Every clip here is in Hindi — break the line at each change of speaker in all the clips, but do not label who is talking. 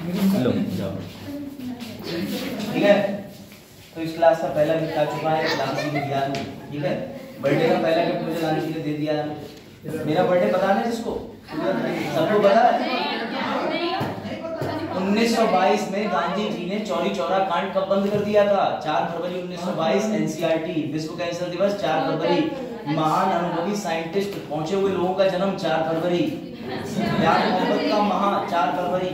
लो जाओ। ठीक है, तो इस क्लास का पहला गिफ्ट आ चुका है, क्लास में दिया है। ठीक है, बर्थडे का पहला गिफ्ट मुझे लाने के लिए दे दिया है। मेरा बर्थडे पता है जिसको, सबको पता है। 1922 में गांधी जी ने चौरी चौरा कांड कब बंद कर दिया था? 4 फरवरी 1922। एनसीईआरटी विश्व कैंसर दिवस 4 फरवरी। महान अनुभवी साइंटिस्ट पहुंचे हुए लोगों का जन्म 4 फरवरी। प्यार मोहब्बत का महा 4 फरवरी।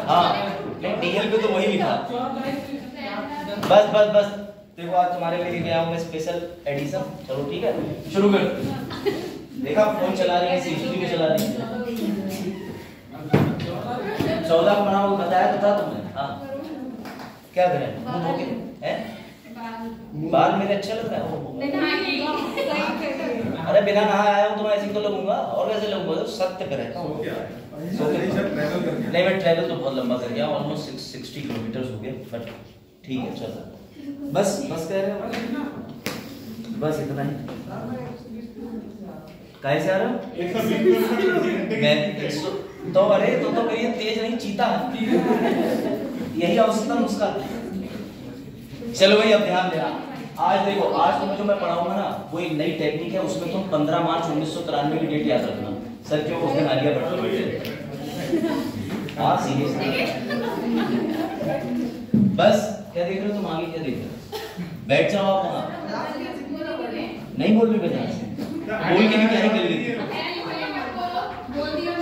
हाँ, डीएल पे तो वही लिखा। बस बस बस, देखो आज तुम्हारे लिए लेके आया हूं मैं स्पेशल एडिशन। चलो ठीक है, शुरू कर। देखा फोन चला रही है, सीसीटीवी चला रही है। 14 को बनाओ, बताया तो था तुमने। हाँ, क्या करें? मुंह धो के हैं? बाल मेरे अच्छे लग रहा है। अरे बिना नहाए आया हूँ तो मैं ऐसे ही तो लगूंगा, और कैसे लगूंगा? तो सत्य पे रहता हूँ। नहीं, मैं ट्रैवल तो बहुत लंबा कर गया, ऑलमोस्ट 60 किलोमीटर हो गए, बट ठीक है चलो। बस बस कह रहे हो, बस इतना ही। कैसे से आ रहे हो? मैं तो अरे तो मेरी तेज नहीं, चीता यही औसतन उसका। चलो भाई, अब ध्यान देना। आज देखो, आज तुम्हें जो मैं पढ़ाऊंगा ना, वो एक नई टेक्निक है। उसमें तुम 15 मार्च 1993 की डेट याद रखना। सर क्यों? उस दिन आलिया भट्ट बैठे। हाँ सीरियस। बस क्या देख रहे हो तुम? आगे क्या देख रहे हो? बैठ जाओ आप वहाँ। नहीं बोल रही बेटा, बोल के भी क्या ही कर लेती है।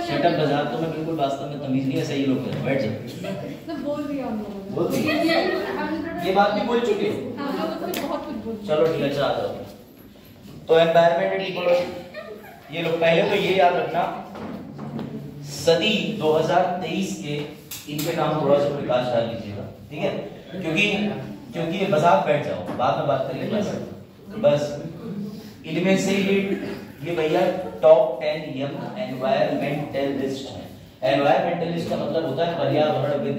शटअप बाजार तो मैं बिल्कुल वास्तव में तमीज नहीं है, सही लोग हैं। बैठ जाओ। बोल दिया हम लोगों ने। बोल दिया, ये बात भी बोल चुके हो। चलो ठीक है, चला जाओ। तो एनवायरमेंट एंड इकोलॉजी, ये लोग पहले तो ये याद रखना, सदी 2023 के इनके नाम थोड़ा सा प्रकाश डाल लीजिएगा। ठीक है, क्योंकि ये बस आप बैठ जाओ, बाद में बात करेंगे। बस इनमें से ये भैया टॉप 10 यंग एनवायरमेंटलिस्ट हैं। एनवायरमेंटलिस्ट का मतलब होता है पर्यावरणविद,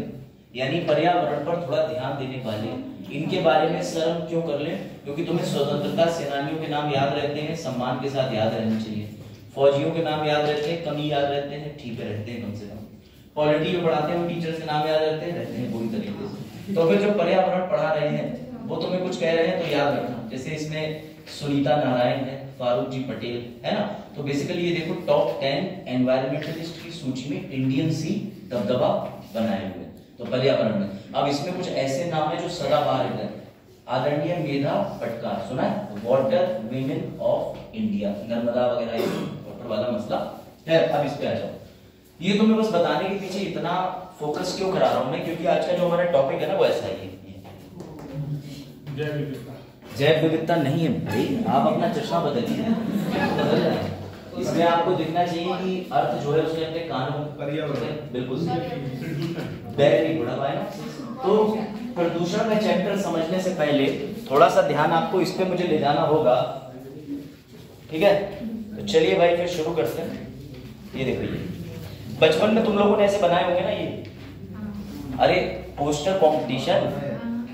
यानी पर्यावरण पर थोड़ा ध्यान देने वाले। इनके बारे में सर हम क्यों कर लें? क्योंकि तुम्हें स्वतंत्रता सेनानियों के नाम याद रहते हैं, सम्मान के साथ याद रहने चाहिए। फौजियों के नाम याद रहते हैं, कम ही याद रहते हैं, ठीक है रहते हैं कम से कम। पॉलिटी जो पढ़ाते हैं, टीचर्स के नाम याद रहते हैं पूरी तरीके से। तो फिर जो पर्यावरण पढ़ा रहे हैं वो तुम्हें कुछ कह रहे हैं तो याद रखना। जैसे इसमें सुनीता नारायण है, फारूक जी पटेल है ना। तो बेसिकली ये देखो, टॉप 10 एनवायरमेंटलिस्ट की सूची में इंडियन सी दबदबा बनाए हुए। तो पर्यावरण में अब इसमें कुछ ऐसे नाम है जो सदाबहार है। आदरणीय मेधा पटकार सुना है? Water women of India, Narmada वगैरह वाटर वाला मसला है। अब इस पे आ जाओ। ये तुम्हें बस बताने के पीछे इतना फोकस क्यों करा रहा हूं मैं, क्योंकि आज का जो हमारा टॉपिक है ना वो ऐसा ही है। जैव विविधता नहीं है भाई, आप अपना चश्मा बदलिए। इसमें आपको दिखना चाहिए कि अर्थ जो है उसके अपने कानून पर्यावरण बिल्कुल वेरी गुड है ना। तो प्रदूषण में चैप्टर समझने से पहले थोड़ा सा ध्यान आपको इस पे मुझे ले जाना होगा। ठीक है, तो चलिए भाई फिर शुरू करते हैं। ये देखो, ये बचपन में तुम लोगों ने ऐसे बनाए होंगे ना ये। अरे पोस्टर कंपटीशन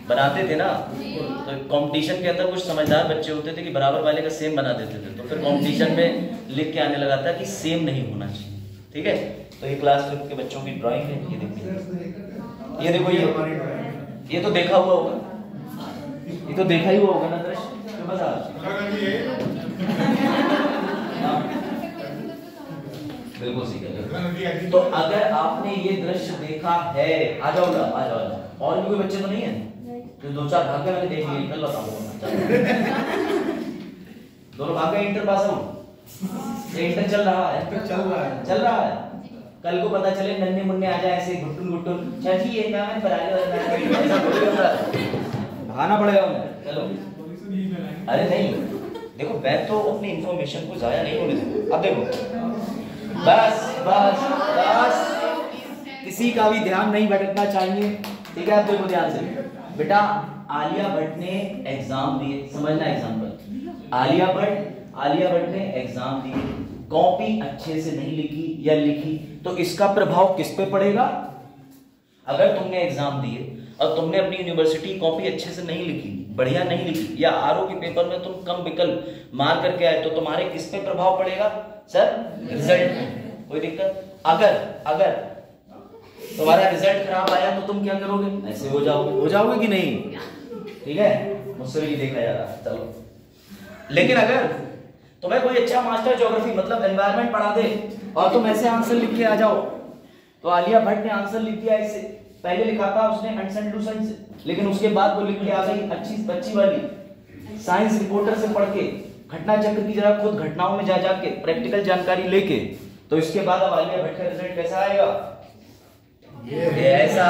बनाते थे ना, तो कंपटीशन के अंदर कुछ समझदार बच्चे होते थे कि बराबर वाले का सेम बना देते थे। तो फिर कंपटीशन में लिख के आने लगा था कि सेम नहीं होना चाहिए। ठीक है, तो ये क्लास 5 के बच्चों की ड्राइंग है। ये देखिए, ये देखो, ये तो देखा हुआ होगा, ये तो देखा ही हुआ होगा ना दृश्य। तो बता बिल्कुल सीख है। तो अगर आपने ये दृश्य देखा है, आ जाओ आ जाओ। और भी कोई बच्चे तो नहीं है तो 2-4 भाग मैंने देख लिए, कल बताऊंगा। दोनों भाग गए इंटर पास आउट। इंटर चल रहा है। कल को पता चले नन्हे मुन्ने आ जाए ऐसे घुटुन चाची ये क्या मैं भागना पड़ेगा उन्हें। चलो, अरे नहीं देखो, मैं तो अपनी इंफॉर्मेशन को जाया नहीं होने दूंगा। अब देखो, बस बस बस, किसी का भी ध्यान नहीं भटकना चाहिए। ठीक है, आप देखो ध्यान से बेटा। आलिया भट्ट ने एग्जाम दिए, समझना एग्जाम्पल। आलिया भट्ट ने एग्जाम दिए, कॉपी अच्छे से नहीं लिखी या लिखी, तो इसका प्रभाव किस पे पड़ेगा? अगर तुमने एग्जाम दिए और तुमने अपनी यूनिवर्सिटी कॉपी अच्छे से नहीं लिखी, बढ़िया नहीं लिखी, या आरओ के पेपर में तुम कम विकल्प मार करके आए, तो तुम्हारे किस पे प्रभाव पड़ेगा? Sir result. कोई दिक्कत? अगर तुम्हारा रिजल्ट खराब आया तो तुम क्या करोगे? ऐसे हो जाओगे कि नहीं? ठीक है, मुझसे भी देखा जा रहा। चलो, लेकिन अगर तुम्हें कोई अच्छा मास्टर ज्योग्राफी मतलब एनवायरनमेंट पढ़ा दे और तुम ऐसे आंसर लिख के आ जाओ, तो आलिया भट्ट ने आंसर लिख दिया ऐसे, पहले लिखा था उसने अनसेंट से, लेकिन उसके बाद वो लिख के आ गई अच्छी बच्ची वाली साइंस रिपोर्टर से पढ़ के, घटना चक्र की जरा खुद घटनाओं में जा जाके प्रैक्टिकल जानकारी लेके, तो इसके बाद अब आलिया भट्ट का रिजल्ट कैसा आएगा? ऐसा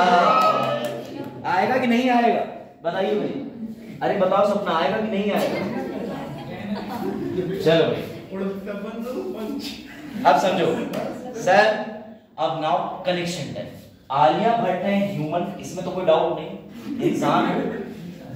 आएगा कि नहीं आएगा? बताइए भाई, अरे बताओ सपना, आएगा कि नहीं आएगा? चलो भाई, अब समझो सर। अब नाउ कनेक्शन है, आलिया भट्ट है ह्यूमन, इसमें तो कोई डाउट नहीं, इंसान है।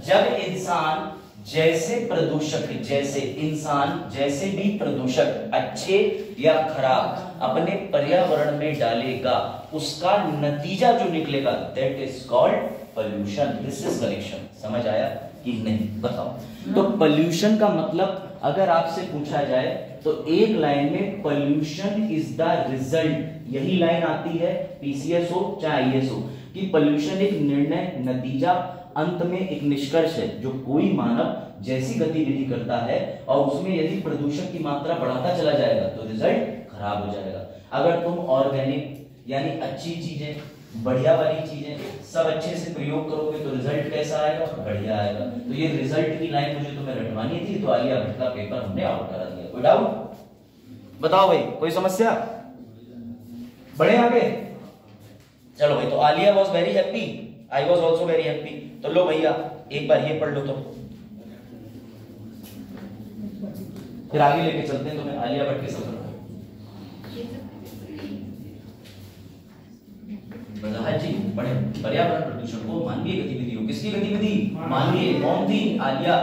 जब इंसान जैसे प्रदूषक, जैसे इंसान जैसे भी प्रदूषक अच्छे या खराब अपने पर्यावरण में डालेगा, उसका नतीजा जो निकलेगा that is called pollution. This is connection. समझ आया कि नहीं? बताओ। तो पोल्यूशन का मतलब अगर आपसे पूछा जाए तो एक लाइन में पोल्यूशन इज द रिजल्ट, यही लाइन आती है पीसीएस हो चाहे आईएएस हो, कि पोल्यूशन एक निर्णय, नतीजा, अंत में एक निष्कर्ष है जो कोई मानव जैसी गतिविधि करता है और उसमें यदि प्रदूषण की मात्रा बढ़ाता चला जाएगा तो रिजल्ट खराब हो जाएगा। अगर तुम ऑर्गेनिक यानी अच्छी चीजें, बढ़िया वाली चीजें सब अच्छे से प्रयोग करोगे तो रिजल्ट कैसा आएगा? बढ़िया आएगा। तो ये रिजल्ट की लाइन मुझे तुम्हें रटवानी थी, तो आलिया भट्ट का पेपर हमने आउट करा दिया। कोई डाउट? बताओ भाई, कोई समस्या? बढ़े आगे? चलो भाई, तो Alia was very happy, I was also very happy. तो लो भैया एक बार ये पढ़ लो, तो फिर आगे लेके चलते हैं तुम्हें आलिया भट्ट के सफर में। जी बड़े पर्यावरण प्रदूषण को मानवीय गतिविधियों, किसकी गतिविधि? मानवीय। कौन थी? आलिया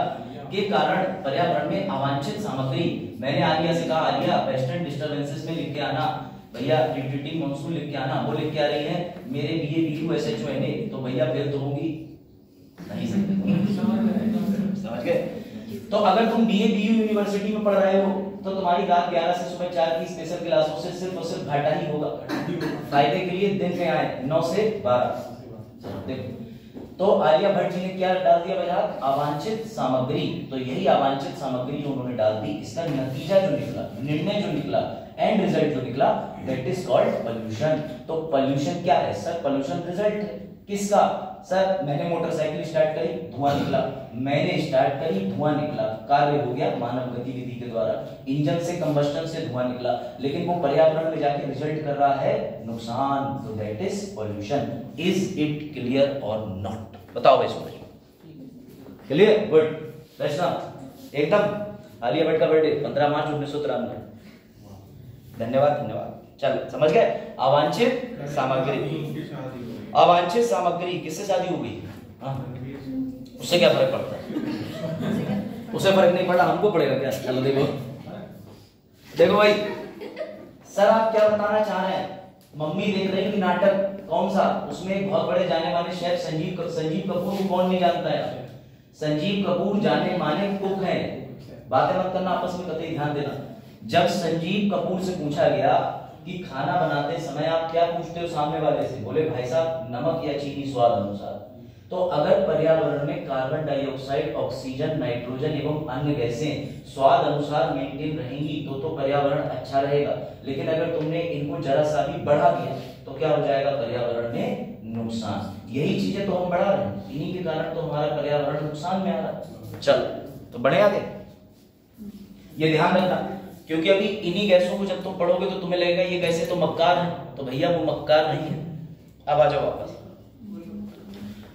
के कारण पर्यावरण में अवांछित सामग्री। मैंने आलिया से कहा आलिया वेस्टर्न डिस्टर्बेंसेस में लिख के आना, भैया रिट्रीटिंग मॉनसून लिख के आना। वो लिख के आ रही है मेरे बीए बीयू एसएचओ एनए, तो भैया फिर तो होगी नहीं समझ गए? तो अगर तुम बीए बीयू यूनिवर्सिटी में पढ़ रहे हो तो तुम्हारी रात 11 से सुबह 4 की स्पेशल क्लासों से सिर्फ और सिर्फ घाटा ही होगा। फायदे के लिए दिन में आए 9 से 12। देखो, तो आलिया भट्ट जी ने क्या डाल दिया भैया? अवांछित सामग्री। तो यही अवांछित सामग्री जो उन्होंने डाल दी, इसका नतीजा जो निकला, निर्णय जो निकला, एंड रिजल्ट जो निकला, दैट इज कॉल्ड पोल्यूशन। तो पोल्यूशन क्या है सर? पोल्यूशन रिजल्ट है किसका? सर मैंने मोटरसाइकिल स्टार्ट करी, धुआं निकला, मैंने स्टार्ट करी, धुआं निकला, कार्य हो गया मानव गतिविधि के द्वारा, इंजन से कंबस्टन से धुआं निकला, लेकिन वो पर्यावरण में जाके रिजल्ट कर रहा है नुकसान, तो that is pollution. Is it clear और नॉट? बताओ भाई, समझ क्लियर? गुड रचना एकदम। आलिया भट्ट का बर्थडे 15 मार्च 1993। धन्यवाद धन्यवाद। चल समझ गए? अवांछित सामग्री, अवांछित सामग्री किससे शादी हो गई? उससे क्या फर्क पड़ता है? उसे फर्क नहीं पड़ा, हमको पड़ेगा क्या? चलो देखो देखो भाई, सर आप क्या बताना चाह रहे हैं? मम्मी देख रही थी नाटक, कौन सा? उसमें एक बहुत बड़े जाने माने शेफ संजीव कपूर को कौन नहीं जानता है? संजीव कपूर जाने माने कुक हैं। बातें मत करना आपस में, कतई ध्यान देना। जब संजीव कपूर से पूछा गया कि खाना बनाते समय आप क्या पूछते हो सामने वाले से, बोले भाई साहब नमक या चीनी स्वाद अनुसार। तो अगर पर्यावरण में कार्बन डाइऑक्साइड, ऑक्सीजन, नाइट्रोजन एवं अन्य गैसें स्वाद अनुसार मेंटेन रहेंगी तो पर्यावरण अच्छा रहेगा, लेकिन अगर तुमने इनको जरा सा भी बढ़ा दिया तो क्या हो जाएगा? पर्यावरण में नुकसान। यही चीजें तो हम बढ़ा रहे हैं, इन्हीं के कारण तो हमारा पर्यावरण नुकसान में आ रहा है। चलो तो बढ़े आगे, ये ध्यान रखना, क्योंकि अभी इन्हीं गैसों को जब तुम पढ़ोगे तो तुम्हें लगेगा ये गैसें तो मक्कार हैं, तो भैया वो मक्कार नहीं है। अब आ जाओ वापस,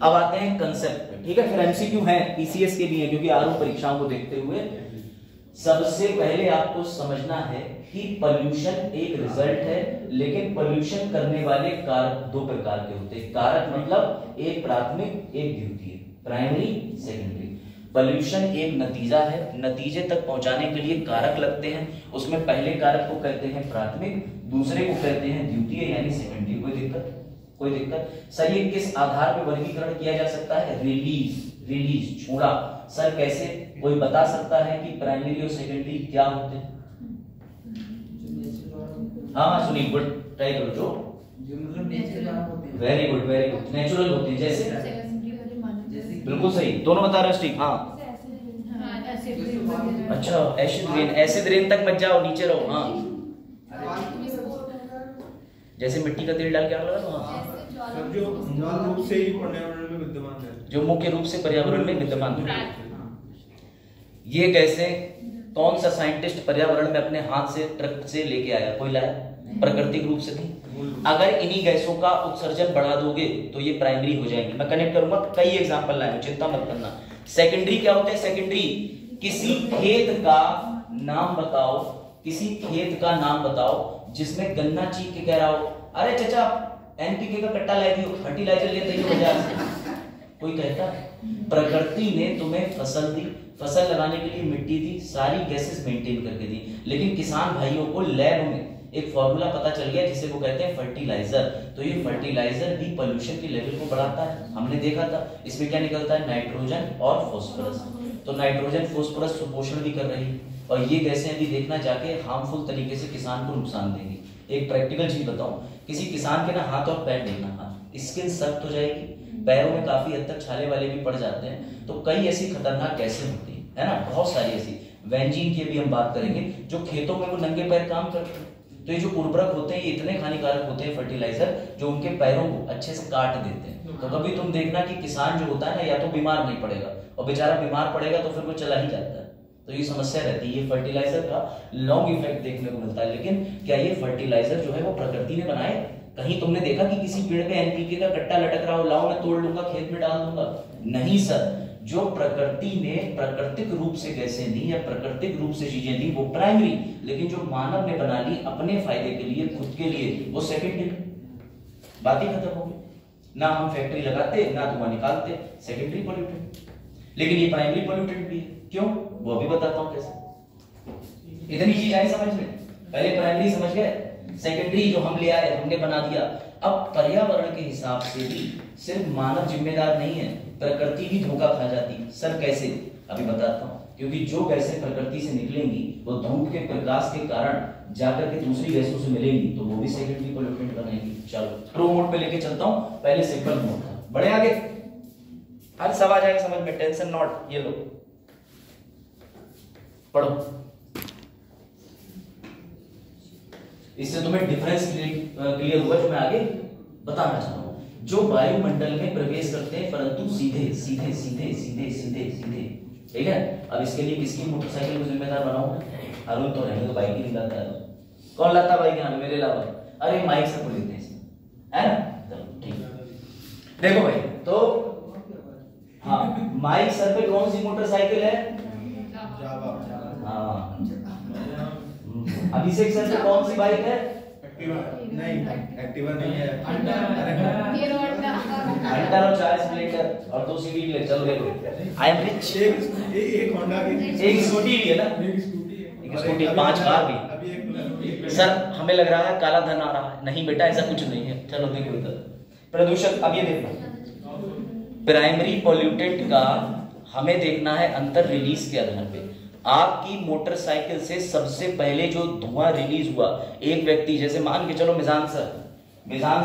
अब आते हैं कंसेप्ट पे, ठीक है? फिर एमसीक्यू है, पीसीएस के भी है, क्योंकि आरोप परीक्षाओं को देखते हुए सबसे पहले आपको समझना है कि पोल्यूशन एक रिजल्ट है, लेकिन पोल्यूशन करने वाले कारक दो प्रकार के होते हैं। कारक मतलब एक प्राथमिक एक द्वितीय, प्राइमरी सेकेंडरी। पोल्यूशन एक नतीजा है, नतीजे तक पहुंचाने के लिए कारक लगते हैं, उसमें पहले कारक को कहते हैं प्राथमिक, दूसरे को कहते हैं द्वितीय यानी सेकेंडरी। कोई दिक्कत? कोई दिक्कत? सर ये किस आधार पर वर्गीकरण किया जा सकता है? रिलीज छोड़ा। सर कैसे? कोई बता सकता है कि प्राइमरी और सेकेंडरी क्या होते हैं? हाँ सुनील गुड, ट्राई करो जो वेरी गुड नेचुरल होते हैं जैसे बिल्कुल सही, दोनों बता रहे हो ठीक। हाँ अच्छा एसिड रेन तक मत जाओ, नीचे रहो। हाँ जैसे मिट्टी का तेल डाल के आग लगा दो। हाँ
जो मूल रूप से ही पर्यावरण में विद्यमान है,
जो मुख्य रूप से पर्यावरण में विद्यमान है। ये गैसें कौन सा साइंटिस्ट पर्यावरण में अपने हाथ से ट्रक से लेके आया, कोई लाया? प्राकृतिक रूप से थी। अगर इन्हीं गैसों का उत्सर्जन बढ़ा दोगे तो ये प्राइमरी हो जाएंगी। मैं कनेक्ट करूंगा, कई एग्जांपल लाए, चिंता मत करना। सेकेंडरी क्या होते हैं? सेकेंडरी किसी खेत का नाम बताओ, किसी खेत का नाम बताओ जिसमें गन्ना चीख के कह रहा हो अरे चाचा एनपीके का कट्टा ला दियो, फर्टिलाइजर लेते ही बाजार से। कोई कहता है? प्रकृति ने तुम्हें फसल दी, फसल लगाने के लिए मिट्टी दी, सारी गैसेस मेंटेन करके दी, लेकिन किसान भाइयों को लैब में एक फॉर्मूला पता चल गया जिसे वो कहते हैं फर्टिलाइजर। तो ये फर्टिलाइजर भी पोल्यूशन के लेवल को बढ़ाता है, हमने देखा था। इसमें क्या निकलता है? नाइट्रोजन और फास्फोरस। तो नाइट्रोजन फास्फोरस सुपोषण भी कर रही है, और ये गैसें अभी देखना जाके हार्मफुल तरीके से किसान को नुकसान देंगी। एक प्रैक्टिकल चीज बताऊं, किसी किसान के ना हाथ और पैर देखना, हाथ स्किन सख्त हो जाएगी, पैरों में काफी हद तक छाले वाले भी पड़ जाते हैं। तो कई ऐसी खतरनाक गैसें होती है ना, बहुत सारी ऐसी। वेंजीन की भी हम बात करेंगे, जो खेतों में वो नंगे पैर काम करते हैं। तो ये जो उर्वरक होते हैं ये इतने हानिकारक होते हैं फर्टिलाइजर, जो उनके पैरों को अच्छे से काट देते हैं। तो कभी तुम देखना कि किसान जो होता है ना, या तो बीमार नहीं पड़ेगा, और बेचारा बीमार पड़ेगा तो फिर वो चला ही जाता है। तो ये समस्या रहती है। ये फर्टिलाइजर का लॉन्ग इफेक्ट देखने को मिलता है। लेकिन क्या ये फर्टिलाइजर जो है वो प्रकृति ने बनाए? कहीं तुमने देखा कि किसी पेड़ पे एनपीके का कट्टा लटक रहा हो, लाओ मैं तोड़ लूंगा खेत में डाल दूंगा? नहीं सर, जो प्रकृति ने प्राकृतिक रूप से गैसें दी या प्राकृतिक रूप से चीजें दी वो प्राइमरी, लेकिन जो मानव ने बना ली अपने फायदे के लिए, खुद के लिए, वो सेकेंडरी। बात ही खत्म हो गई। ना हम फैक्ट्री लगाते ना धुआं निकालते, सेकेंडरी पोल्यूटेंट। लेकिन ये प्राइमरी पोल्यूटेंट भी है। क्यों? वो भी बताता हूं कैसे। इतनी चीज आई समझ में? पहले प्राइमरी समझ गए, सेकेंडरी जो हम ले आए, हमने बना दिया। अब पर्यावरण के हिसाब से भी सिर्फ मानव जिम्मेदार नहीं है, प्रकृति भी धोखा खा जाती। सर कैसे? अभी बताता हूं। क्योंकि जो गैसें प्रकृति से निकलेंगी वो धूप के प्रकाश के कारण जाकर के दूसरी गैसों से मिलेंगी, तो वो भी सेकेंडरी पोल्यूटेंट बनेगी। चलो प्रो मोड पे लेके चलता हूं, पहले सिंपल मोड था। बड़े आगे हर सब आ जाएगा समझ में, टेंशन नॉट। ये लो पढ़ो, इससे तुम्हें डिफरेंस क्लियर हुआ जो मैं आगे बताना चाहता हूं। जो वायुमंडल में प्रवेश करते हैं परंतु सीधे सीधे सीधे सीधे सीधे सीधे, ठीक है। अब इसके लिए किसकी मोटरसाइकिल को जिम्मेदार बनाऊं? अरुण तो नहीं, तो बाइक ही निकालता है। कौन लाता बाइक यहाँ मेरे अलावा? अरे माइक से बोल लेते हैं इसमें, है ना? चलो ठीक है। देखो भाई, तो हाँ, माइक सर पे कौन सी मोटरसाइकिल है? हाँ, अभिषेक सर पे कौन सी बाइक है?
एक्टिवा नहीं है,
हंटर और 4 स्प्लेंडर और 2 सीडी ले। चलो देखो, आई एम रिच।
एक होंडा की,
एक स्कूटी भी है ना, एक स्कूटी, 5 कार भी। सर हमें लग रहा है काला धन आ रहा है। नहीं बेटा, ऐसा कुछ नहीं है। चलो देखो इधर प्रदूषण। अब ये देखो, प्राइमरी पोल्यूटेंट का हमें देखना है अंतर रिलीज के आधार पे। आपकी मोटरसाइकिल से सबसे पहले जो धुआं रिलीज हुआ, एक व्यक्ति जैसे मान के चलो मिजान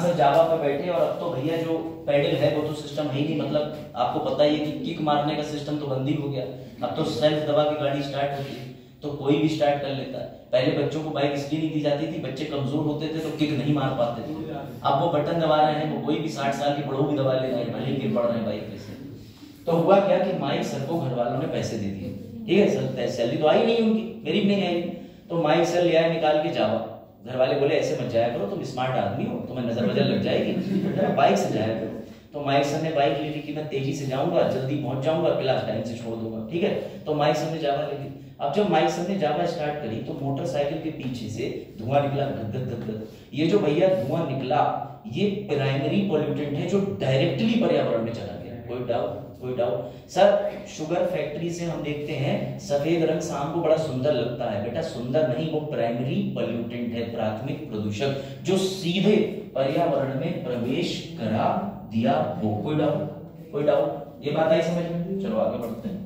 सर जावा पे बैठे, और अब तो भैया जो पेडल है वो तो सिस्टम है ही नहीं। मतलब आपको पता ही है कि किक मारने का सिस्टम तो बंद ही हो गया। अब तो सेल्फ दबा की गाड़ी स्टार्ट होती है, तो कोई भी स्टार्ट कर लेता है। पहले बच्चों को बाइक इसलिए नहीं दी जाती थी, बच्चे कमजोर होते थे तो किक नहीं मार पाते थे। अब वो बटन दबा रहे हैं, वो कोई भी 60 साल के बड़ों भी दबा ले रहे हैं, भले गिर पड़ रहे हैं बाइक पे से। तो हुआ क्या कि माइक सर को घर वालों ने पैसे दे दिए, ठीक है। सर सैलरी तो आई नहीं उनकी, मेरी भी नहीं आई। तो माइक सर ले आए निकाल के जावा। घर वाले बोले ऐसे मत जाया करो, तुम स्मार्ट आदमी हो, तुम्हें नजर वजर लग जाएगी, बाइक से जाया करो। तो माइक सर ने बाइक ले ली कि मैं तेजी से जाऊंगा, जल्दी पहुंच जाऊंगा, क्लास टाइम से छोड़ दूंगा, ठीक है। तो माइक सर ने जावा ले ली। अब जब माइक सर ने जावा स्टार्ट करी तो मोटरसाइकिल के पीछे से धुआं निकला, गद। ये जो भैया धुआं निकला, ये प्राइमरी पोल्यूटेंट है जो डायरेक्टली पर्यावरण में चला गया। कोई डाउट? सर शुगर फैक्ट्री से हम देखते हैं सफेद रंग शाम को बड़ा सुंदर लगता है। बेटा सुंदर नहीं, वो प्राइमरी पोल्यूटेंट है, प्राथमिक प्रदूषक, जो सीधे पर्यावरण में प्रवेश करा दिया वो। कोई डाउट? ये बात आई समझ में? चलो आगे बढ़ते हैं।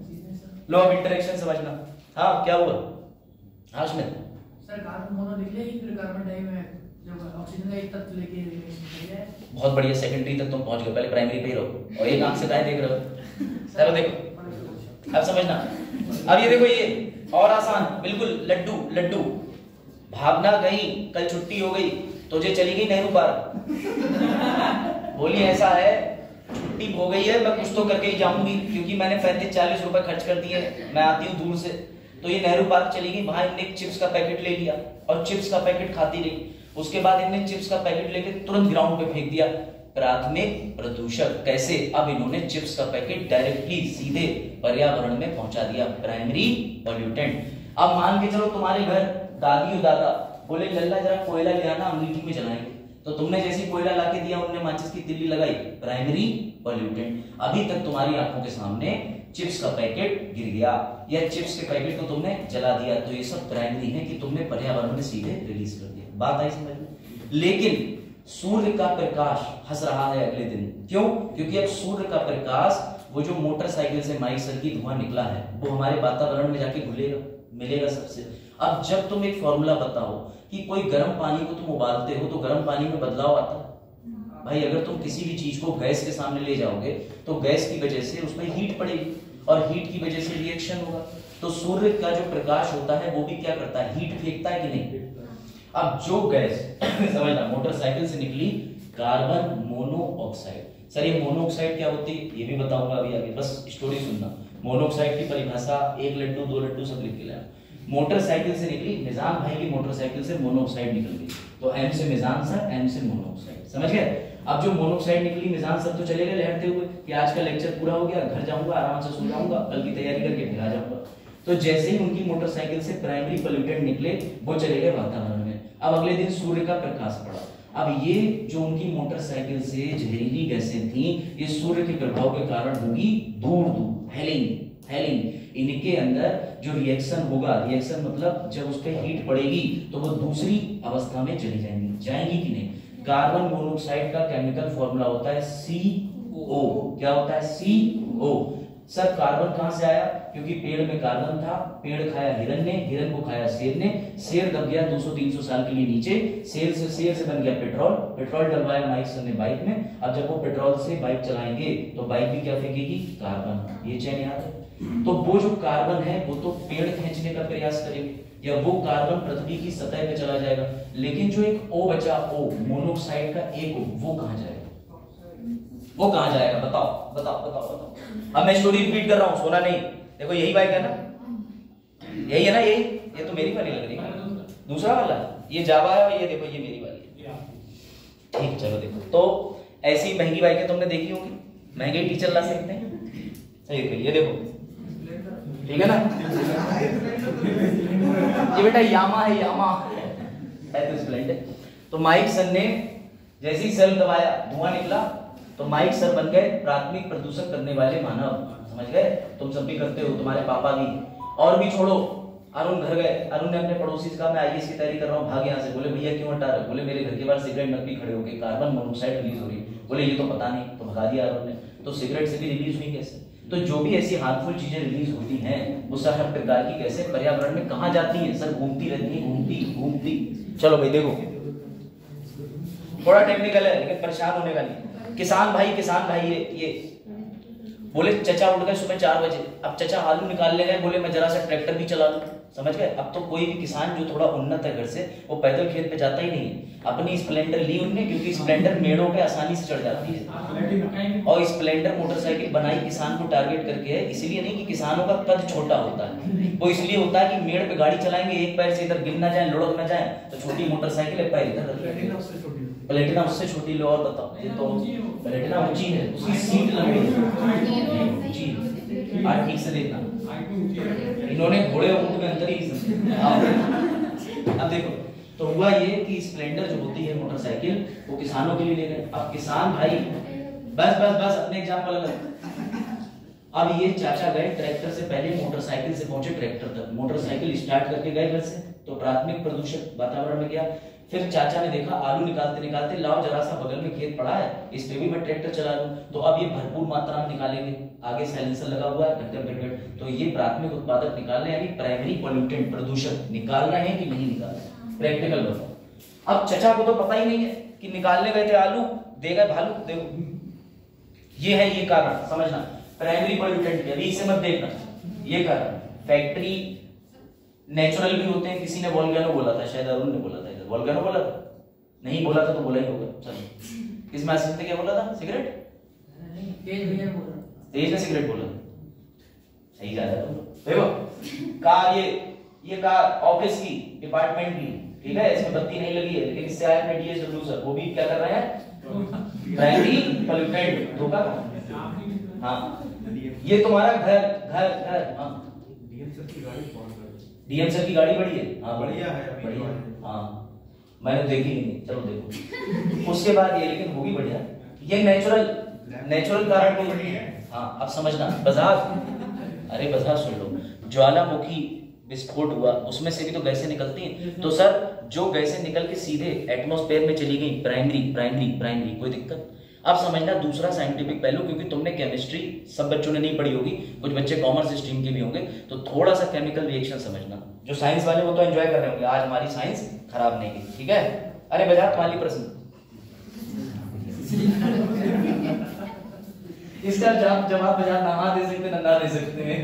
लॉ ऑफ इंटरेक्शन समझना। हाँ क्या हुआ? हाँ स्मिथ,
सर कार्बन मोनो निकले ही फिर कार्बन डाई में जब ऑक्सीजन का एक तत्व लेके निकले।
बहुत बढ़िया, सेकेंडरी तक तुम पहुंच गए, पहले प्राइमरी पे ही रहो। और एक आंख से काय देख रहे हो? चलो देखो, अब समझना। अब ये देखो, ये और आसान, बिल्कुल लड्डू लड्डू। भावना गई, कल छुट्टी हो गई, तुझे चली गई नेहरू पार्क। बोली ऐसा है, छुट्टी हो गई है, मैं कुछ तो करके ही जाऊंगी, क्योंकि मैंने 35-40 रुपए खर्च कर दिए, मैं आती हूँ दूर से। तो ये नेहरू पार्क चली गई, वहां इन्होंने चिप्स का पैकेट ले लिया और चिप्स का पैकेट खाती रही। उसके बाद इन्होंने चिप्स का पैकेट लेके तुरंत ग्राउंड पे फेंक दिया। प्राथमिक प्रदूषक। कैसे? अब इन्होंने चिप्स का पैकेट डायरेक्टली सीधे पर्यावरण में पहुंचा दिया, प्राइमरी पॉल्यूटेंट। अब मान के चलो तुम्हारे घर दादी और दादा बोले लल्ला जरा कोयला ले आना, अमेठी में जलाएंगे। तो तुमने जैसी कोयला लाके दिया, उन्होंने माचिस की तिल्ली लगाई, प्राइमरी पॉल्यूटेंट। अभी तक तुम्हारी आंखों के सामने चिप्स का पैकेट गिर गया या चिप्स के पैकेट को तुमने जला दिया, तो ये सब प्राइमरी है कि तुमने पर्यावरण में सीधे रिलीज कर दिया। बात आई समझ में? लेकिन सूर्य का प्रकाश हंस रहा है अगले दिन। क्यों? क्योंकि अब सूर्य का प्रकाश, वो जो मोटरसाइकिल से माइक सर की धुआं निकला है, वो हमारे वातावरण में जाके घुलेगा, मिलेगा सबसे। अब जब तुम एक फॉर्मूला बताओ कि कोई गर्म पानी को तुम उबालते हो तो गर्म पानी में बदलाव आता है। भाई अगर तुम किसी भी चीज को गैस के सामने ले जाओगे तो गैस की वजह से उसमें हीट पड़ेगी और हीट की वजह से रिएक्शन होगा। तो सूर्य का जो प्रकाश होता है वो भी क्या करता है? हीट फेंकता है कि नहीं? अब जो गैस समझना, मोटरसाइकिल से निकली कार्बन मोनोऑक्साइड। सर ये मोनोऑक्साइड क्या होती है ये भी बताऊंगा अभी आगे, बस स्टोरी सुनना। मोनोऑक्साइड की परिभाषा 1 लड्डू 2 लड्डू सब लिख के लाया। मोटरसाइकिल से निकली, निजाम भाई की मोटरसाइकिल से मोनोऑक्साइड निकल गई, तो एम से मिजान सर, एम से मोनोऑक्साइड। समझ गए? अब जो मोनोऑक्साइड निकली, मिजान सर तो चले गए लहरते हुए कि आज का लेक्चर पूरा हो गया, घर जाऊंगा, आराम से सो जाऊंगा, कल की तैयारी करके फिर आ जाऊंगा। तो जैसे ही उनकी मोटरसाइकिल से प्राइमरी पोल्यूटेंट निकले, वो चले गए वातावरण में। अब अगले दिन सूर्य का प्रकाश पड़ा। अब ये जो उनकी मोटरसाइकिल से जहरीली गैसें थी, ये सूर्य के प्रभाव के कारण होगी दूर दूर फैलेंगी। इनके अंदर जो रिएक्शन होगा, रिएक्शन मतलब जब उस पर हीट पड़ेगी तो वो दूसरी अवस्था में चली जाएंगी कि नहीं? कार्बन मोनोऑक्साइड का केमिकल फॉर्मूला होता है CO। क्या होता है? CO। सर कार्बन कहां से आया? क्योंकि पेड़ में कार्बन था, पेड़ खाया हिरन ने, हिरन को खाया शेर ने, शेर दब गया 200-300 साल के लिए नीचे, शेर से बन गया पेट्रोल, पेट्रोल डलवाया माइक सर ने बाइक में। अब जब वो पेट्रोल से बाइक चलाएंगे तो बाइक भी क्या फेंकेगी? कार्बन। ये चैन याद है? तो वो जो कार्बन है वो तो पेड़ खींचने का प्रयास करेंगे या वो कार्बन पृथ्वी की सतह पे चला जाएगा, लेकिन जो एक O बचा, O मोनोऑक्साइड का एक O, वो कहां जाएगा? वो कहां जाएगा? बताओ। अब मैं स्टोरी रिपीट कर रहा हूं, सोना नहीं। देखो यही बाइक है ना, यही है ना, यही। ये तो मेरी वाली लग रही है, दूसरा वाला ये जावा है और ये देखो ये मेरी वाली है। ठीक, चलो देखो। तो ऐसी महंगी बाइकें तुमने देखी होंगी, महंगे टीचर ला सकते हैं। सही है, ये देखो, ठीक है ना? ये बेटा यामा है, यामा है तो स्प्लेंडर। तो माइक सर ने जैसे ही सेल दबाया, धुआं निकला, तो माइक सर बन गए प्राथमिक प्रदूषण करने वाले मानव। समझ गए? तुम सब भी करते हो, तुम्हारे पापा भी। और भी छोड़ो, अरुण घर गए, अरुण ने अपने पड़ोसी से कहा मैं IAS की तैयारी कर रहा हूँ, भाग यहाँ से। बोले भैया क्यों हटा रहे? बोले मेरे घर के बाहर सिगरेट नकली खड़े होके कार्बन मोनोऑक्साइड रिलीज हो रही है। बोले ये तो पता नहीं, तो भगा दिया अरुण ने। तो सिगरेट से भी रिलीज हुई कैसे? तो जो भी ऐसी हार्मफुल चीजें रिलीज होती हैं, वो सब हर प्रकार की कैसे पर्यावरण में कहां जाती हैं? सर घूमती रहती हैं, घूमती। चलो भाई देखो, थोड़ा टेक्निकल है लेकिन परेशान होने का नहीं। किसान भाई ये बोले चचा उठ गए सुबह 4 बजे। अब चचा आलू निकालने गए, बोले मैं जरा सा ट्रैक्टर भी चला लूं। समझ गए? अब तो कोई भी किसान जो थोड़ा उन्नत है घर से, वो पैदल खेत पे जाता ही नहीं है। अपनी स्प्लेंडर ली उनने, क्योंकि स्प्लेंडर मेड़ों पे आसानी से चढ़ जाती है। और स्प्लेंडर मोटरसाइकिल बनाई किसान को टारगेट करके है, इसलिए नहीं कि किसानों का कद छोटा होता है, वो इसलिए होता है कि मेड़ पे गाड़ी चलाएंगे, एक पैर से इधर गिर ना जाए, लुढ़क ना जाए, तो छोटी मोटरसाइकिल है, पैर इधर। प्लेटिना उससे छोटी लो। और बताओ, ये तो प्लेटिना ऊंची है, उसकी सीट लंबी है, ऊंची है। ठीक से देखना, इन्होंने घोड़े ऊंट में अंतर ही। अब देखो, तो हुआ ये कि स्प्लेंडर जो होती है मोटरसाइकिल, वो किसानों के लिए ले गए। अब किसान भाई बस अपने एग्जाम्पल अलग। अब ये चाचा गए ट्रैक्टर से पहले मोटरसाइकिल से पहुंचे ट्रैक्टर तक, मोटरसाइकिल स्टार्ट करके गए घर से, तो प्राथमिक प्रदूषक वातावरण में गया। फिर चाचा ने देखा आलू निकालते निकालते लाओ जरा सा बगल में खेत पड़ा है, इस पे भी मैं ट्रैक्टर चला लूं, तो अब ये भरपूर मात्रा में निकालेंगे, आगे साइलेंसर लगा हुआ है ढक्कन गड़गड़, तो ये प्राथमिक उत्पादक निकाल रहे हैं, यानी प्राइमरी पोल्यूटेंट प्रदूषक निकाल रहे हैं कि नहीं निकाल रहे, प्रैक्टिकल बताओ। अब चचा को तो पता ही नहीं है कि निकालने गए थे आलू, दे गए भालू, देखो ये है, ये कारण समझना, प्राइमरी पोल्यूटेंट के, अभी इसे मत देखना, ये कारण। फैक्ट्री नेचुरल भी होते हैं, किसी ने वोल्केनो बोला था, शायद अरुण ने बोला था, इधर वोल्केनो बोला था, नहीं बोला था तो बोला ही होगा, चलो। किस मैसेज में क्या बोला था? सिगरेट?
तेज भैया बोल रहा,
तेज ने सिगरेट बोला, सही जा रहा है तुम। देखो कार, ये कार ऑफिस की, डिपार्टमेंट की, ठीक है, इसमें बत्ती नहीं लगी है, लेकिन इससे आया अपने डीएसडब्ल्यू सर, वो भी क्या कर रहे हैं? प्राइमरी पोल्यूटेंट, धोखा। हाँ, ये तुम्हारा घर, हाँ डीएम सर की गाड़ी बड़ी है, हाँ
बढ़िया है,
बढ़िया, हाँ मैंने देखी नहीं, चलो देखो। उसके बाद ये, लेकिन वो भी बढ़िया, ये नेचुरल कारण को बढ़िया है। हाँ अब समझना, बाजार, अरे बाजार सुन लो, ज्वालामुखी विस्फोट हुआ, उसमें से भी तो गैसें निकलती हैं, तो सर जो गैसें निकल के सीधे एटमॉस्फेयर में चली गई, प्राइमरी, कोई दिक्कत। अब समझना दूसरा साइंटिफिक पहलू, क्योंकि तुमने केमिस्ट्री सब बच्चों ने नहीं पढ़ी होगी, कुछ बच्चे कॉमर्स स्ट्रीम के भी होंगे, तो थोड़ा सा केमिकल रिएक्शन समझना। जो साइंस वाले वो तो एंजॉय कर रहे होंगे, आज हमारी साइंस खराब नहीं की, ठीक है। अरे बजाज तुम्हारी प्रश्न, इसका जवाब बजाज ना दे सकते ना दे सकते हैं,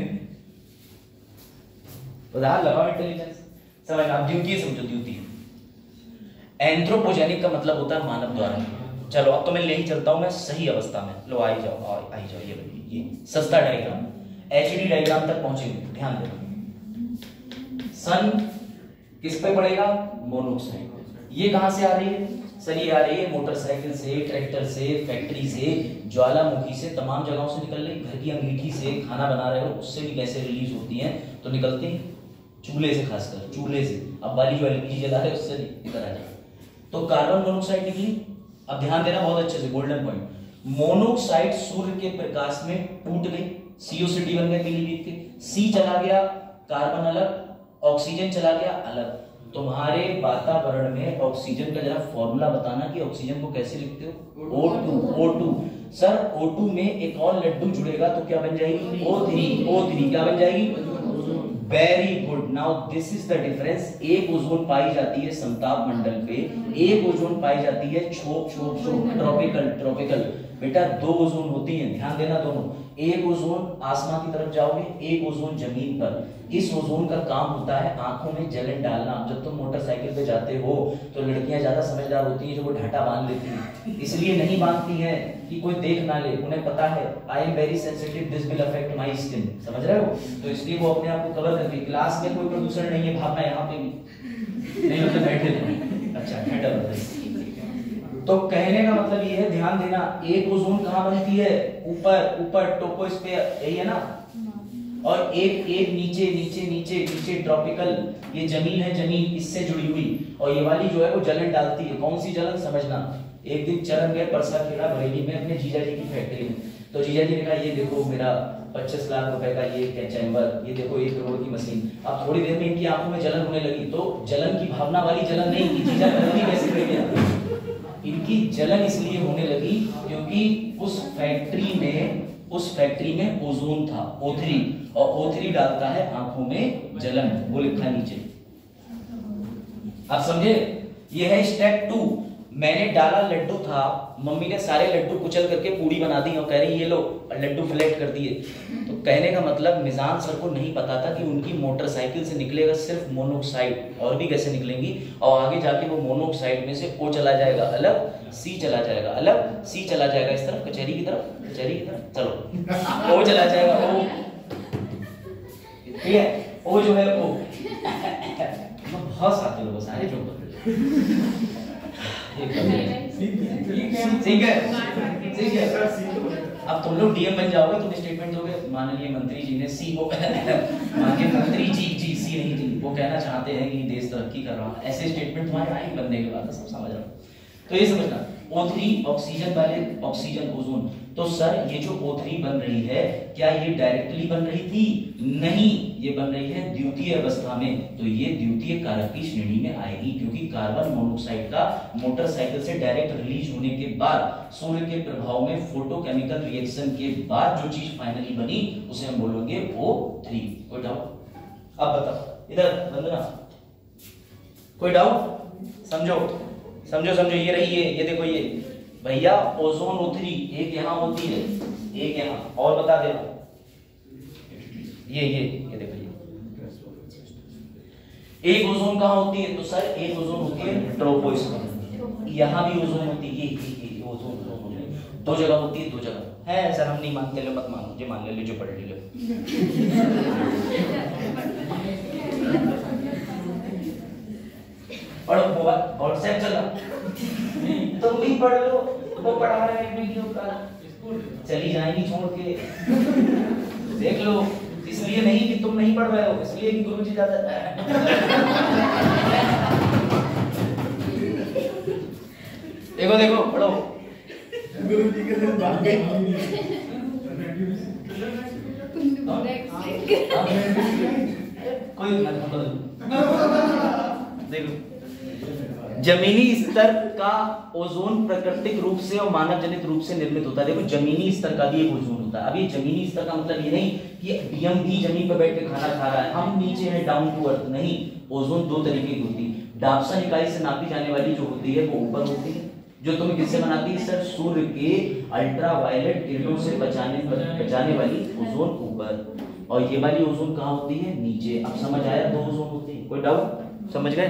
बजाज लगाओ इंटेलिजेंस, समझ आप ड्यूटी समझो, ड्यूटी। एंथ्रोपोजेनिक का मतलब होता है मानव द्वारा। चलो अब तो मैं ले ही चलता हूं मैं सही अवस्था में, लो आई जाओ, ये सस्ता डायग्राम, एचडी डायग्राम तक पहुंचेंगे, ध्यान देना। सन किस पे पड़ेगा? मोनोऑक्साइड। ये कहां से आ रही है सर? ये आ रही है मोटरसाइकिल से, ट्रैक्टर से, फैक्ट्री से, ज्वालामुखी से, तमाम जगहों से निकल रही, घर की अंगीठी से, खाना बना रहे हो उससे भी गैसें रिलीज होती हैं, तो निकलती हैं चूल्हे से, खासकर चूल्हे से। अब वाली जो एलपीजी जला रहे उससे इधर आ जाए, तो कार्बन मोनोऑक्साइड निकली। अब ध्यान देना बहुत अच्छे से, गोल्डन पॉइंट, मोनोऑक्साइड सूर्य के प्रकाश में टूट गई, सीओ/सी बन गए पीलीभीत के, सी चला गया, कार्बन अलग, ऑक्सीजन चला गया अलग। तुम्हारे वातावरण में ऑक्सीजन का जरा फॉर्मूला बताना कि ऑक्सीजन को कैसे लिखते हो? O2। सर O2 में एक और लड्डू जुड़ेगा तो क्या बन जाएगी? O3 क्या बन जाएगी? Very good. Now this is the difference. एक ओजोन पाई जाती है समताप मंडल पे, एक ओजोन पाई जाती है ट्रॉपिकल। बेटा दो ओजोन होती हैं, ध्यान देना दोनों। एक ओजोन आसमान की तरफ जाओगे, एक ओजोन जमीन पर। इस ओजोन का काम होता है आंखों में जलन डालना। जब तुम मोटरसाइकिल पे जाते हो तो लड़कियां ज्यादा समझदार होती हैं, जो वो ढाटा बांध लेती हैं, इसलिए नहीं बांधती हैं कि कोई देख ना ले। उन्हें पता है I am very sensitive, this will affect my skin, समझ रहे हो? तो इसलिए वो अपने आप को कवर करती है। क्लास में कोई प्रदूषण नहीं है, भावना यहाँ पे भी नहीं होता, बैठे। अच्छा ठंडा होता है। तो कहने का मतलब ये है, ध्यान देना, एक ओजोन कहाँ बनती है? ऊपर टोपोस्फेयर, यही है ना, और एक नीचे ट्रॉपिकल, ये जमीन है, जमीन इससे जुड़ी हुई, और ये वाली जो है वो जलन डालती है। कौन सी जलन समझना। एक दिन चरण गए परसाखेड़ा बरेली में अपने जीजा जी की फैक्ट्री में, तो जीजा जी ने कहा ये देखो मेरा 25 लाख रुपए का ये क्या चैम्बर, ये देखो 1 करोड़ की मशीन। अब थोड़ी देर में इनकी आंखों में जलन होने लगी, तो जलन की भावना वाली जलन नहीं की, जीजा करनी कैसे कर गया। इनकी जलन इसलिए होने लगी क्योंकि उस फैक्ट्री में ओजोन था, O3, और O3 डालता है आंखों में जलन, वो लिखा नीचे। आप समझे? ये है स्टेप 2। मैंने डाला लड्डू था, मम्मी ने सारे लड्डू कुचल करके पूड़ी बना दी और कह रही ये लो लड्डू फ्लैट कर दिए। तो कहने का मतलब मिजान सर को नहीं पता था कि उनकी मोटरसाइकिल से निकलेगा सिर्फ मोनोऑक्साइड, और भी कैसे निकलेंगी, और आगे जाके वो मोनोऑक्साइड में से O चला जाएगा अलग, C चला जाएगा अलग, C चला जाएगा इस तरफ कचहरी की तरफ, चलो O चला जाएगा O, ठीक है, O जो है O। बहुत सारे लोग सारे जो ठीक है। अब तुम लोग डीएम बन जाओगे, तुम स्टेटमेंट दोगे, माननीय मंत्री जी ने सी, वो माननीय मंत्री जी सी नहीं जी, वो कहना चाहते हैं कि देश तरक्की कर रहा है। ऐसे स्टेटमेंट तुम्हारे आए बनने के बाद सब समझ रहा हूँ। तो ये समझना, O3 ऑक्सीजन वाले, ऑक्सीजन ओजोन, तो सर ये जो O3 बन रही है क्या ये डायरेक्टली बन रही थी? नहीं, ये बन रही है द्वितीय अवस्था में। तो ये द्वितीय कारक की श्रेणी में आएगी, क्योंकि कार्बन मोनोऑक्साइड का मोटरसाइकिल से डायरेक्ट रिलीज होने के बाद सूर्य के प्रभाव में फोटोकेमिकल रिएक्शन के बाद जो चीज फाइनली बनी उसे हम बोलेंगे O3। कोई डाउट? अब बताओ इधर वंदना, कोई डाउट? समझो समझो समझो, ये रही है, ये देखो ये भैया ओजोन O3 एक यहाँ होती है, एक यहाँ, और बता दे ये देखो ये एक ओजोन कहाँ होती है? तो सर एक ओजोन होती है ट्रोपोस्फीयर, यहाँ भी ओजोन होती है, ये ओजोन दो जगह होती है, दो जगह है। सर हम नहीं मानते, लो मत मानो, जो मान ले जो पढ़ लो। पढ़ो, व्हाट्सएप चला, तुम भी पढ़ लो, वो पढ़ा रहा है वीडियो का, चली जाएंगी छोड़ के, देख लो। इसलिए नहीं कि तुम नहीं पढ़ रहे हो, इसलिए कि गुरुजी ज्यादा देखो देखो पढ़ो,
गुरुजी के साथ भाग गई।
कोई देखो, जमीनी स्तर का ओजोन प्राकृतिक रूप से और मानव जनित रूप से निर्मित होता है। देखो जमीनी स्तर का भी एक ओजोन होता है। अब ये जमीनी स्तर का मतलब ये नहीं कि हम भी जमीन पर बैठ के खाना खा रहा है, हम नीचे हैं डाउन टू अर्थ, नहीं। ओजोन दो तरीके की होती है। डाप्सन इकाई से नापी जाने वाली जो होती है वो ऊपर होती है, जो तुम्हें किससे बनाती है सर? सूर्य के अल्ट्रावायलेट किरणों से बचाने वाली ओजोन ऊपर, और ये वाली ओजोन कहाँ होती है? नीचे। अब समझ आया? दो ओजोन होती है। कोई डाउट? समझ गए?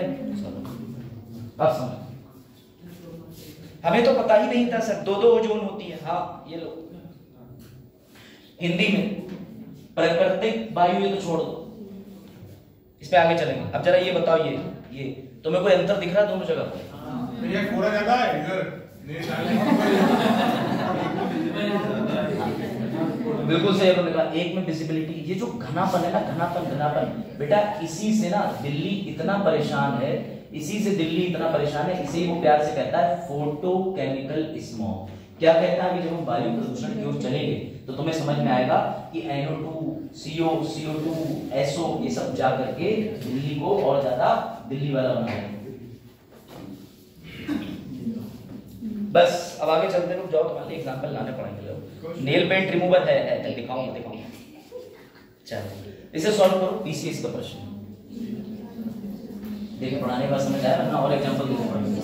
अब समझ, हमें तो पता ही नहीं था सर, दो दो ओजोन होती है। हाँ ये लो, हिंदी में प्राकृतिक वायु, ये तो छोड़ दो, इस पे आगे चलेंगे। अब जरा ये बताओ, ये तुम्हें कोई अंतर दिख रहा है दोनों जगह पर?
ये कोरा ज्यादा है इधर,
बिल्कुल सही उन्होंने कहा। एक में विजिबिलिटी, ये जो घनापन है ना, घनापन बेटा, इसी से ना दिल्ली इतना परेशान है, इसी से दिल्ली इतना परेशान है, इसे वो प्यार से कहता है फोटोकेमिकल स्मॉग। क्या कहता है कि जब हम वायु प्रदूषण की ओर चलेंगे तो तुम्हें समझ में आएगा कि NO2, CO, CO2, SO ये सब जा करके दिल्ली को और ज्यादा दिल्ली वाला बनाएंगे। बस अब आगे चलते हैं, रुक जाओ, तुम्हारे लिए एग्जांपल लाने पड़ेंगे। नेल पेंट रिमूवर है, दिखाऊंगा। चलो इसे सॉल्व करो, PCS का प्रश्न देखिए, पढ़ाने का समझ आया ना, और एग्जांपल देने पड़ेंगे।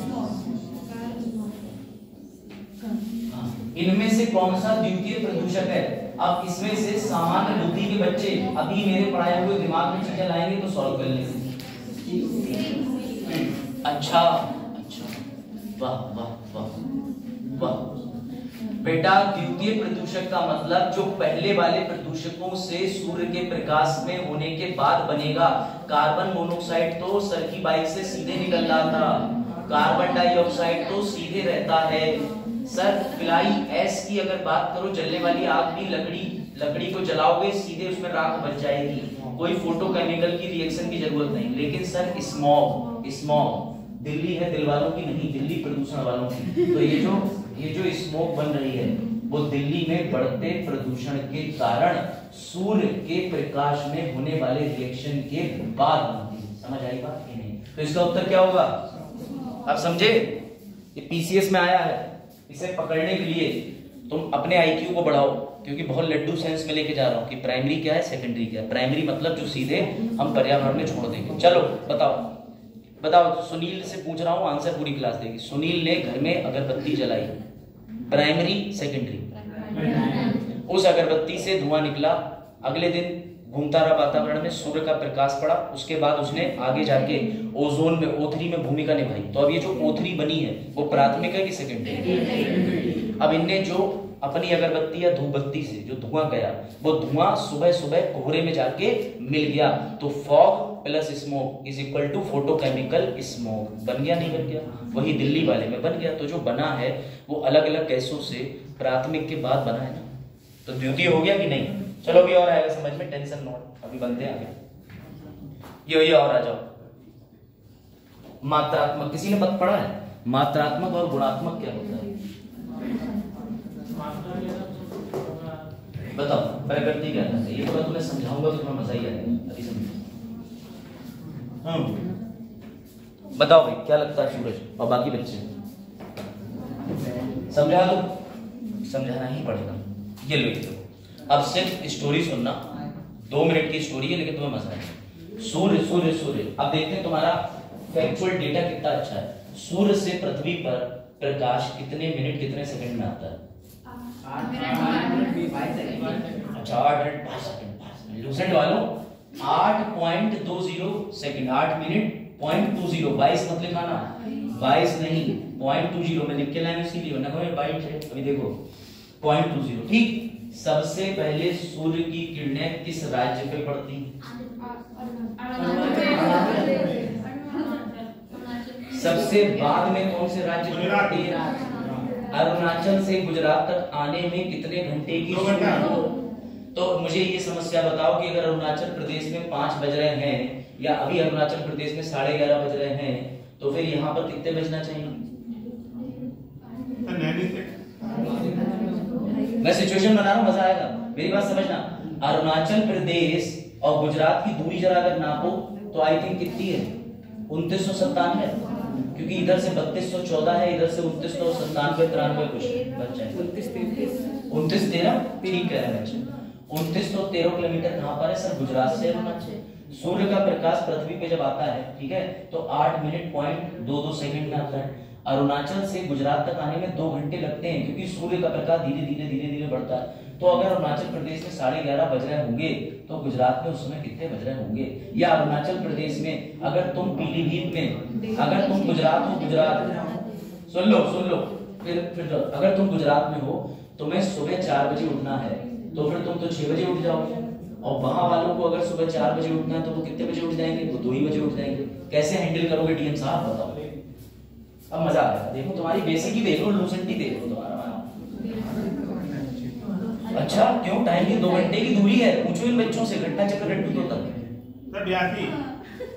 इनमें से कौन सा द्वितीय प्रदूषक है? अब इसमें से सामान्य बुद्धि के बच्चे अभी मेरे पढ़ाए हुए दिमाग में चीजें लाएंगे तो सॉल्व कर लेंगे। अच्छा, वाह बेटा, द्वितीय प्रदूषक का मतलब जो पहले वाले प्रदूषकों से सूर्य के प्रकाश में होने के बाद बनेगा। कार्बन मोनोऑक्साइड तो सर की बाइक से सीधे निकल रहा था, कार्बन डाइऑक्साइड तो सीधे रहता है। सर फ्लाई ऐश की अगर बात करो, जलने वाली आग भी लकड़ी को जलाओगे सीधे उसमें राख बच जाएगी, कोई फोटोकेमिकल की रिएक्शन की जरूरत नहीं। लेकिन सर स्मॉग दिल्ली है दिल वालों की नहीं, दिल्ली प्रदूषण वालों की। तो ये जो स्मोक बन रही है वो दिल्ली में बढ़ते प्रदूषण के कारण सूर्य के प्रकाश में होने वाले रिएक्शन के बाद बनती है। समझ आई बात कि नहीं? तो इसका उत्तर क्या होगा? आप समझे? ये PCS में आया है। इसे पकड़ने के लिए तुम अपने IQ को बढ़ाओ, क्योंकि बहुत लड्डू सेंस में लेके जा रहा हूँ कि प्राइमरी क्या है, सेकेंडरी क्या है। प्राइमरी मतलब जो सीधे हम पर्यावरण में छोड़ देंगे। चलो बताओ, सुनील से पूछ रहा हूँ, आंसर पूरी क्लास देगी। सुनील ने घर में अगरबत्ती जलाई, प्राइमरी सेकेंडरी? उस अगरबत्ती से धुआं निकला, अगले दिन घूमता रहा वातावरण में, सूर्य का प्रकाश पड़ा, उसके बाद उसने आगे जाके ओजोन में O3 में भूमिका निभाई। तो अब ये जो O3 बनी है वो प्राथमिक है कि सेकेंडरी? अब इनने जो अपनी अगरबत्ती या धूपबत्ती से जो धुआं गया, वो धुआं सुबह सुबह कोहरे में जाके मिल गया, तो fog plus smoke is equal to photochemical smoke. बन गया नहीं बन गया? वही दिल्ली वाले में बन गया। तो जो बना है वो अलग अलग गैसों से प्राथमिक के बाद बना है ना, तो द्वितीय हो गया कि नहीं? चलो अभी और आएगा समझ में, टेंशन नोट, अभी बनते हैं आगे। ये और आ जाओ। मात्रात्मक, किसी ने पता पढ़ा है? मात्रात्मक और गुणात्मक क्या होता है? बताओ प्रकृति क्या है, ये तो मैं तुम्हें समझाऊंगा तो तुम्हें मजा ही आएगा। अभी समझो। बताओ भाई क्या लगता है सूरज और बाकी बच्चे? समझा दो, समझाना ही पड़ेगा। ये लो ये लो, अब सिर्फ स्टोरी सुनना, 2 मिनट की स्टोरी है लेकिन तुम्हें मजा आएगा। सूर्य सूर्य सूर्य, अब देखते हैं तुम्हारा फैक्चुअल डेटा कितना अच्छा है। सूर्य से पृथ्वी पर प्रकाश कितने मिनट कितने सेकंड में आता है?
8 मिनट 5 सेकंड।
अच्छा 8 मिनट 5 सेकंड। लूसेंट वालों 8.20 सेकंड, 8 मिनट 0.20, 22 मत लिखाना, 22 नहीं 0.20 में लिख के लाएंगे इसीलिए, वरना कोई 22 है। अभी देखो 0.20, ठीक। सबसे पहले सूर्य की किरणें किस राज्य पे पड़ती? सबसे बाद में कौन से राज्य पे पड़ती है? अरुणाचल से गुजरात तक आने में कितने घंटे की? तो मुझे ये समस्या बताओ कि अगर अरुणाचल प्रदेश में 5 बज रहे हैं या अभी अरुणाचल प्रदेश में 11:30 बज रहे हैं, तो फिर यहाँ पर कितने बजना चाहिए? मैं सिचुएशन बना रहा हूँ, मजा आएगा, मेरी बात समझना। अरुणाचल प्रदेश और गुजरात की दूरी जरा अगर नापो तो आई थिंक कितनी है? 2997, क्योंकि इधर से 3214 है, इधर से 2997 93 कुछ बच्चे 29 13, ठीक है बच्चे। 29 तो 13 किलोमीटर कहाँ पर है सर? गुजरात से अरुणाचल। सूर्य का प्रकाश पृथ्वी पे जब आता है, ठीक है, तो 8 मिनट 0.22 सेकंड में आता है। अरुणाचल से गुजरात तक आने में 2 घंटे लगते हैं, क्योंकि सूर्य का प्रकाश धीरे धीरे बढ़ता है। तो अगर अरुणाचल प्रदेश में 11:30 बज रहे होंगे तो गुजरात में उस समय कितने बज रहे होंगे? या अरुणाचल प्रदेश में अगर तुम पीलीभीत में, अगर तुम गुजरात हो, गुजरात सुन लो, फिर अगर तुम गुजरात में हो, तुम्हें सुबह 4 बजे उठना है, तो फिर तुम तो 6 बजे उठ जाओगे। और वहां वालों को अगर सुबह 4 बजे उठना है तो वो कितने बजे उठ जाएंगे? वो 2 ही बजे उठ जाएंगे। कैसे हैंडल करोगे डीएम साहब, बताओ। अब मजा आएगा, देखो तुम्हारी बेसिक ही देख लो, लूसेंटी देख लो तुम्हारा। अच्छा क्यों? टाइम की 2 घंटे की दूरी है, पूछो इन बच्चों से। घंटा चक्कर रट्टू तो तक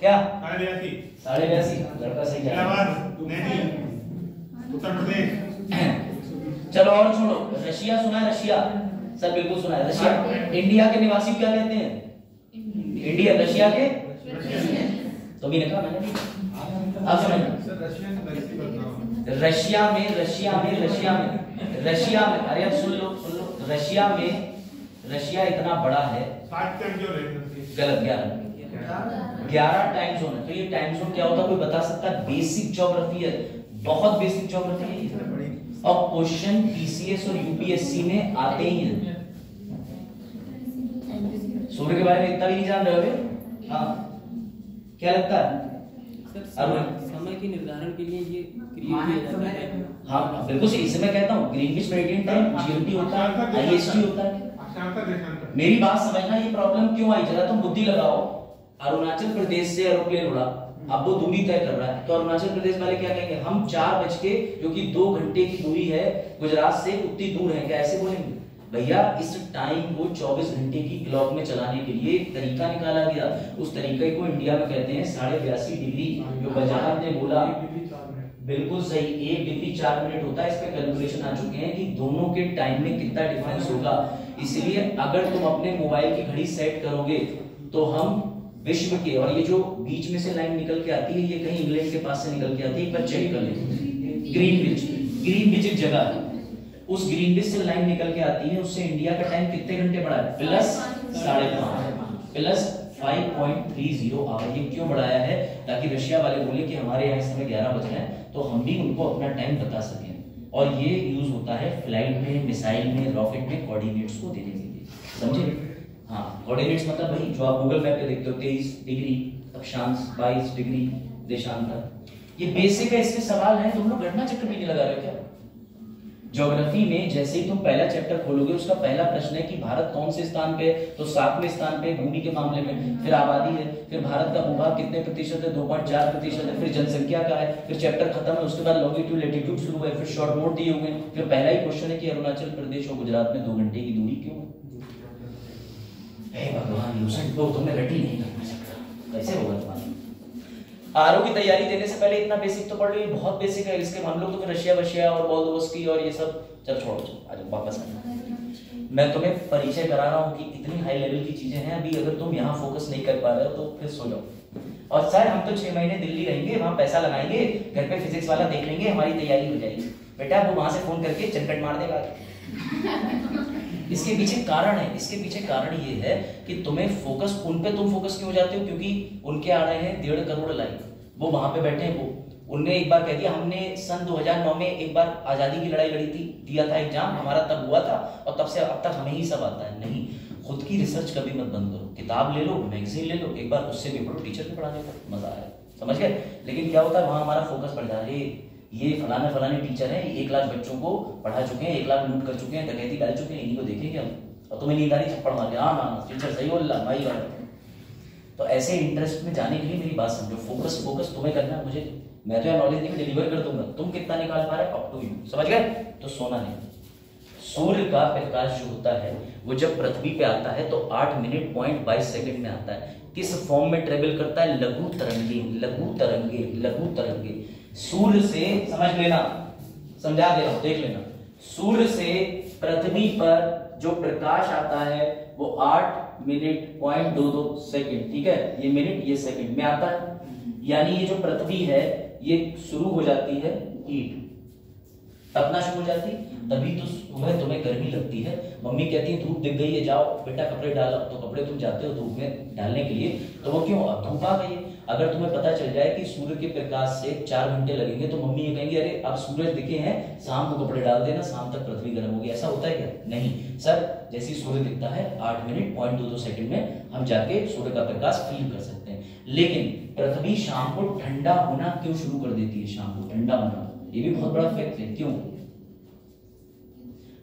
क्या 82 लड़का सही है। चलो और छोड़ो, रशिया सुना है? रशिया सर बिल्कुल सुना है। रशिया इंडिया के निवासी क्या कहते हैं? इंडिया रशिया के, तो भी ने कहा मैंने। अब समझ, रशिया में अरे अब सुन लो, रशिया इतना बड़ा है, गलत 11 टाइम जोन है। तो ये टाइम जोन क्या होता है कोई बता सकता है? बेसिक ज्योग्राफी है, बहुत बेसिक ज्योग्राफी है, और क्वेश्चन पीसीएस और यूपीएससी में आते ही हैं। सूर्य के बारे में इतना भी नहीं जान रहे हो? हाँ क्या लगता है?
समय के निर्धारण के लिए ये क्रिएट किया जाता है।
हाँ बिल्कुल सही, इसे मैं कहता हूँ ग्रीनविच मेडिटेरियन टाइम, जीएमटी होता है, आईएसटी होता है। मेरी बात समझना, ये प्रॉब्लम क्यों आई जरा तुम बुद्धि लगाओ। अरुणाचल प्रदेश से एरोप्लेन उड़ा, अब वो दूरी तय कर रहा है, तो अरुणाचल प्रदेश वाले क्या कहेंगे? हम 4 बज के, जो कि 2 घंटे की दूरी है गुजरात से, उतनी दूर है क्या? ऐसे बोलेंगे? भैया इस टाइम को 24 घंटे की क्लॉक में चलाने के लिए एक तरीका निकाला गया, उस तरीके को इंडिया में कहते हैं 82.5 डिग्री। जो बजाज ने बोला बिल्कुल सही, 1 डिग्री 4 मिनट होता है। इस पे कैलकुलेशन आ चुके हैं कि दोनों के टाइम में कितना डिफरेंस होगा। इसलिए अगर तुम अपने मोबाइल की घड़ी सेट करोगे तो हम विश्व के, और ये जो बीच में से लाइन निकल के आती है ये कहीं इंग्लैंड के पास से निकल के आती है, एक बार चेक कर लें। ग्रीनविच एक जगह है, उस ग्रीनविच से लाइन निकल के आती है, उससे इंडिया का टाइम कितने घंटे बढ़ा है? Plus 5.30 hour. ये क्यों बढ़ाया है? ताकि रशिया वाले बोले कि हमारे यहाँ इस समय 11 बज रहे हैं, तो हम भी उनको अपना टाइम बता सकें। और ये यूज होता है फ्लाइट में, मिसाइल में, रॉकेट में कोऑर्डिनेट्स को देने के लिए, समझे? हाँ कोऑर्डिनेट्स मतलब वही जो आप गूगल मैप पे देखते हो, 23 डिग्री अक्षांश, 22 डिग्री देशांतर। ये बेसिक है, इसके सवाल हैं, तुम लोग घटना चक्र भी नहीं लगा रहे हो क्या? ज्योग्राफी में जैसे ही तुम पहला चैप्टर खोलोगे, उसका पहला प्रश्न है कि भारत कौन से स्थान पे, तो 7वें स्थान पे भूमि के मामले में। फिर आबादी है, फिर भारत का भूभाग कितने प्रतिशत है? 2.4% है। फिर जनसंख्या का है, फिर चैप्टर खत्म है, उसके बाद लॉन्गिट्यूड लेटीट्यूड शुरू हुआ, फिर शॉर्ट नोट दिए हुए हैं। फिर पहला ही क्वेश्चन है कि अरुणाचल प्रदेश और गुजरात में 2 घंटे की दूरी क्यों? हे भगवान, लूसेंट को तुमने रटी नहीं करना सकता, कैसे होगा तुम्हारा? आरओ की तैयारी देने से पहले इतना बेसिक तो पढ़ लो, ये बहुत बेसिक है। इसके हम लोग तो फिर रशिया वशिया और वोल्डोवस्की और ये सब चल छोड़ो, आ जाओ वापस आ जाओ। मैं तुम्हें परिचय करा रहा हूँ कि इतनी हाई लेवल की चीजें हैं, अभी अगर तुम यहाँ फोकस नहीं कर पा रहे हो तो फिर सो जाओ। और सर हम तो 6 महीने दिल्ली रहेंगे, वहाँ पैसा लगाएंगे, घर पे फिजिक्स वाला देख लेंगे, हमारी तैयारी हो जाएगी। बेटा वो वहां से फोन करके चनकट मार देगा। इसके पीछे कारण है, इसके पीछे कारण ये है कि तुम्हें फोकस, उन पे तुम फोकस क्यों हो जाते हो? क्योंकि उनके आ रहे हैं 1.5 करोड़ लाइक, वो वहां पे बैठे हैं। वो उनने एक बार कह दिया, हमने सन 2009 में एक बार आजादी की लड़ाई लड़ी थी, दिया था एग्जाम, हमारा तब हुआ था और तब से अब तक हमें ही सब आता है। नहीं, खुद की रिसर्च कभी मत बंद करो। किताब ले लो, मैगजीन ले लो, एक बार उससे भी पढ़ो, टीचर भी पढ़ाने का मजा आया, समझ गए? लेकिन क्या होता है, वहां हमारा फोकस बढ़ जाता है, ये फलाने फलाने टीचर हैं, 1 लाख बच्चों को पढ़ा चुके हैं, 1 लाख लूट कर चुके हैं, डकैती डाल चुके हैं, इन्हीं को देखेंगे हम। और तुम्हें नींद आ रही, थप्पड़ मार के, हाँ हाँ टीचर सही बोल रहा भाई। तो ऐसे इंटरेस्ट में जाने के लिए मेरी बात समझो, फोकस फोकस तुम्हें करना है। मुझे, मैं तो नॉलेज नहीं डिलीवर कर दूंगा, तुम कितना निकाल पा रहे हो अप टू यू, समझ गए? तो सोना नहीं। सूर्य का प्रकाश जो होता है वो जब पृथ्वी पे आता है तो 8 मिनट 22 सेकंड में आता है। किस फॉर्म में ट्रेवल करता है? लघु तरंगे, लघु तरंगे, लघु तरंगे। सूर्य से, समझ लेना, समझा दे रहा हूं, देख लेना, सूर्य से पृथ्वी पर जो प्रकाश आता है वो 8 मिनट 22 सेकंड, ठीक है? ये मिनट, ये सेकंड में आता है। यानी ये जो पृथ्वी है ये शुरू हो जाती है हीट, तपना शुरू हो जाती, तभी तो सुबह तुम्हें गर्मी लगती है। मम्मी कहती है धूप दिख गई है, जाओ बेटा कपड़े डालो, तो कपड़े तुम जाते हो धूप में डालने के लिए, तो वो क्यों? अब धूप आ गई है। अगर तुम्हें पता चल जाए कि सूर्य के प्रकाश से 4 घंटे लगेंगे तो मम्मी ये कहेंगे अरे अब सूरज दिखे हैं, शाम को कपड़े डाल देना, शाम तक पृथ्वी गर्म होगी। ऐसा होता है क्या? नहीं सर, जैसे सूर्य दिखता है 8 मिनट 22 सेकंड में हम जाके सूर्य का प्रकाश फील कर सकते हैं। लेकिन पृथ्वी शाम को ठंडा होना क्यों शुरू कर देती है? शाम को ठंडा होना, ये भी बहुत बड़ा फैक्ट है। क्यों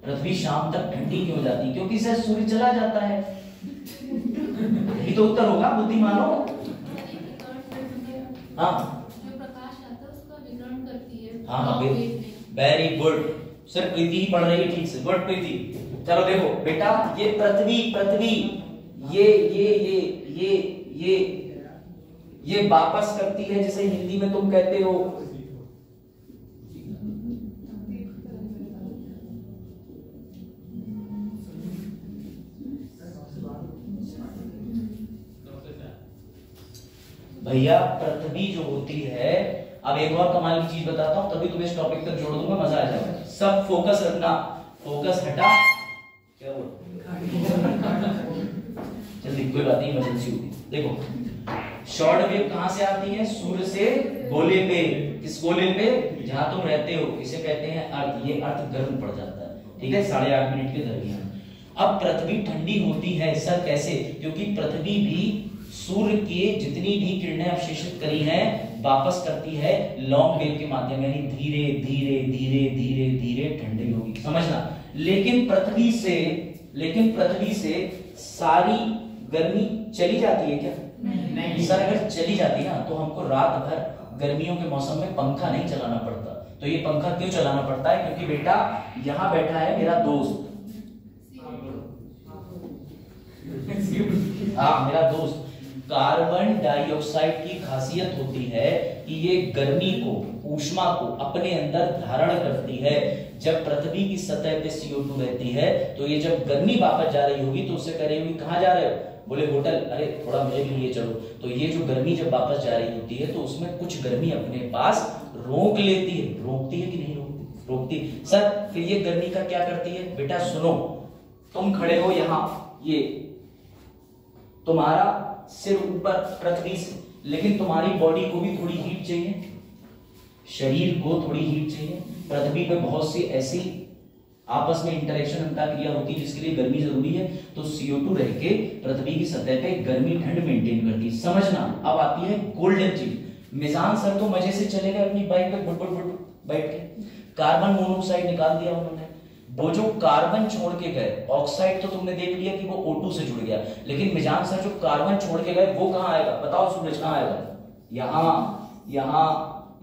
पृथ्वी शाम तक ठंडी क्यों हो जाती है? क्योंकि सर सूर्य चला जाता है। ये तो उत्तर होगा, बुद्धिमानो। हाँ,
जो प्रकाश आता है उसका विकिरण करती है।
हाँ वेरी गुड, सिर्फ प्रीति ही पढ़ रही है ठीक से, गुड प्रीति। चलो देखो बेटा, ये पृथ्वी ये वापस करती है, जिसे हिंदी में तुम कहते हो भैया, पृथ्वी जो होती है, अब एक और कमाल की चीज बताता हूं, तभी तुम्हें इस टॉपिक तक जोड़ दूंगा, मजा आ जाएगा। सब फोकस रखना, फोकस हटा, क्या हुआ? जल्दी, कोई बात नहीं, इमरजेंसी होगी। देखो, शॉर्ट वेव कहां से आती है? सूर्य से गोले पे। किस गोले पे? जहां तुम रहते हो, इसे कहते हैं अर्थ। ये अर्थ गर्म पड़ जाता है, ठीक है, 8.5 मिनट के दरमियान। अब पृथ्वी ठंडी होती है सर, कैसे? क्योंकि पृथ्वी भी सूर्य के जितनी भी किरणें अवशोषित करी हैं वापस करती है लॉन्ग वेव के माध्यम, यानी धीरे धीरे धीरे धीरे धीरे ठंडी होगी, समझना। लेकिन पृथ्वी से सारी गर्मी चली जाती है क्या? नहीं सर, अगर चली जाती ना तो हमको रात भर गर्मियों के मौसम में पंखा नहीं चलाना पड़ता। तो ये पंखा क्यों चलाना पड़ता है? क्योंकि बेटा यहां बैठा है मेरा दोस्त, हाँ मेरा दोस्त। कार्बन डाइऑक्साइड की खासियत होती है कि ये गर्मी को, ऊष्मा को अपने अंदर धारण करती है। जब पृथ्वी की सतह पे CO2 रहती है तो ये जब गर्मी वापस जा रही होगी तो उससे कह रही होगी कहां जा रहे हो? बोले होटल, अरे थोड़ा मुझे भी लिए चलो। तो ये जो गर्मी जब वापस जा रही होती है तो उसमें कुछ गर्मी अपने पास रोक लेती है। रोकती है कि नहीं रोकती? रोकती। सर फिर ये गर्मी का क्या करती है? बेटा सुनो, तुम खड़े हो यहां, ये तुम्हारा सिर ऊपर पृथ्वी से, लेकिन तुम्हारी बॉडी को भी थोड़ी हीट चाहिए, शरीर को थोड़ी हीट चाहिए। पृथ्वी पे बहुत सी ऐसी आपस में इंटरेक्शन क्रिया होती है जिसके लिए गर्मी जरूरी है। तो CO2 रह के पृथ्वी की सतह पे गर्मी ठंड मेंटेन करती है, समझना। अब आती है गोल्डन चीज। मिजान सर तो मजे से चले गए अपनी बाइक पे बुट बैठ के, कार्बन मोनोऑक्साइड निकाल दिया उन्होंने। वो जो कार्बन छोड़ के गए, ऑक्साइड तो तुमने देख लिया कि वो O2 से जुड़ गया, लेकिन मिजान सर जो कार्बन छोड़ के गए वो कहां आएगा? बताओ सूरज कहां आएगा? यहां, यहां,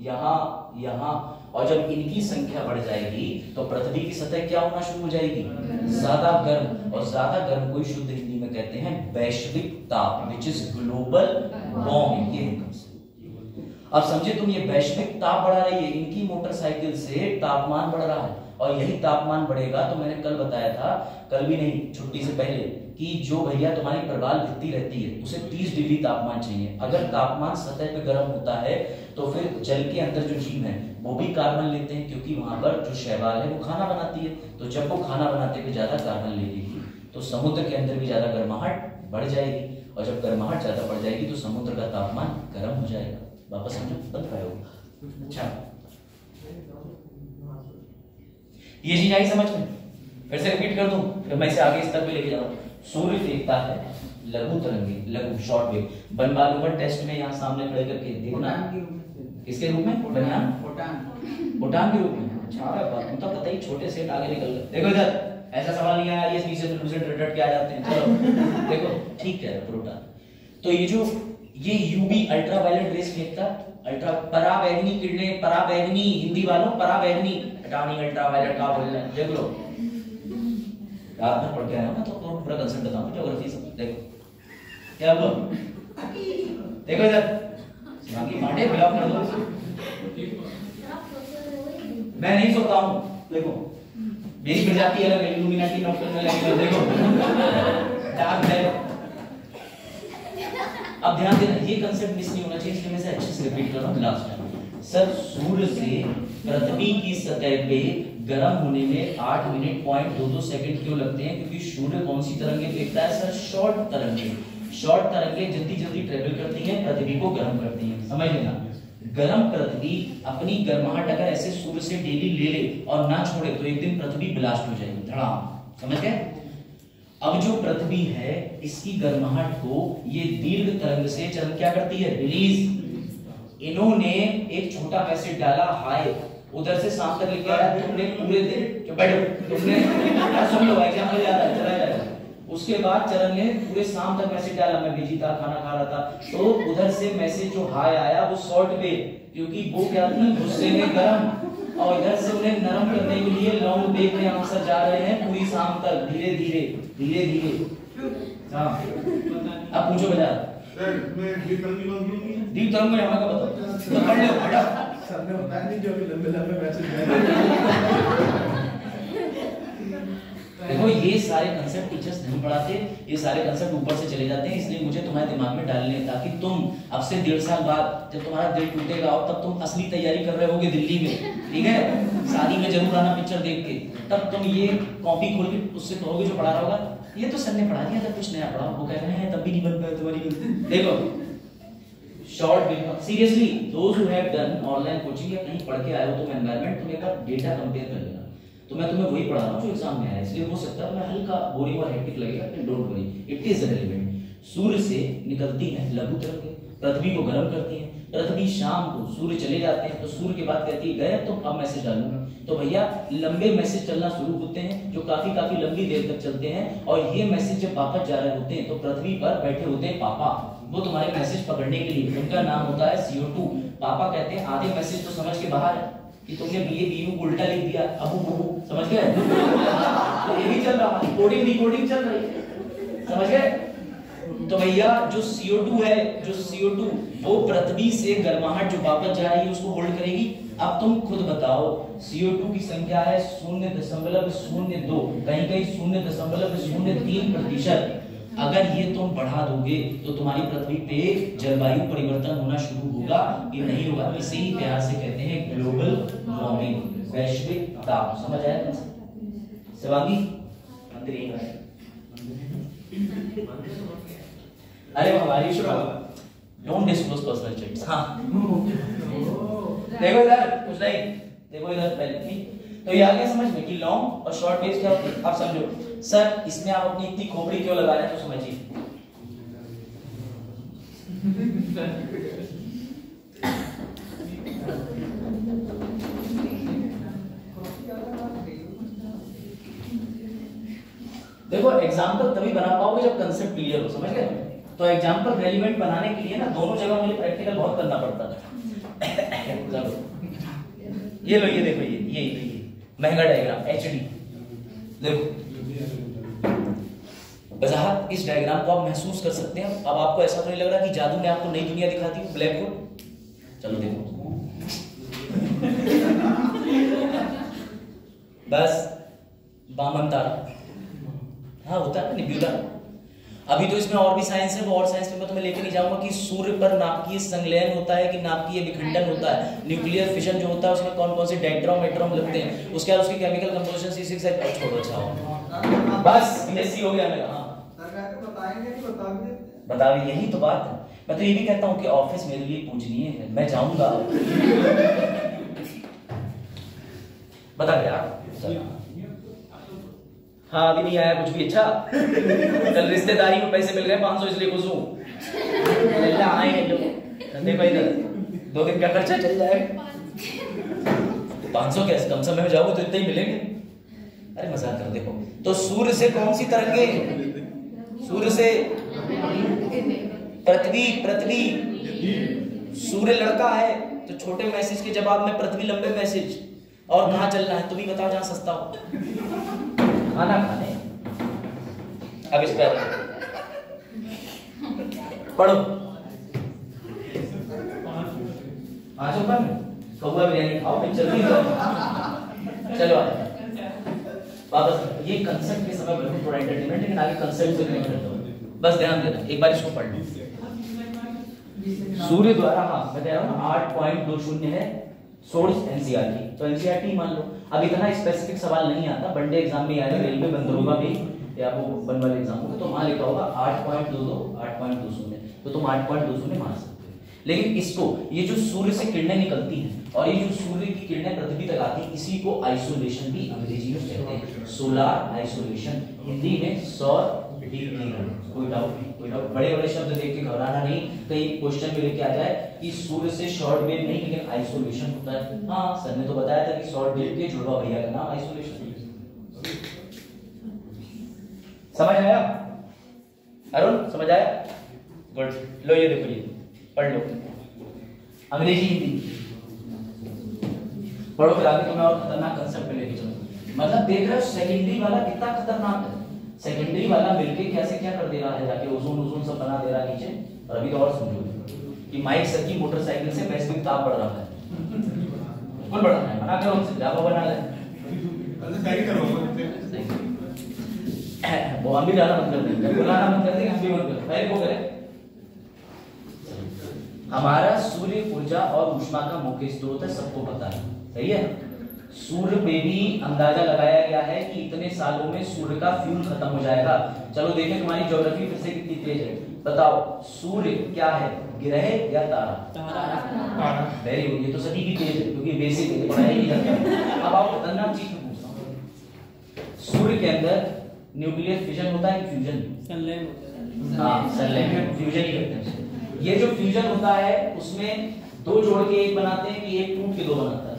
यहां, यहां। और जब इनकी संख्या बढ़ जाएगी तो पृथ्वी की सतह क्या होना शुरू हो जाएगी? ज्यादा गर्म। और ज्यादा गर्म को शुद्ध हिंदी में कहते हैं वैश्विक ताप, विच इज ग्लोबल वार्मिंग। ये अब समझे तुम, ये वैश्विक ताप बढ़ा रही है, इनकी मोटरसाइकिल से तापमान बढ़ रहा है, और यही तापमान बढ़ेगा तो मैंने कल बताया था, कल भी नहीं छुट्टी से पहले, कि जो भैया तुम्हारी प्रवाल भित्ति रहती है उसे 30 डिग्री तापमान चाहिए। अगर तापमान सतह पे गर्म होता है तो फिर जल के अंदर जो जीव है वो भी कार्बन लेते हैं, क्योंकि वहां पर जो शैवाल है वो खाना बनाती है। तो जब वो खाना बनाते हुए ज्यादा कार्बन ले लेगी तो समुद्र के अंदर भी ज्यादा गर्माहट बढ़ जाएगी, और जब गर्माहट ज्यादा बढ़ जाएगी तो समुद्र का तापमान गर्म हो जाएगा। वापस समझो, बंद पाए होगा। अच्छा, ये चीज आई समझ में? फिर से रिपीट कर दूं, फिर मैं इसे आगे स्तर पे लेके जाऊं। सूर्य फेंकता है लघु तरंगे, लघु शॉर्ट वेव। बन बालूवर टेस्ट में यहाँ सामने खड़े करके देखना, किसके रूप में? बनियान भूटान के रूप में। अच्छा बात, तो पता ही, छोटे सेट आगे निकल गए। देखो इधर, ऐसा सवाल नहीं आया ये सी से रट के आ जाते हैं। चलो देखो, ठीक है प्रोटॉन। तो ये जो ये यूवी अल्ट्रावायलेट रेस फेंकता, अल्ट्रा पराबैंगनी किरणें, पराबैंगनी हिंदी वालों, पराबैंगनी हटानी अल्ट्रावायलेट का बोल रहे हैं, देख लो रात में पढ़ के आया ना, तो पूरा कंसेप्ट बताऊं ज्योग्राफी से। देखो क्या हुआ, देखो इधर बाकी मांडे ब्लॉक कर दो, मैं नहीं सोता हूं। देखो मेरी प्रजाति अलग है, इल्यूमिनाटी नॉक्टर्नल एनिमल। देखो डार्क है। अब ध्यान देना, ये कंसेप्ट मिस नहीं होना चाहिए, इसलिए मैं इसे अच्छे से रिपीट कर रहा हूं लास्ट टाइम। सर सूर्य से पृथ्वी की सतह पे गर्म होने में 8 मिनट 0.22 सेकंड क्यों लगते हैं? क्योंकि सूर्य कौन सी तरंगें फेंकता है सर? शॉर्ट तरंगें। शॉर्ट तरंगें जल्दी जल्दी ट्रेवल करती हैं, पृथ्वी को गर्म करती हैं। समझ लेना, गर्म पृथ्वी अपनी गर्माहट अगर ऐसे सूर्य से डेली ले ले और ना छोड़े तो एक दिन पृथ्वी ब्लास्ट हो जाएगी, धड़ाम। समझ गए? अब जो पृथ्वी है इसकी गर्माहट को ये दीर्घ तरंग से चरण क्या करती है? रिलीज। इन्होंने एक छोटा मैसेज डाला, हाय, उधर से शाम तक लिखा है, तुमने पूरे दिन बैठो, तुमने सुन लो एग्जाम में जा रहा है, चला जाएगा। उसके बाद चरण ने पूरे शाम तक मैसेज डाला, मैं बिजी था, खाना खा रहा था। तो उधर से मैसेज जो हाय आया वो शॉर्ट पे, क्योंकि वो क्या थी, गुस्से में गर्म, और इधर से उन्हें नरम करने के लिए लॉन्ग वेव में आंसर जा रहे हैं पूरी शाम तक, धीरे धीरे धीरे धीरे। हाँ अब पूछो बेटा, दीप तरंग में हमारा बताओ तो पढ़ लो बेटा।
सर ने बताया नहीं जो अभी लंबे लंबे मैसेज
देखो ये सारे कंसेप्ट टीचर्स नहीं पढ़ाते, ये सारे कंसेप्ट ऊपर से चले जाते हैं, इसलिए मुझे तुम्हारे दिमाग में डालने हैं, ताकि तुम अब से 1.5 साल बाद जब तुम्हारा दिल टूटेगा और तब तुम असली तैयारी कर रहे होगे दिल्ली में, ठीक है, शादी में जरूर आना पिक्चर देख के, तब तुम ये कॉपी खोल के उससे कहोगे जो पढ़ा रहा होगा, ये तो सर ने पढ़ा दिया था, कुछ नया पढ़ा। वो कह रहे हैं तब भी नहीं बन पाया तुम्हारी। देखो short video, seriously those who have done online coaching या कहीं पढ़ के आए हो तुम एनवायरनमेंट, तुम एक बार डेटा कंपेयर कर लेना। तो मैं तुम्हें वही पढ़ा रहा हूं जो एग्जाम में आया, इसलिए हो सकता है मैं हल्का बोरिंग और हेक्टिक लगेगा, लेकिन don't worry, it is relevant. सूर्य से निकलती है लघु तरंगें, पृथ्वी को गर्म करती हैं, पृथ्वी शाम को सूर्य चले जाते हैं, तो सूर्य के बाद कहती है गए, तो अब मैसेज डालूंगा। तो भैया लंबे मैसेज चलना शुरू होते हैं जो काफी लंबी देर तक चलते हैं, और ये मैसेज जब वापस जा रहे होते हैं तो पृथ्वी पर बैठे होते हैं पापा, वो तुम्हारे मैसेज पकड़ने के लिए, उनका नाम होता है CO2। पापा कहते हैं आधे मैसेज तो समझ के बाहर है कि तुमने BA को उल्टा लिख दिया, अबू बबू, समझ गए? तो ये भी चल रहा है, कोडिंग डिकोडिंग चल रही है, समझ गए? तो भैया जो CO2 है, जो CO2 वो पृथ्वी से गर्माहट जो वापस जा रही है उसको होल्ड करेगी। अब तुम खुद बताओ, CO2 की संख्या है 0.02, कहीं कहीं 0.03%। अगर ये तुम बढ़ा दोगे तो तुम्हारी पृथ्वी पे जलवायु परिवर्तन होना शुरू होगा, ये नहीं होगा। इसे ही प्यार से कहते हैं ग्लोबल वार्मिंग, वैश्विक ताप। समझ आया? शिवांगी मंदिर, अरे हमारी डोंट डिस्क्लोज पर्सनल चैट्स। हाँ देखो इधर, कुछ नहीं, देखो इधर पहले की तो ये आ गया समझ में कि लॉन्ग और शॉर्ट वेव्स क्या होती है। आप समझो सर, इसमें आप अपनी इतनी खोपड़ी क्यों लगा रहे हैं, तो समझिए। देखो एग्जाम्पल तभी बना पाओगे जब कंसेप्ट क्लियर हो, समझ गए? तो एग्जाम्पल रेलिवेंट बनाने के लिए ना दोनों जगह मुझे प्रैक्टिकल बहुत करना पड़ता है। चलो ये लो, ये देखो, ये महंगा डायग्राम HD, देखो वजाहत, इस डायग्राम को आप महसूस कर सकते हैं। अब आपको ऐसा तो नहीं लग रहा कि जादू ने आपको नई दुनिया दिखा दी, ब्लैक होल? चलो देखो बस बामन तारा, हाँ होता है निब्यूला। अभी तो इसमें और भी साइंस है, वो और साइंस में मैं तुम्हें लेके नहीं जाऊंगा कि सूर्य पर नाभिकीय संलयन होता है कि नाभिकीय विखंडन होता है, न्यूक्लियर फिशन जो होता है उसमें कौन कौन से डेट्रॉम एट्रॉम लगते हैं, उसके बाद उसकी केमिकल कंपोजिशन C6 है। छोड़ो अच्छा हो बस बीएससी हो गया मेरा। बता भी, यही तो बात है। मैं तो ये भी कहता हूँ कि ऑफिस मेरे लिए पूजनीय है, मैं जाऊंगा। बता गया हाँ अभी नहीं आया कुछ भी। अच्छा कल रिश्तेदारी में पैसे मिल गए 500 इसलिए खुश हूँ। आए देखो इधर 2 दिन का खर्चा चल जाएगा। 500 कैसे, कम समय में जाओगे तो इतने ही मिलेंगे। अरे मजाक करो। देखो तो सूर्य से कौन सी तरंगे, सूर्य से पृथ्वी सूर्य लड़का है तो छोटे मैसेज के जवाब में पृथ्वी लंबे मैसेज। और कहाँ चलना है तुम ही बताओ जहाँ सस्ता हो। खाना खाने। अब इस पर पढ़ो 5 रुपए में कौवा बिरयानी खाओ फिर जल्दी चलो वापस। ये कंसेप्ट के समय बिल्कुल थोड़ा एंटरटेनमेंट, लेकिन आगे कंसेप्ट से नहीं करता हूँ। बस ध्यान देना, एक बार इसको पढ़ लो। सूर्य द्वारा, हाँ मैं कह रहा हूँ 8.20 है सोर्स एनसीईआरटी, तो एनसीईआरटी मान लो। अब इतना स्पेसिफिक सवाल नहीं आता, वनडे एग्जाम में आएगा, रेलवे बंदरोगा में या वो वन वाले एग्जाम होगा तो वहां लिखा होगा 8.22 8.20, तो तुम 8.20 मार सकते हो। लेकिन इसको, ये जो सूर्य से किरणें निकलती हैं और ये जो सूर्य की किरणें पृथ्वी तक आती हैं, इसी को आइसोलेशन भी अंग्रेजी में कहते हैं, सोलार आइसोलेशन, हिंदी में सौर विकिरण। कोई डाउट नहीं, कोई डाउट। बड़े बड़े शब्द देख के घबराना नहीं, कहीं क्वेश्चन में लेके आ जाए कि सूर्य से शॉर्ट वेव नहीं लेकिन आइसोलेशन होता है। हाँ सर ने तो बताया था कि शॉर्ट वेव के जुड़वा भैया का नाम आइसोलेशन। समझ आया अरुण, समझ आया? गुड। लो ये देखो, ये पढ़ लो अंग्रेजी हिंदी पढ़ो, फिर आगे तुम्हें और खतरनाक कंसेप्ट में लेके चलो। मतलब देख रहे हो सेकेंडरी वाला कितना खतरनाक है। सेकेंडरी वाला मिलके कैसे क्या कर दे रहा है, जाके ओजोन सब बना दे रहा है नीचे। और अभी तो और समझो कि माइक सर की मोटरसाइकिल से वैश्विक ताप बढ़ रहा है। कौन बढ़ रहा है? मना करो उनसे, जाओ बना ले।
सही करो
वो हम भी जाना बंद कर देंगे, बुलाना बंद कर देंगे, हम भी बंद कर पहले वो करें। हमारा सूर्य ऊर्जा और ऊष्मा का मुख्य स्रोत है, सबको पता है, सही है। सूर्य पे भी अंदाजा लगाया गया है कि इतने सालों में सूर्य का फ्यूल खत्म हो जाएगा। चलो देखें तुम्हारी ज्योग्राफी फिर से कितनी तेज है। बताओ सूर्य क्या है, ग्रह या तारा? तारा। वेरी गुड, ये तो सभी की तेज है क्योंकि बेसिक है, पढ़ाई नहीं करते। अब आओ खतरनाक चीज में पूछता हूं, सूर्य के अंदर न्यूक्लियर फिजन होता है, फ्यूजन
संलयन होता है।
हाँ संलयन, फ्यूजन ही कहते हैं। ये जो फ्यूजन होता है उसमें 2 जोड़ के 1 बनाते हैं कि 1 टूट के 2 बनाता है?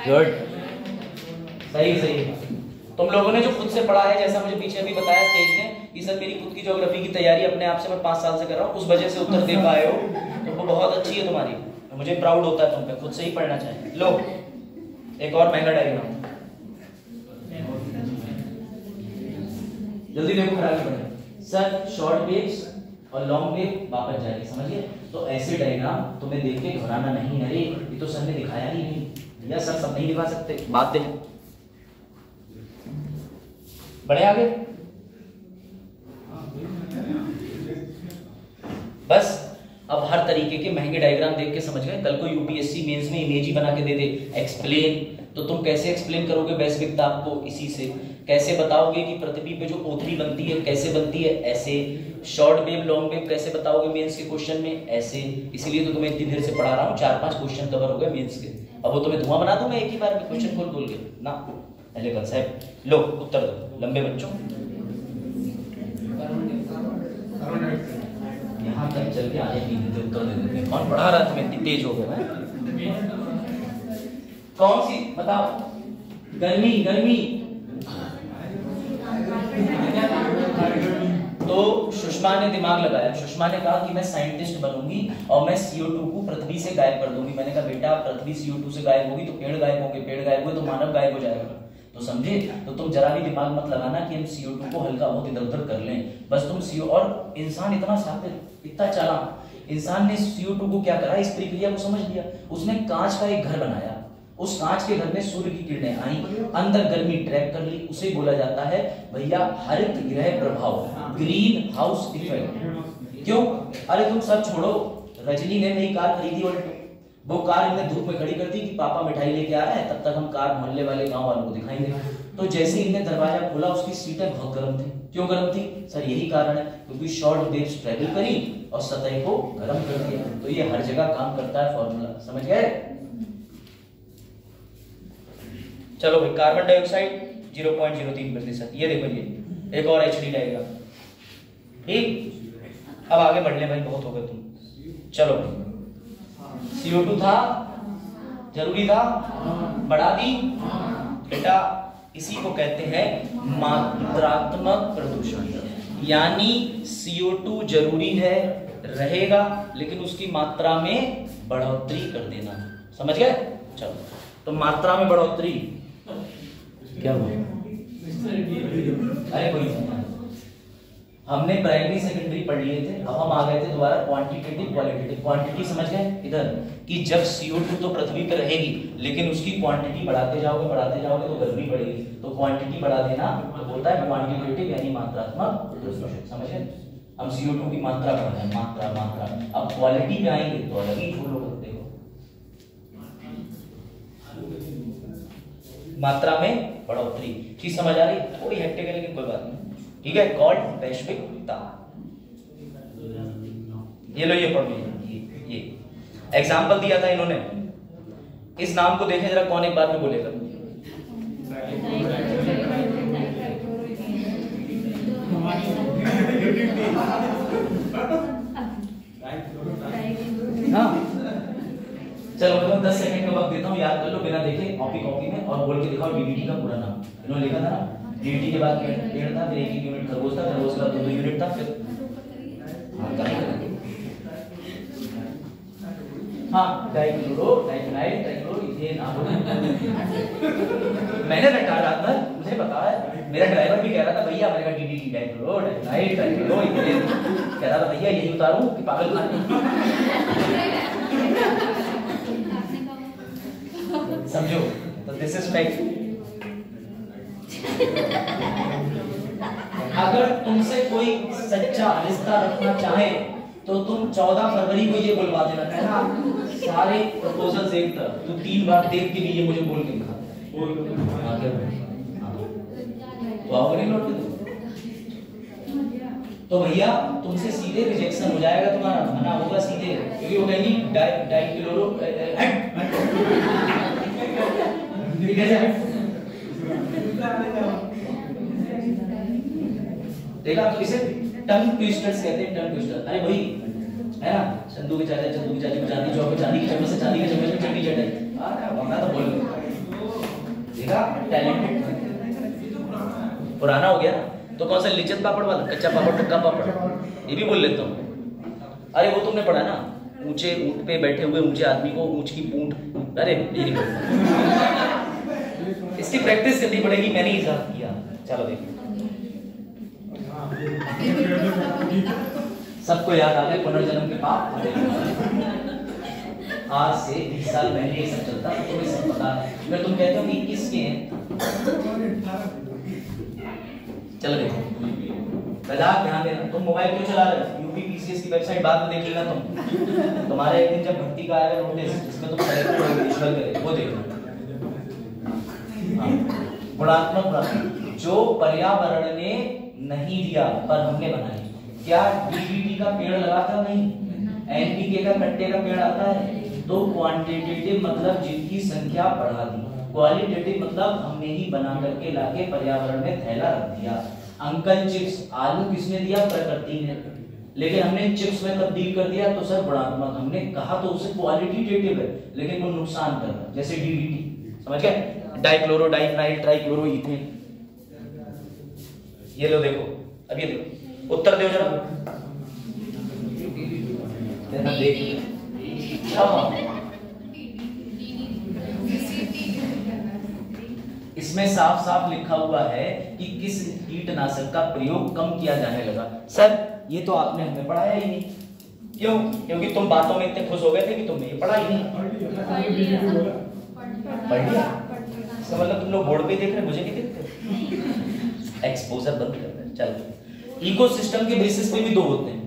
गुड, सही। तुम लोगों ने जो खुद से पढ़ा है, जैसा मुझे पीछे अभी बताया तेज ने कि सर मेरी खुद की ज्योग्राफी की तैयारी अपने आप से मैं 5 साल से कर रहा हूँ, उस वजह से उत्तर दे पाए हो, तो वो बहुत अच्छी है तुम्हारी। मुझे प्राउड होता है तुम पे, खुद से ही पढ़ना चाहिए। लो एक और महंगा डायग्राम, जल्दी देखो फिर आगे बढ़े। सर शॉर्ट वेव्स और लॉन्ग वेव वापस जाएगी, समझिए। तो ऐसे डायग्राम तुम्हें देख के घबराना नहीं। अरे ये तो सर ने दिखाया ही नहीं भैया, सर सब नहीं दिखा सकते, बात है। बढ़े आगे, बस अब हर तरीके के महंगे डायग्राम देख के समझ गए। कल को यूपीएससी मेंस में इमेज ही बना के दे दे एक्सप्लेन, तो तुम कैसे एक्सप्लेन करोगे वैश्विक ताप को? इसी से। कैसे बताओगे कि पृथ्वी पे जो ओथरी बनती है कैसे बनती है? ऐसे। शॉर्ट वेव लॉन्ग वेव कैसे बताओगे मेंस के क्वेश्चन में? ऐसे। इसीलिए तो तुम्हें इतनी देर से पढ़ा रहा हूँ, 4-5 क्वेश्चन कवर हो गए मेंस के। अब वो तुम्हें धुआं बना दूं मैं एक ही बार में क्वेश्चन खोल के ना? पहले कंसेप्ट लो, उत्तर दो लंबे बच्चों। यहाँ तक चल के आगे नहीं देते, उत्तर दे देते। कौन पढ़ा रहा है तुम्हें? इतनी तेज हो गए। कौन सी बताओ? गर्मी। तो सुषमा ने दिमाग लगाया, सुषमा ने कहा कि मैं साइंटिस्ट बनूंगी और मैं CO2 को पृथ्वी से गायब कर दूंगी। मैंने कहा बेटा पृथ्वी CO2 से गायब होगी तो पेड़ गायब होंगे, पेड़ गायब हुए तो मानव गायब हो जाएगा। तो समझे? तो तुम जरा भी दिमाग मत लगाना कि हम CO2 को हल्का बहुत इधर उधर कर लें। बस तुम CO, और इंसान इतना शातिर, इतना चालाक, इंसान ने CO2 को क्या करा, इस प्रक्रिया को समझ लिया, उसने कांच का एक घर बनाया, उस कांच के घर में सूर्य की किरणें आई, अंदर गर्मी ट्रैप कर ली, उसे बोला जाता है भैया हरित गृह प्रभाव, ग्रीन हाउस इफेक्ट। क्यों? अरे तुम सब छोड़ो, रजनी ने नई कार खरीदी ऑल्टो, वो कार इन्हें धूप में खड़ी कर दी कि पापा मिठाई लेके आ रहा है, तब तक हम कार मोहल्ले वाले गांव वालों को दिखाएंगे। तो जैसे इन्हें दरवाजा खोला, उसकी सीटें बहुत गर्म थी। क्यों गर्म थी? सर यही कारण है, क्योंकि शॉर्ट वेव्स ट्रेवल करी और सतह को गर्म कर दिया। तो ये हर जगह काम करता है फॉर्मूला, समझ गए? चलो भाई, कार्बन डाइऑक्साइड 0.03%। ये देखो, ये एक और HD डायग्राम, ठीक। अब आगे बढ़ ले भाई, बहुत हो गए तुम। चलो भाई, CO2 था, जरूरी था, बढ़ा दी बेटा, इसी को कहते हैं मात्रात्मक प्रदूषण। यानी CO2 जरूरी है, रहेगा, लेकिन उसकी मात्रा में बढ़ोतरी कर देना, समझ गए? चलो, तो मात्रा में बढ़ोतरी क्या हुआ? अरे कोई नहीं, हमने प्राइमरी सेकेंडरी पढ़ लिए थे, अब हम आ गए थे दोबारा क्वांटिटेटिव क्वालिटेटिव। क्वांटिटी समझ गए इधर कि जब CO2 तो पृथ्वी पर रहेगी, लेकिन उसकी क्वांटिटी बढ़ाते जाओगे तो गर्मी बढ़ेगी, तो क्वांटिटी बढ़ा देना तो होता है क्वांटिटेटिव, यानी मात्रात्मक प्रदूषण, समझ गए? हम CO2 की मात्रा बढ़ा रहे हैं, मात्रा। अब क्वालिटी पे आएंगे तो अलग ही फूल होगा, देखो मात्रा में बढ़ोतरी। चीज समझ आ रही? थोड़ी हेक्टिक है लेकिन कोई बात नहीं, ठीक है। कॉल्ड वैश्विकता। ये लो, ये पढ़ लीजिए, ये एग्जाम्पल दिया था इन्होंने। इस नाम को देखें जरा, कौन एक बार में बोलेगा? हाँ चलो, मैं 10 सेकंड का वक्त देता हूँ, याद कर लो बिना देखे, कॉपी में, और बोल के दिखाओ DDT का पूरा नाम। इन्होंने लिखा था ना, DDT के बाद पेड़ था, फिर 1 यूनिट खरगोश था, खरगोश का 2 यूनिट था, फिर डाइक्लोरो डाइफेनाइल ट्राइक्लोरोइथेन। मैंने रटा रात भर, मुझे पता है, मेरा ड्राइवर भी कह रहा था भैया, मैंने कहा DDT डाइक्लोरो डाइफेनाइल ट्राइक्लोरोइथेन, कह रहा था भैया यही उतारूं कि पागल समझो? तो दिस इज फैक्ट। अगर तुमसे कोई सच्चा रिश्ता रखना चाहे तो तुम 14 फरवरी को ये बोलवा देना, कहना सारे प्रपोजल्स एक तरफ, तू 3 बार देख के भी ये मुझे बोल के दिखा, तो आओगे नहीं लौट के? तो भैया तुमसे सीधे रिजेक्शन हो जाएगा, तुम्हारा मना होगा सीधे, क्योंकि वो कहेंगी डाइक्लोरो देखा? तो इसे टंग ट्विस्टर्स कहते हैं, टंग ट्विस्टर। अरे भाई है ना, चंदू की चाची चांदी चौक पे चांदी की चम्मच से चांदी के चम्मच में चटनी चटाई, अरे वरना तो बोल देखा, टैलेंटेड पुराना हो गया ना। तो कौन सा लिज्जत पापड़ वाला, कच्चा पापड़, टक्का पापड़, ये भी बोल लेता हूँ। अरे वो तुमने पढ़ा ना, ऊंचे ऊंट पे बैठे हुए ऊंचे आदमी को ऊंच की पूंछ, अरे ये नहीं पढ़ा, इसकी प्रैक्टिस करनी पड़ेगी, मैंने ही याद किया। चलो देखो, सबको याद आ गया पुनर्जन्म के पाप। आज से 20 साल पहले ये सब चलता, तुम्हें सब पता है। अगर तुम कहते हो कि किसके हैं, चलो देखो, मजाक ध्यान देना। तुम मोबाइल क्यों चला रहे हो? UPPCS की वेबसाइट बाद में देख लेना तुम, तुम्हारा एक दिन जब भर्ती का आएगा नोटिस, जिसमें तुम सेलेक्ट होगे ईश्वर करे, वो देखना। गुणात्मक जो पर्यावरण ने नहीं दिया पर हमने बनाई। क्या DDT का पेड़ लगाता नहीं, NPK का कट्टे का पेड़ आता है? तो क्वांटिटेटिव मतलब जिनकी संख्या बढ़ा दी, क्वालिटेटिव मतलब हमने ही बना करके लाके पर्यावरण में थैला रख दिया। अंकल चिप्स, आलू किसने दिया? प्रकृति ने, लेकिन हमने चिप्स में तब्दील कर दिया, तो सर गुणात्मक। हमने कहा तो उसे क्वालिटेटिव है, लेकिन वो नुकसान कर रहा है, जैसे DDT, समझ गए? डाइक्लोरो डाइफेनाइल ट्राइक्लोरोइथेन। ये लो देखो, अब ये देखो, उत्तर दो जरा, देख इसमें साफ साफ लिखा हुआ है कि किस कीटनाशक का प्रयोग कम किया जाने लगा। सर ये तो आपने हमें पढ़ाया ही नहीं, क्यों? क्योंकि तुम बातों में इतने खुश हो गए थे कि तुमने ये पढ़ा ही नहीं। पढ़ लिया? इसका मतलब तुम लोग बोर्ड पे देख रहे, मुझे नहीं देखते। एक्सपोजर बंद कर रहे। चलो, इकोसिस्टम के बेसिस पे भी दो होते हैं।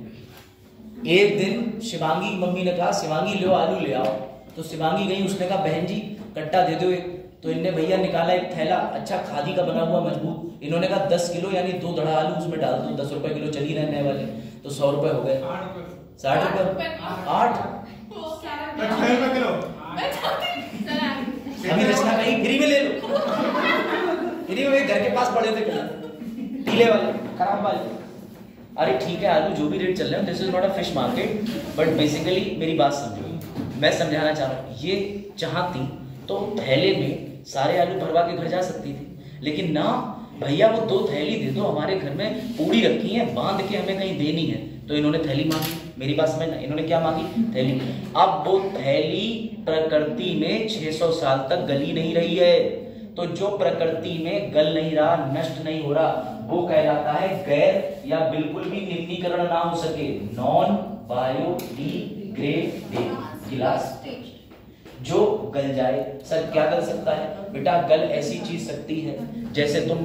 एक दिन शिवांगी की मम्मी ने कहा शिवांगी लो आलू ले आओ, तो शिवांगी गई, उसने कहा बहन जी कट्टा दे दो एक। तो इनने भैया निकाला एक थैला, अच्छा खादी का बना हुआ मजबूत। इन्होंने कहा 10 किलो यानी 2 धड़ा आलू उसमें डाल दो, 10 रुपए किलो चली रहने वाले, तो 100 रुपए हो गए। 60 रुपए 8 अभी रचना कहीं फ्री में ले लो, फ्री में घर के पास पड़े थे पीले वाले खराब वाले। अरे ठीक है, आलू जो भी रेट चल रहे हैं, this is not a fish market, but basically मेरी बात समझो, मैं समझाना चाह रहा हूँ। ये चाहती तो थैले में सारे आलू भरवा के घर जा सकती थी, लेकिन ना भैया वो 2 थैली दे दो, हमारे घर में पूड़ी रखी है बांध के हमें कहीं देनी है, तो इन्होंने थैली मांगी। मेरी बात समझना, इन्होंने क्या मांगी? थैली। अब वो थैली प्रकृति में 600 साल तक गली नहीं रही है, तो जो प्रकृति में गल नहीं रहा, नष्ट नहीं हो रहा, वो कहलाता है गैर या बिल्कुल भी निम्नीकरण ना हो सके, नॉन बायोडिग्रेडेबल गिलास जो गल जाए। सर क्या गल सकता है? बेटा गल ऐसी चीज सकती है जैसे तुम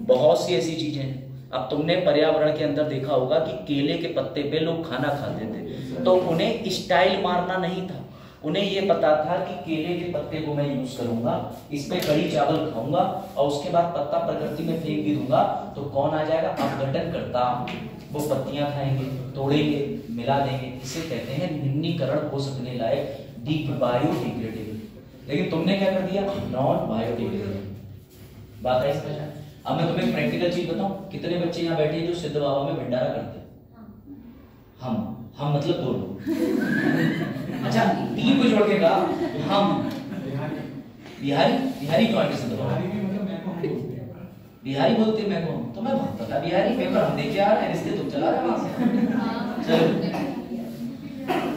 बहुत सी ऐसी चीजें हैं। अब तुमने पर्यावरण के अंदर देखा होगा कि केले के पत्ते पे लोग खाना खाते थे, तो उन्हें स्टाइल मारना नहीं था, उन्हें ये पता था कि केले के पत्ते को मैं यूज करूंगा, इस पे कड़ी चावल खाऊंगा और उसके बाद पत्ता प्रकृति में फेंक भी दूंगा, तो कौन आ जाएगा? अपघटन करता, वो पत्तियां खाएंगे, तोड़ेंगे, मिला देंगे। इसे कहते हैं निम्नीकरण हो सकने लायक, बायोडिग्रेडेबल। लेकिन तुमने क्या कर दिया? Non biodegradable. बात आई समझ? अब मैं तुम्हें प्रैक्टिकल चीज बताऊं, कितने बच्चे यहाँ बैठे हैं जो सिद्ध बाबा में भंडारा करते हैं? हम मतलब 2 लोग। अच्छा 3 को जोड़ के कहा हम। बिहारी कौन है? सिद्ध बाबा बिहारी बोलते मैं कौन? तो मैं पता बिहारी पेपर हम देखे आ रहे हैं, रिश्ते तुम चला रहे हो वहां से। चलो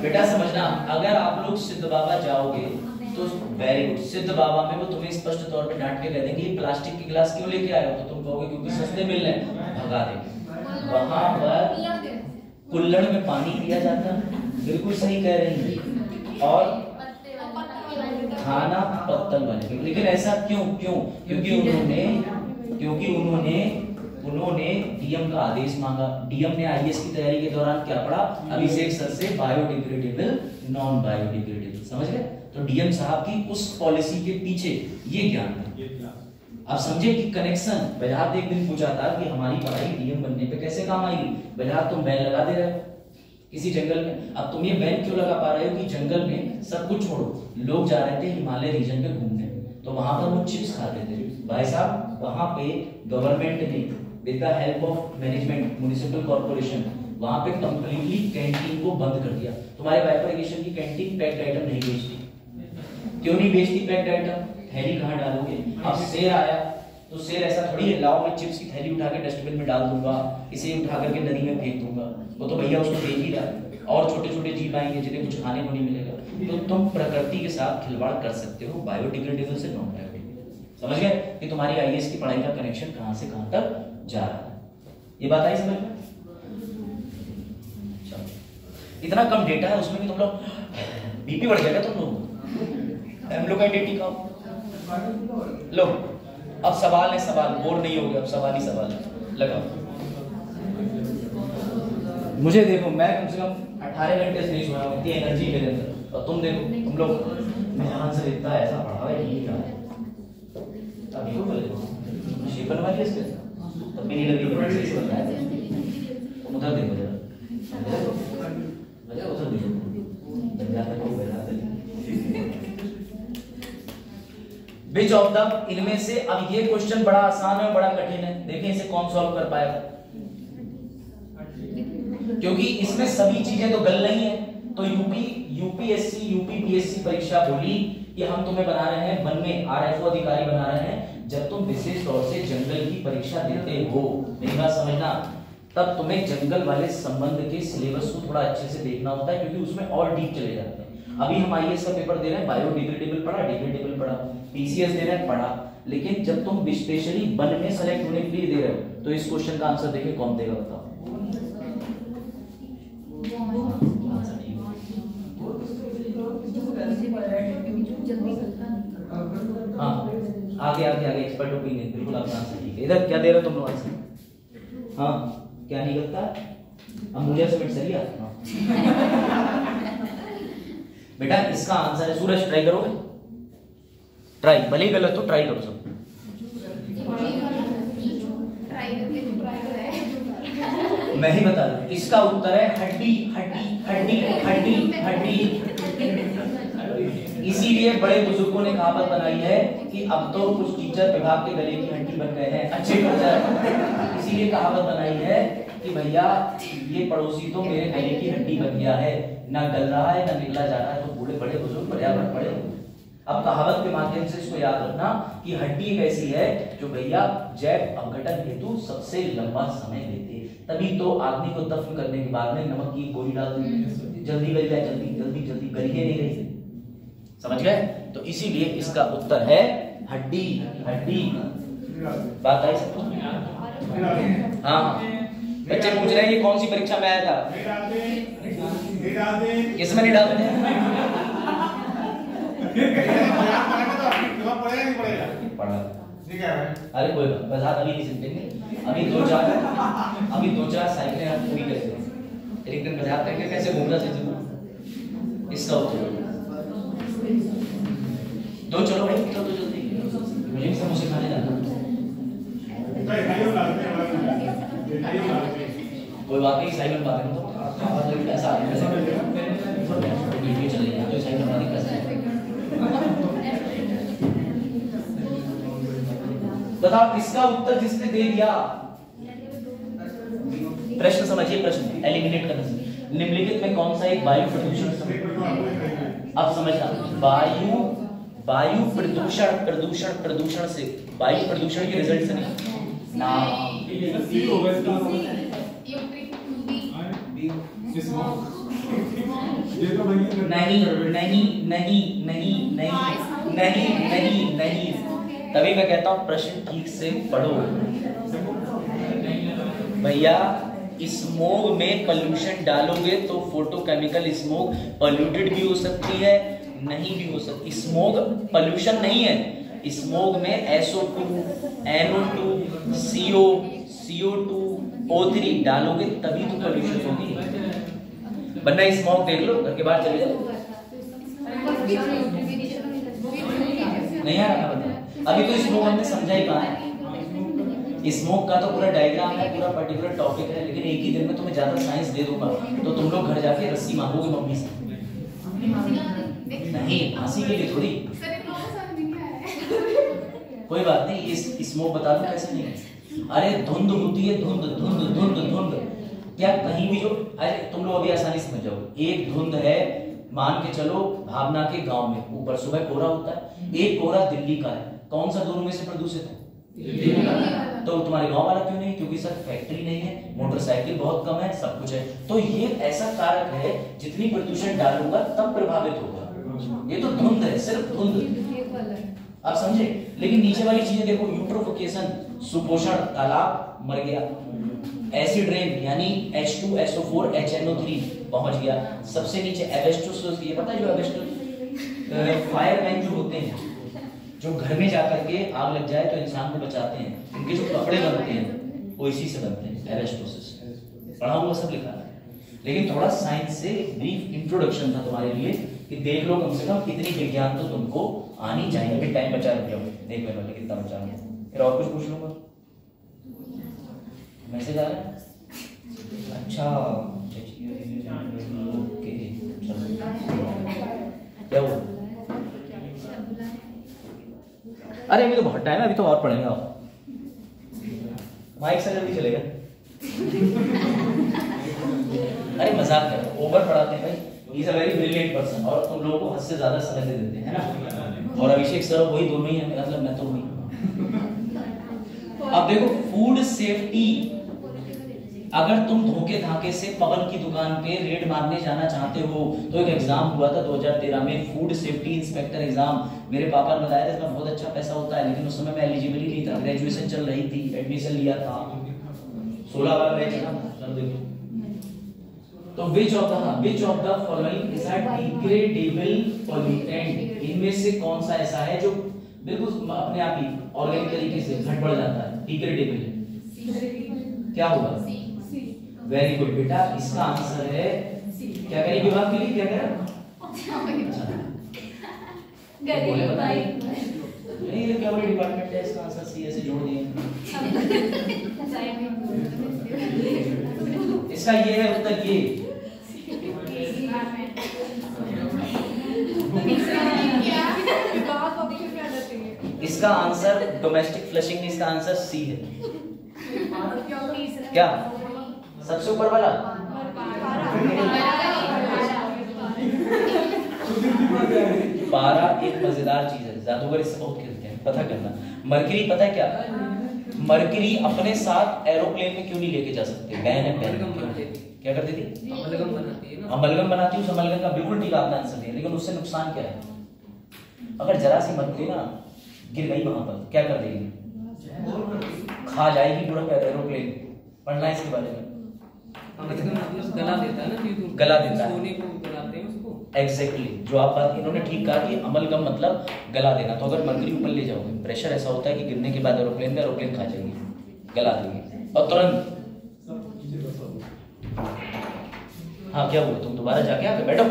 बेटा समझना, अगर आप लोग सिद्ध बाबा जाओगे तो वेरी गुड, सिद्ध बाबा में वो तुम्हें स्पष्ट तौर पे डांट के कह देंगे ये प्लास्टिक की गिलास क्यों लेके आए हो, तो तुम कहोगे क्योंकि सस्ते मिल रहे हैं, भगा देंगे। वहां पर कुल्हड़ में पानी पिया जाता है, बिल्कुल सही कह रही है, और खाना पत्तल वाले। लेकिन ऐसा क्यों? क्योंकि उन्होंने डीएम का आदेश मांगा। डीएम ने आईएएस की तैयारी के दौरान क्या पढ़ा? अभिषेक सर से बायोडिग्रेडेबल, नॉन बायोडिग्रेडेबल। समझ गए? तो डीएम साहब की उस पॉलिसी के पीछे ये ज्ञान था। आप समझे कि कनेक्शन। बलिहार एक दिन पूछा था कि हमारी पढ़ाई डीएम बनने पे कैसे काम आएगी? बलिहार तुम बैन लगा दे रहे हो किसी जंगल में, अब तुम ये बैन क्यों लगा पा रहे हो कि जंगल में सब कुछ छोड़ो, लोग जा रहे थे हिमालय रीजन पे घूमने, तो वहां पर वो चिप्स खाते थे। भाई साहब वहां पे गवर्नमेंट ने with the help of management municipal corporation वहां पे कंप्लीटली कैंटीन को बंद कर दिया। तुम्हारे बाइफरकेशन की कैंटीन पैक्ड आइटम नहीं बेचती। क्यों नहीं बेचती पैक्ड आइटम? थैली कहां डालोगे? अब शेर आया तो शेर ऐसा थोड़ी है लाओ मैं चिप्स की थैली उठा के डस्टबिन में डाल दूंगा, इसे उठा करके नदी में फेंक दूंगा, वो तो भैया उसको देख ही रहा। और छोटे छोटे जीव आएंगे जिन्हें कुछ खाने को नहीं मिलेगा। तो तुम प्रकृति के साथ खिलवाड़ कर सकते हो बायोडिग्रेडेबल से नॉन बायोडिग्रेडेबल। समझ गए कि तुम्हारी आईएएस की पढ़ाई का कनेक्शन कहां से कहां तक जा रहा है? ये बात आई समझ में? इतना कम डेटा है उसमें भी तुम लोग बीपी बढ़ जाएगा तुम लोग। एम्लोकाइडेटी का लो। अब सवाल है, सवाल बोर नहीं हो गया, अब सवाल ही सवाल है। लगाओ। मुझे देखो, मैं कम से कम 18 घंटे से नहीं सोया हूं, इतनी एनर्जी मेरे अंदर, और तुम देखो तुम लोग ध्यान से इतना ऐसा पढ़ा है ये क्या है? अभी को बोले शेपन वाली इसके तब भी नहीं लगी उधर देखो जरा, उधर देखो Which of the इनमें से, अब ये क्वेश्चन बड़ा आसान है और बड़ा कठिन है, देखें इसे कौन सॉल्व कर पाएगा, क्योंकि इसमें सभी चीजें तो गल नहीं है। तो यूपीएससी यूपीपीएससी परीक्षा बोली कि हम तुम्हें बना रहे हैं वन में आरएफओ अधिकारी बना रहे हैं, जब तुम विशेष तौर से जंगल की परीक्षा देते हो, मेरी बात समझना, तब तुम्हें जंगल वाले संबंध के सिलेबस को थोड़ा अच्छे से देखना होता है, क्योंकि उसमें और डीप चले जाते हैं। अभी हम आईएएस का पेपर दे रहे हैं, बायोडिग्रेडेबल पढ़ा, डिग्रेडेबल पढ़ा, पीसीएस दे रहे हैं पढ़ा, लेकिन जब तुम स्पेशली वन में सेलेक्ट होने के लिए दे रहे हो, तो इस क्वेश्चन का आंसर देखें कौन देगा बताओ। आंसर नहीं आगे आगे आगे एक्सपर्ट ओपिनियन, बिल्कुल आपका आंसर ठीक है। इधर क्या दे रहे हो तुम लोग आंसर? हाँ क्या निकलता है? अमूल्य सीमेंट सरिया। हाँ बेटा इसका आंसर है सूरज, ट्राई करोगे? ट्राई, भले ही गलत हो ट्राई करो सब। मैं ही बता दूं, इसका उत्तर है हड्डी हड्डी हड्डी हड्डी हड्डी। इसीलिए बड़े बुजुर्गों ने कहावत बनाई है कि अब तो कुछ टीचर विभाग के गले की हड्डी बन गए हैं, अच्छे टीचर। इसीलिए कहावत बनाई है कि भैया ये पड़ोसी तो मेरे गले की हड्डी बन गया है, ना गल रहा है ना निकला जा रहा है। तो बूढ़े बड़े बुजुर्ग पर्यावरण पड़े। अब कहावत के माध्यम से इसको याद रखना कि हड्डी एक ऐसी है जो भैया जैव अपघटन हेतु सबसे लंबा समय लेती है। तभी तो आदमी को दफन करने के बाद में नमक की गोली डाल दी, जल्दी गल जाए, जल्दी जल्दी जल्दी गली नहीं गई। समझ गए? तो इसीलिए इसका उत्तर है हड्डी हड्डी। बात आई सबको? हाँ बच्चे पूछ रहे हैं ये कौन सी परीक्षा में आया था? किसमें नहीं डालते? अरे कोई बात, वजाहत अभी नहीं सुनते। अभी दो चार साइकिलें हम पूरी करते हैं, एक दिन वजाहत करके कैसे घूमना चाहिए इसका उत्तर दो। चलो भाई चलो तो जल्दी, मुझे भी समोसे खाने जाना। कोई बात नहीं, साइकिल बात है तो ऐसा वीडियो चलेगा तो साइकिल बात कैसे बताओ इसका उत्तर जिसने दे दिया। प्रश्न समझिए, प्रश्न एलिमिनेट करना। निम्नलिखित में कौन सा एक वायु प्रदूषण? अब समझना, वायु प्रदूषण से, वायु प्रदूषण के रिजल्ट से नहीं ना। नहीं, तभी मैं कहता हूं प्रश्न ठीक से पढ़ो भैया। स्मोग में पोल्यूशन डालोगे तो फोटोकेमिकल स्मोग पोल्यूटेड भी हो सकती है, नहीं भी हो सकती। स्मोग पोल्यूशन नहीं है, स्मोग में SO2, NO2, CO, CO2, O3 डालोगे तभी तो पोल्यूशन होगी। वरना स्मोग देख लो, घर के बाहर चले जाओ। नहीं आ रहा बता, अभी तो स्मोग हमने समझा ही कहा है। स्मोक का तो पूरा डायग्राम है, पूरा पर्टिकुलर टॉपिक है, लेकिन एक ही दिन में तुम्हें ज्यादा साइंस दे दूंगा तो तुम लोग घर जाके रस्सी मांगोगे मम्मी से। नहीं, हंसी के लिए थोड़ी। कोई बात नहीं, इस स्मोक बता दो कैसे नहीं। अरे धुंध होती है, धुंध धुंध धुंध धुंध। क्या कहीं भी जो, अरे तुम लोग अभी आसानी समझ जाओगे। एक धुंध है, मान के चलो भावना के गांव में, ऊपर सुबह कोहरा होता है। एक कोहरा दिल्ली का है, कौन सा दोनों में से प्रदूषित है? तो तुम्हारे गांव वाला क्यों नहीं? क्योंकि सर फैक्ट्री नहीं है, मोटरसाइकिल बहुत कम है, सब कुछ है। तो ये ऐसा कारक है, जितनी प्रदूषण डालूंगा तब प्रभावित होगा। ये तो धुंध है, सिर्फ धुंध। आप समझे? लेकिन नीचे वाली चीजें देखो, यूट्रोफिकेशन, सुपोषण, तालाब मर गया, एसिड रेन यानी H2SO4 HNO3 पहुंच गया। सबसे नीचे एवेस्टोस, ये पता है जो एवेस्टोस फायरमैन जो होते हैं, जो घर में जाकर के आग लग जाए तो इंसान को बचाते हैं, उनके जो कपड़े बनते हैं वो इसी से बनते हैं, एवेस्टोसिस। पढ़ा हुआ सब लिखा है, लेकिन थोड़ा साइंस से ब्रीफ इंट्रोडक्शन था तुम्हारे लिए कि देख लो कम से कम कितनी विज्ञान तो तुमको आनी चाहिए। अभी टाइम बचा रहे हो, देख लो मैं कितना बचा रहा हूं, फिर और कुछ पूछ लूंगा। मैसेज आ रहा है? अच्छा ओके, चलो क्या हुआ? अरे अभी तो बहुत टाइम है, अभी तो और पढ़ेंगे आप। माइक से जल्दी चलेगा। अरे मजाक कर, ओवर पढ़ाते हैं भाई। He is a very brilliant person, और तुम लोगों को हद से ज्यादा समय दे देते हैं ना। और अभिषेक सर वही दोनों ही है, मतलब मैं तो वही। अब देखो फूड सेफ्टी, अगर तुम धोखे धाके से पवन की दुकान पे रेड मारने जाना चाहते हो तो एक एग्जाम हुआ था 2013 में, फूड सेफ्टी इंस्पेक्टर एग्जाम। मेरे पापा ने बताया था इसमें बहुत अच्छा पैसा होता है, लेकिन उस समय मैं एलिजिबल ही नहीं था, ग्रेजुएशन चल रही थी, एडमिशन लिया था 16 बार बैच था। चलो देखो, तो which of the following is a degradable pollutant? इनमें से कौन सा ऐसा है जो बिल्कुल अपने आप ही ऑर्गेनिक तरीके से घट बढ़ जाता है, डिग्रेडेबल। क्या होगा? वेरी गुड बेटा, इसका आंसर है क्या करें विभाग के लिए, क्या करें? नहीं ये क्या बड़ी डिपार्टमेंट है, इसका आंसर सी ऐसे जोड़ दिए। इसका ये है उत्तर, ये इसका आंसर डोमेस्टिक फ्लशिंग में इसका आंसर सी है। क्या सबसे ऊपर वाला? पारा एक मजेदार चीज है, जादूगर इससे बहुत खेलते हैं, पता करना। मरकरी पता है क्या? मरकरी अपने साथ एरोप्लेन में क्यों नहीं लेके जा सकते? बैन है, बैन। क्या करती थी?
अमलगम बनाती है ना।
अमलगम बनाती है। उस अमलगम का बिल्कुल ठीक आपने आंसर दिया, लेकिन उससे नुकसान क्या है? अगर जरा सी मरकरी ना गिर गई वहां पर, क्या कर देगी? खा जाएगी पूरा एरोप्लेन। पढ़ना है इसके बारे में।
मतलब गला देता है ना,
गला देता है,
सोने को गलाते हैं उसको।
एग्जैक्टली जो आप बात इन्होंने ठीक कहा कि अमलगम मतलब गला देना। तो अगर मरकरी ऊपर ले जाओगे, प्रेशर ऐसा होता है कि गिरने के बाद एरोप्लेन खा जाएगी, गला देगी और तुरंत। हाँ क्या हुआ? तुम दोबारा जाके आके बैठो,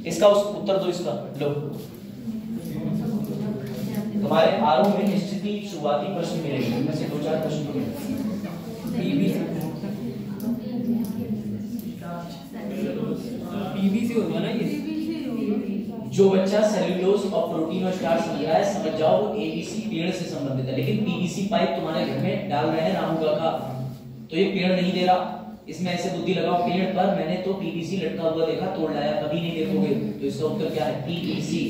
इसका उस उत्तर दो, इसका लो। तुम्हारे आरोप में निश्चित ही शुरुआती प्रश्न मिलेंगे, इनमें से 2-4 प्रश्न तो
पीबी से होगा ना ये।
जो बच्चा सेल्यूलोज और प्रोटीन और स्टार्च समझ रहा है, समझ जाओ वो एबीसी पेड़ से संबंधित है। लेकिन पीवीसी पाइप तुम्हारे घर में डाल रहे हैं रामूगा का, तो ये पेड़ नहीं दे रहा। इसमें ऐसे बुद्धि लगाओ पेड़ पर मैंने तो पीवीसी लटका हुआ देखा, तोड़ लाया, कभी नहीं देखोगे। तो इसका उत्तर क्या है? पीवीसी।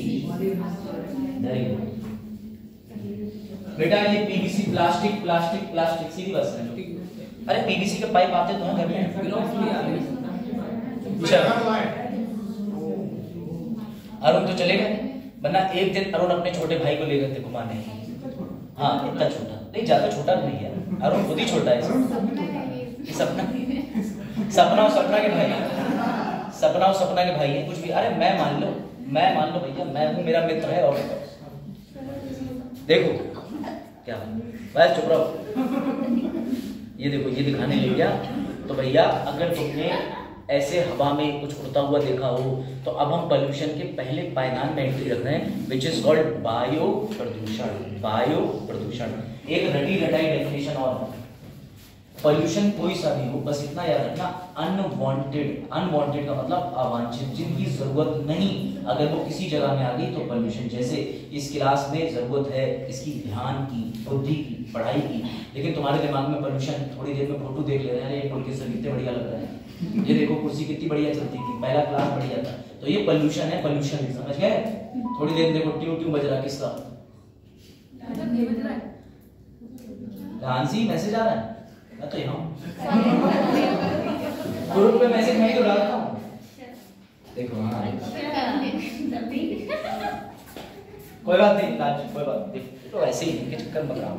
बेटा ये पीवीसी प्लास्टिक प्लास्टिक प्लास्टिक सीधी बात समझो। अरे पीवीसी के पाइप आते तो हैं घर में। अरुण तो चले गए, वरना एक दिन अरुण अपने छोटे भाई को ले गए थे घुमाने। हाँ इतना छोटा नहीं, ज्यादा छोटा नहीं है अरुण, खुद ही छोटा है। सपना के भाई, सपना के भाई है कुछ भी। अरे मैं मान लो भैया, मैं हूँ, मेरा मित्र है। और देखो क्या बस चुप रहो। ये देखो ये दिखाने ले गया। तो भैया अगर तुमने ऐसे हवा में कुछ उड़ता हुआ देखा हो, तो अब हम पोल्यूशन के पहले पायदान में एंट्री रख रहे हैं, विच इज कॉल्ड वायु प्रदूषण। वायु प्रदूषण एक रटी रटाई डेफिनेशन और पोल्यूशन कोई सा भी हो, बस इतना याद रखना, अनवांटेड का मतलब अवांछित, जिनकी जरूरत नहीं, अगर वो किसी जगह में आ गई तो पोल्यूशन। जैसे इस क्लास में जरूरत है इसकी ध्यान की, बुद्धि की, पढ़ाई की, लेकिन तुम्हारे दिमाग में पोल्यूशन, थोड़ी देर में फोटो देख ले रहे हैं, ये प्रोफेसर कितने बढ़िया लग रहा है, ये देखो कुर्सी कितनी बढ़िया चलती थी, पहला क्लास बढ़िया था। तो ये पोल्यूशन है, पोल्यूशन समझ गए? थोड़ी देर देखो ट्यू ट्यू बज रहा, किसका? ध्यान मैसेज आ रहा है। मैं तो यहाँ ग्रुप पे मैसेज मैं तो डालता हूँ, देखो। हाँ कोई बात नहीं लाज, कोई बात नहीं, तो ऐसे ही इनके चक्कर मत आओ।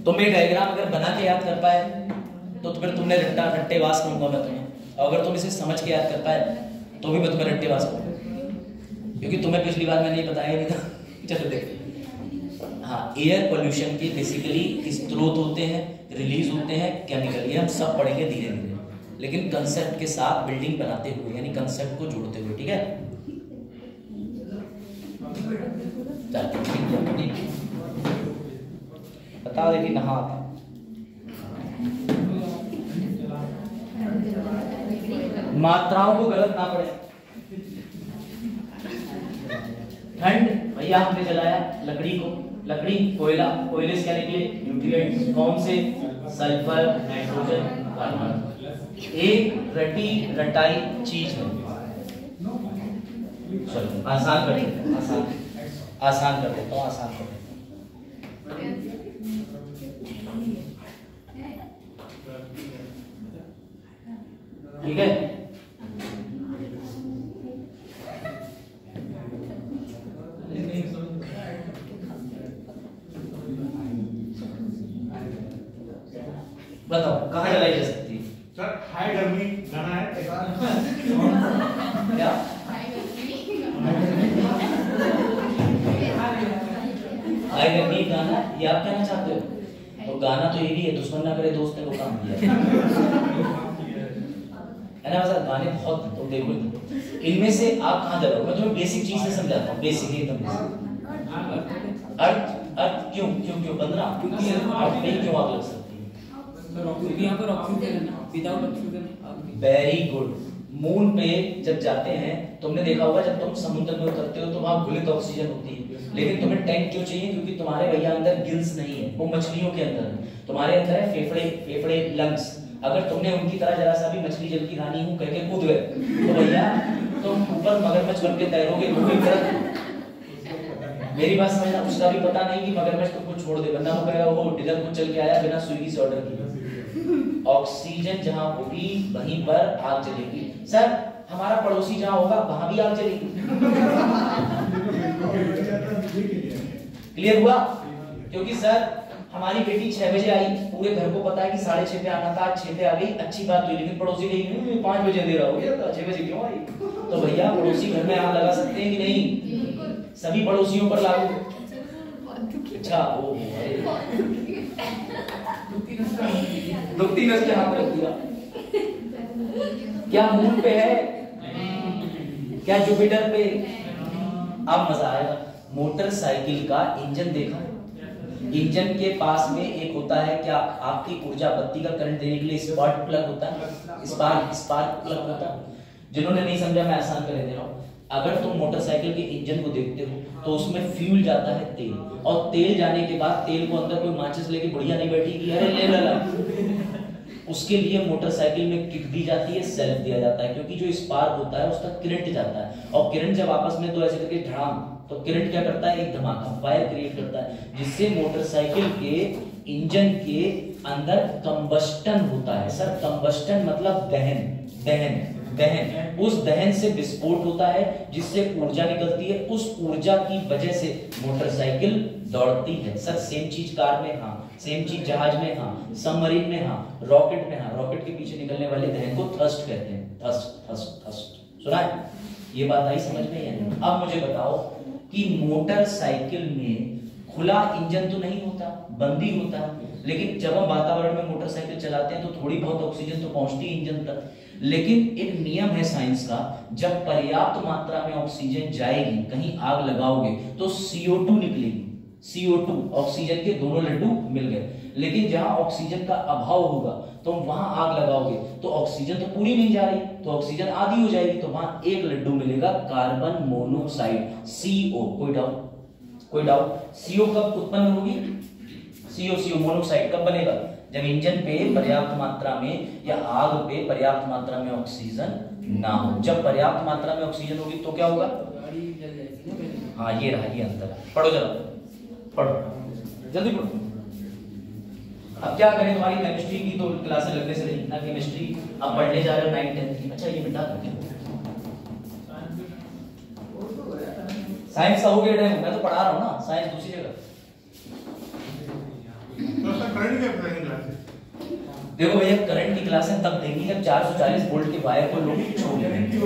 तुम ये डायग्राम अगर बना के याद कर पाए तो फिर तुमने रट्टेबाज कहूंगा मैं तुम्हें, और अगर तुम इसे समझ के याद कर पाए तो भी मैं तुम्हें रट्टेबाज कहूंगा, क्योंकि तुम्हें पिछली बार मैंने ये बताया नहीं था। चलो देखो, हाँ एयर पोल्यूशन के बेसिकली स्रोत होते हैं, रिलीज होते हैं केमिकल, ये हम सब पढ़ेंगे धीरे धीरे, लेकिन कंसेप्ट के साथ बिल्डिंग बनाते हुए, यानी कंसेप्ट को जोड़ते हुए, ठीक है? बता दे कि नहा मात्राओं को गलत ना पड़े। ठंड भैया हमने जलाया लकड़ी को, लकड़ी कोयला, कोयले से क्या निकले? न्यूट्रिएंट्स। कौन से? Sulphur, nitrogen, carbon. एक रटी रटाई चीज है। चलो आसान कर देते हैं, आसान कर देता हूँ। ठीक है? बताओ कहाँ जलाई जा सकती है?
सर हाई गर्मी गाना है
क्या? हाय गनी गाना, ये आप कहना चाहते हो? तो गाना तो ये भी है, दुश्मन ना करे दोस्त ने वो काम किया है ना। वैसा गाने बहुत, तो देखो इनमें से आप कहाँ जा रहे हो? मैं तुम्हें बेसिक चीज से समझाता हूँ, बेसिक एकदम। अर्थ अर्थ क्यों क्यों क्यों 15 क्योंकि अर्थ नहीं क्यों आग लग सकती है?
क्योंकि यहाँ पर ऑक्सीजन है ना, without oxygen.
Very good. Moon पे जब जाते हैं, तुमने देखा होगा जब तुम समुद्र में उतरते हो तो वहां घुलित ऑक्सीजन होती है, लेकिन तुम्हें टैंक क्यों चाहिए? क्योंकि तुम्हारे भैया अंदर गिल्स नहीं है, वो मछलियों के अंदर है, तुम्हारे अंदर है फेफड़े, फेफड़े लंग्स। अगर तुमने उनकी तरह जरा सा भी मछली जल की रानी हूं कह के कूद गए तो भैया तुम ऊपर मगरमच्छ बन के तैरोगे, मेरी बात समझना। उसका भी पता नहीं कि मगरमच्छ तुमको छोड़ दे, वरना वो कहेगा वो डिनर को चल के आया बिना स्विगी से ऑर्डर किया। ऑक्सीजन जहां होगी वहीं पर आग जलेगी। सर हमारा पड़ोसी जहां होगा वहां भी आग जलेगी। क्लियर हुआ? क्योंकि सर हमारी बेटी 6 बजे आई, पूरे घर को पता है कि 6:30 पे आना था, आज 6 पे आ गई, अच्छी बात हुई, लेकिन पड़ोसी कही 5 बजे दे रहा हो गया तो 6 बजे क्यों आई? तो भैया पड़ोसी घर में आग लगा सकते हैं कि नहीं? सभी पड़ोसियों पर लागू। अच्छा वो दुखती नस के हाथ रख दिया। क्या मून पे है? क्या जुपिटर पे? अब मजा आएगा। मोटरसाइकिल का इंजन देखा? इंजन के पास में एक होता है, क्या आपकी ऊर्जा बत्ती का करंट देने के लिए स्पार्क प्लग होता है, स्पार्क प्लग होता है। जिन्होंने नहीं समझा मैं आसान कर दे रहा हूँ। अगर तुम मोटरसाइकिल के इंजन को देखते हो तो उसमें फ्यूल जाता है तेल, और तेल जाने के बाद तेल को अंदर कोई माचिस लेके बुढ़िया नहीं बैठेगी, अरे ले ला। उसके लिए मोटरसाइकिल में किक दी जाती है, सेल्फ दिया जाता है, क्योंकि जो स्पार्क होता है उसका करंट जाता है, और करंट जब आपस में तो ऐसे करके धड़ाम, तो करंट क्या करता है? एक धमाका, फायर क्रिएट करता है, जिससे मोटरसाइकिल के इंजन के अंदर कंबस्टन होता है। सर कंबस्टन मतलब दहन, दहन, दहन। उस दहन से विस्फोट होता है जिससे ऊर्जा निकलती है, उस ऊर्जा की वजह से मोटरसाइकिल दौड़ती है। सर सेम चीज कार में, हाँ सेम चीज जहाज में, हाँ सबमरीन में, हाँ रॉकेट में, हाँ रॉकेट के पीछे निकलने वाले दहन को थ्रस्ट कहते हैं। थ्रस्ट थ्रस्ट थ्रस्ट, सुना है? ये बात आई समझ में या नहीं? अब मुझे बताओ कि मोटरसाइकिल में खुला इंजन तो नहीं होता, बंद ही होता है, लेकिन जब हम वातावरण में मोटरसाइकिल चलाते हैं तो थोड़ी बहुत ऑक्सीजन तो पहुंचती है इंजन तक। लेकिन एक नियम है साइंस का, जब पर्याप्त मात्रा में ऑक्सीजन जाएगी, कहीं आग लगाओगे तो CO2 निकलेगी। CO2 ऑक्सीजन के दोनों लड्डू मिल गए। लेकिन जहां ऑक्सीजन का अभाव होगा तो वहां आग लगाओगे तो ऑक्सीजन तो पूरी नहीं जा रही, तो ऑक्सीजन आधी हो जाएगी, तो वहां एक लड्डू मिलेगा कार्बन मोनोऑक्साइड, CO। कोई डाउट? कोई डाउट? CO कब उत्पन्न होगी? CO मोनोऑक्साइड कब बनेगा? जब इंजन पे पर्याप्त मात्रा में या आग पे पर्याप्त मात्रा में ऑक्सीजन ना हो। जब पर्याप्त मात्रा में ऑक्सीजन होगी तो क्या होगा? हाँ ये रहा, ये अंतर। पढ़ो जरा, पढ़ो जल्दी पढ़ो। अब क्या करें, तुम्हारी केमिस्ट्री की तो क्लासें लगने से रही ना, केमिस्ट्री अब पढ़ने जा रहे हो 9, 10 की। अच्छा ये मिटा दो, साइंस का हो गया, मैं तो पढ़ा रहा हूँ ना, साइंस दूसरी जगह। देखो भैया करंट की क्लासें तब देंगी जब 440 वोल्ट के वायर को लोग छोड़ देंगे।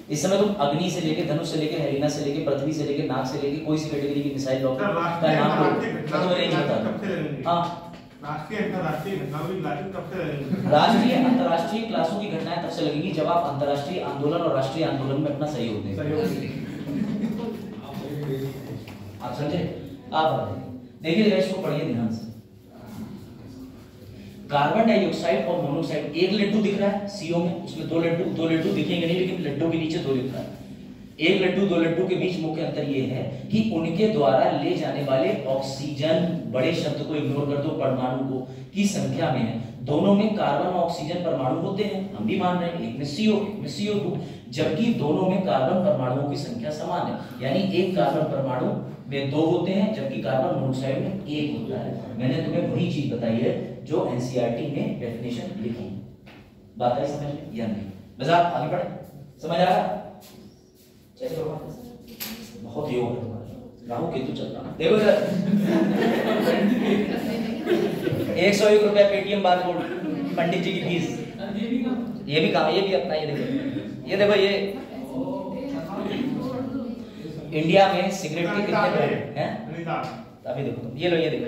इस समय तुम अग्नि से लेके, धनुष से लेके, हेलिना से लेके, पृथ्वी से लेके, नाग से लेके कोई सी कैटेगरी की मिसाइल रॉकेट का नाम लो, तो रेंज बता। हां राष्ट्रीय अंतरराष्ट्रीय क्लासों की घटनाएं तब से लगेगी जब आप अंतरराष्ट्रीय आंदोलन और राष्ट्रीय आंदोलन में अपना सहयोग दें। आप समझे? आप देखिए इसको पढ़िए ध्यान से। कार्बन डाइऑक्साइड और मोनोऑक्साइड, एक लड्डू दिख रहा है CO में, उसमें दो लड्डू दिखेंगे नहीं, लेकिन लड्डू के नीचे 2 लिख रहा है। एक लड्डू 2 लड्डू के बीच मुख्य अंतर यह है कि उनके द्वारा ले जाने वाले ऑक्सीजन, बड़े शब्द को इग्नोर कर दो, परमाणु को की संख्या में है। दोनों में कार्बन और ऑक्सीजन परमाणु होते हैं, हम भी मान रहे हैं, एक में CO, एक में CO2, जबकि दोनों में कार्बन परमाणुओं की संख्या समान है। यानी एक कार्बन परमाणु में 2 होते हैं, जबकि कार्बन मोनोऑक्साइड में 1 होता है। मैंने तुम्हें वही चीज बताई है जो NCERT में डेफिनेशन लिखी। बात आई समझ में या नहीं? बस आप आगे बढ़े, समझ आ रहा? बहुत योग है तुम्हारा, राहु केतु चल रहा। देखो सर 101 रुपया पेटीएम बारकोड, पंडित जी की फीस। ये भी काम, ये भी अपना, ये देखो, ये देखो, ये इंडिया में सिगरेट के कितने ब्रांड हैं? अभी देखो, ये लो, ये देखो,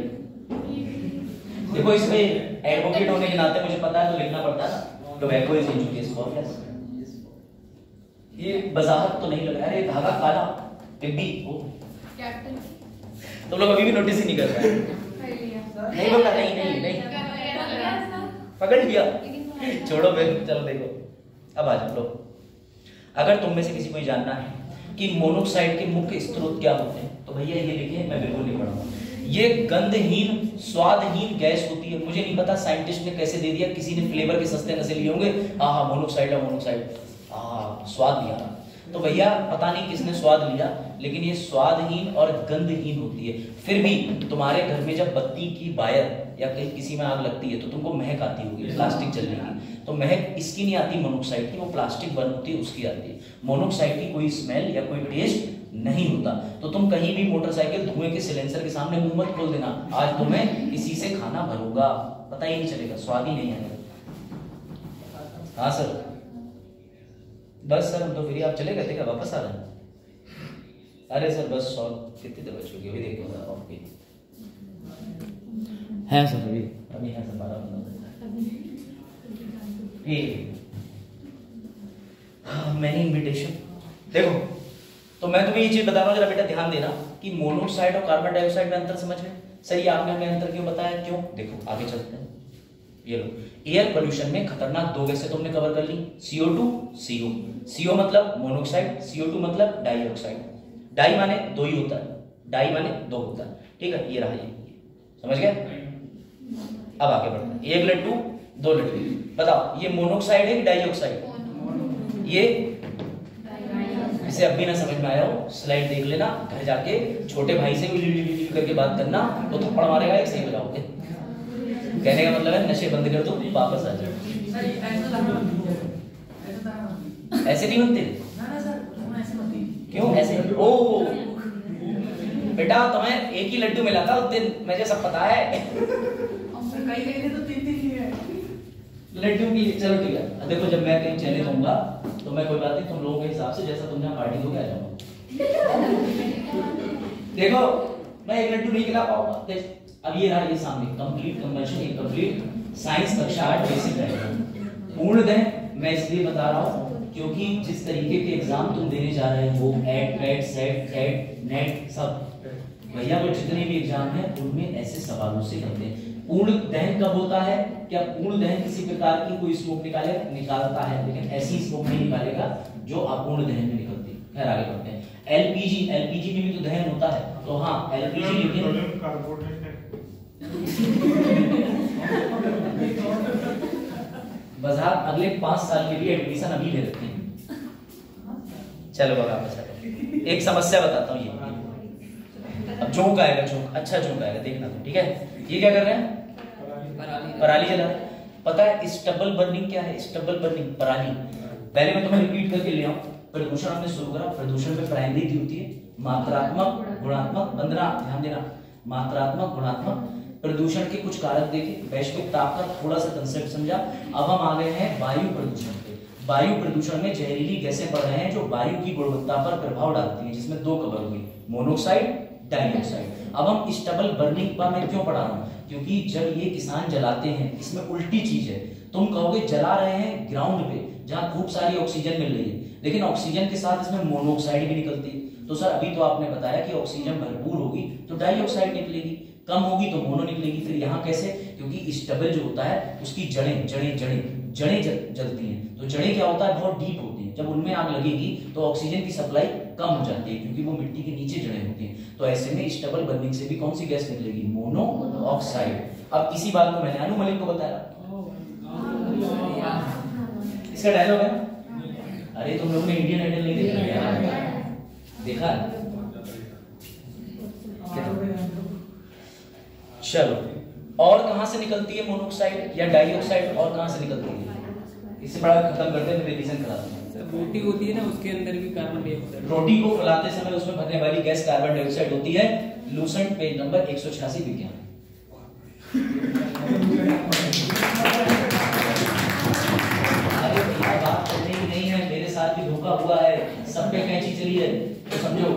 देखो इसमें एडवोकेट होने के नाते मुझे पता है तो लिखना पड़ता है ना। Tobacco is injurious for health. ये वजाहत तो नहीं लग रहा है, ये धागा काला टिब्बी ओ
कैप्टन
तो लोग अभी भी नोटिस ही नहीं कर रहे हैं। नहीं बोला, नहीं नहीं नहीं पकड़ लिया, छोड़ो फिर, चलो देखो अब आ जाओ। लो, अगर तुम में से किसी को ये जानना है कि मोनोक्साइड के मुख्य स्रोत क्या होते हैं तो भैया ये लिखिए, मैं बिल्कुल नहीं पढ़ूंगा। ये गंधहीन स्वादहीन गैस होती है। मुझे नहीं पता साइंटिस्ट ने कैसे दे दिया, किसी ने फ्लेवर के सस्ते नशे लिए होंगे, हाँ मोनोक्साइड है, मोनोक्साइड, स्वाद लिया। तो भैया पता नहीं किसने स्वाद लिया, लेकिन ये स्वादहीन और गंधहीन होती है। फिर भी तुम्हारे घर में जब बत्ती की वायर या कहीं किसी में आग लगती है तो तुमको महक आती होगी प्लास्टिक जलने की, तो महक इसकी नहीं आती मोनोक्साइड की, वो प्लास्टिक बर्न होती है उसकी आती है। मोनोक्साइड की कोई स्मेल या कोई टेस्ट नहीं होता। तो तुम कहीं भी मोटरसाइकिल धुएं के सिलेंसर के सामने मुंह मत खोल देना, आज तुम्हें इसी से खाना भरूंगा, पता ही नहीं चलेगा, स्वाद ही नहीं आएगा। हाँ सर, बस सर हम तो फिर आप चले गए थे क्या, वापस आ रहे हैं? अरे सर बस 100 कितनी देर बच चुकी है, अभी देखो ओके है सर, अभी है सर 12-15 मैनी इन्विटेशन। देखो तो मैं तुम्हें ये चीज बता रहा हूँ, जरा बेटा ध्यान देना कि मोनोक्साइड और कार्बन डाइऑक्साइड में अंतर समझ में। सर ये आपने हमें अंतर क्यों बताया, क्यों? देखो आगे चलते हैं। ये लो, एयर पोल्यूशन में खतरनाक दो गैसें तुमने कवर कर ली, CO2 CO। CO मतलब मोनोक्साइड, CO2 मतलब डाइऑक्साइड। डाई माने दो ही होता है, डाई माने दो होता है, ठीक है। ये रहा, ये समझ गए? अब आगे बढ़ते हैं। एक लड्डू दो लड्डू, बताओ ये मोनोक्साइड है कि डाइऑक्साइड? ये इसे अब भी ना समझ में आया हो, स्लाइड देख लेना, घर जाके छोटे भाई से करके बात करना तो थप्पड़ मारेगा, एक सही बजाओगे। कहने का मतलब है नशे बंद कर दो, वापस आ जाओ। ऐसे नहीं बनते क्यों? ऐसे ओ बेटा तुम्हें एक ही लड्डू मिला था उस दिन, मुझे सब पता है।
कई तो 3-3 है
लड्डू की। चलो ठीक है, देखो जब मैं कहीं चले जाऊंगा तो मैं कोई बात नहीं, तुम लोगों के हिसाब से जैसा तुम जहाँ पार्टी दोगे आ जाऊंगा। देखो मैं एक लड्डू नहीं खिला पाऊंगा। अब ये रहा, ये सामने कंप्लीट कन्वर्शन, ये कंप्लीट साइंस कक्षा 8 बेसिक है। पूर्णतः मैं इसलिए बता रहा हूँ क्योंकि जिस तरीके के एग्जाम तुम देने जा रहे हो, at NET SET at NET सब, भैया वो जितने भी एग्जाम है उनमें ऐसे सवालों से बनते हैं। पूर्ण दहन कब होता है? क्या पूर्ण दहन किसी प्रकार की कोई स्मोक निकालता है, लेकिन ऐसी स्मोक नहीं निकालेगा जो अपूर्ण दहन में निकलती है। खैर आगे बढ़ते हैं। एलपीजी में भी तो दहन होता है, तो हाँ एलपीजी, लेकिन बाजार अगले 5 साल के लिए एडमिशन अभी ले रखते हैं। चलो बाबा एक समस्या बताता हूँ। ये अब जोक आएगा, जोक अच्छा जोक आएगा, देखना तो ठीक है। ये क्या कर रहे हैं? पराली जला रहे हैं। पता है स्टबल बर्निंग क्या है? स्टबल बर्निंग, पराली। पहले मैं तुम्हें रिपीट करके ले आऊं। प्रदूषण हमने शुरू करा। प्रदूषण में प्राइमरी की होती है मात्रात्मक, गुणात्मक। 15 ध्यान देना, मात्रात्मक, गुणात्मक। प्रदूषण के कुछ कारक देखे, वैश्विक ताप का थोड़ा सा कंसेप्ट समझा। अब हम आ गए हैं वायु प्रदूषण पे। वायु प्रदूषण में जहरीली गैसें बढ़ रहे हैं जो वायु की गुणवत्ता पर प्रभाव डालती हैं, जिसमें 2 कवर हुई, मोनोक्साइड, डाइऑक्साइड। अब हम स्टबल बर्निंग पर मैं क्यों पढ़ा रहा हूं? क्योंकि जब ये किसान जलाते हैं, इसमें उल्टी चीज है। तुम कहोगे जला रहे हैं ग्राउंड पे जहां खूब सारी ऑक्सीजन मिल रही है, लेकिन ऑक्सीजन के साथ इसमें मोनोऑक्साइड भी निकलती है। तो सर अभी तो आपने बताया कि ऑक्सीजन भरपूर होगी तो डाइऑक्साइड निकलेगी, कम होगी तो मोनो निकलेगी। फिर यहाँ कैसे? क्योंकि स्टबल जो होता है उसकी जड़ें जलती हैं। तो जड़ें क्या होता है? बहुत डीप होती हैं। जब उनमें आग लगेगी तो ऑक्सीजन की सप्लाई कम हो जाती है, क्योंकि वो मिट्टी के नीचे जड़ें होती हैं। तो ऐसे में स्टबल बर्निंग से भी कौन सी गैस निकलेगी? मोनोऑक्साइड। अब इसी बात को मैंने अनु मलिक को बताया। इसका डायलॉग है। अरे तुम लोगों ने इंडियन आइडल नहीं देखा? चलो, और कहां से निकलती है मोनोऑक्साइड या डाइऑक्साइड? और कहां से निकलती है? इससे बड़ा खत्म करते हैं, रिवीजन कराते हैं।
रोटी होती है ना, उसके अंदर भी कार्बन डाइऑक्साइड।
रोटी को फैलाते समय उसमें भरने वाली गैस कार्बन डाइऑक्साइड होती है। लूसेंट पेज नंबर 186 विज्ञान। अरे भैया बात करने ही नहीं है, मेरे साथ भी धोखा हुआ है, सब पे कैंची चली है तो समझो।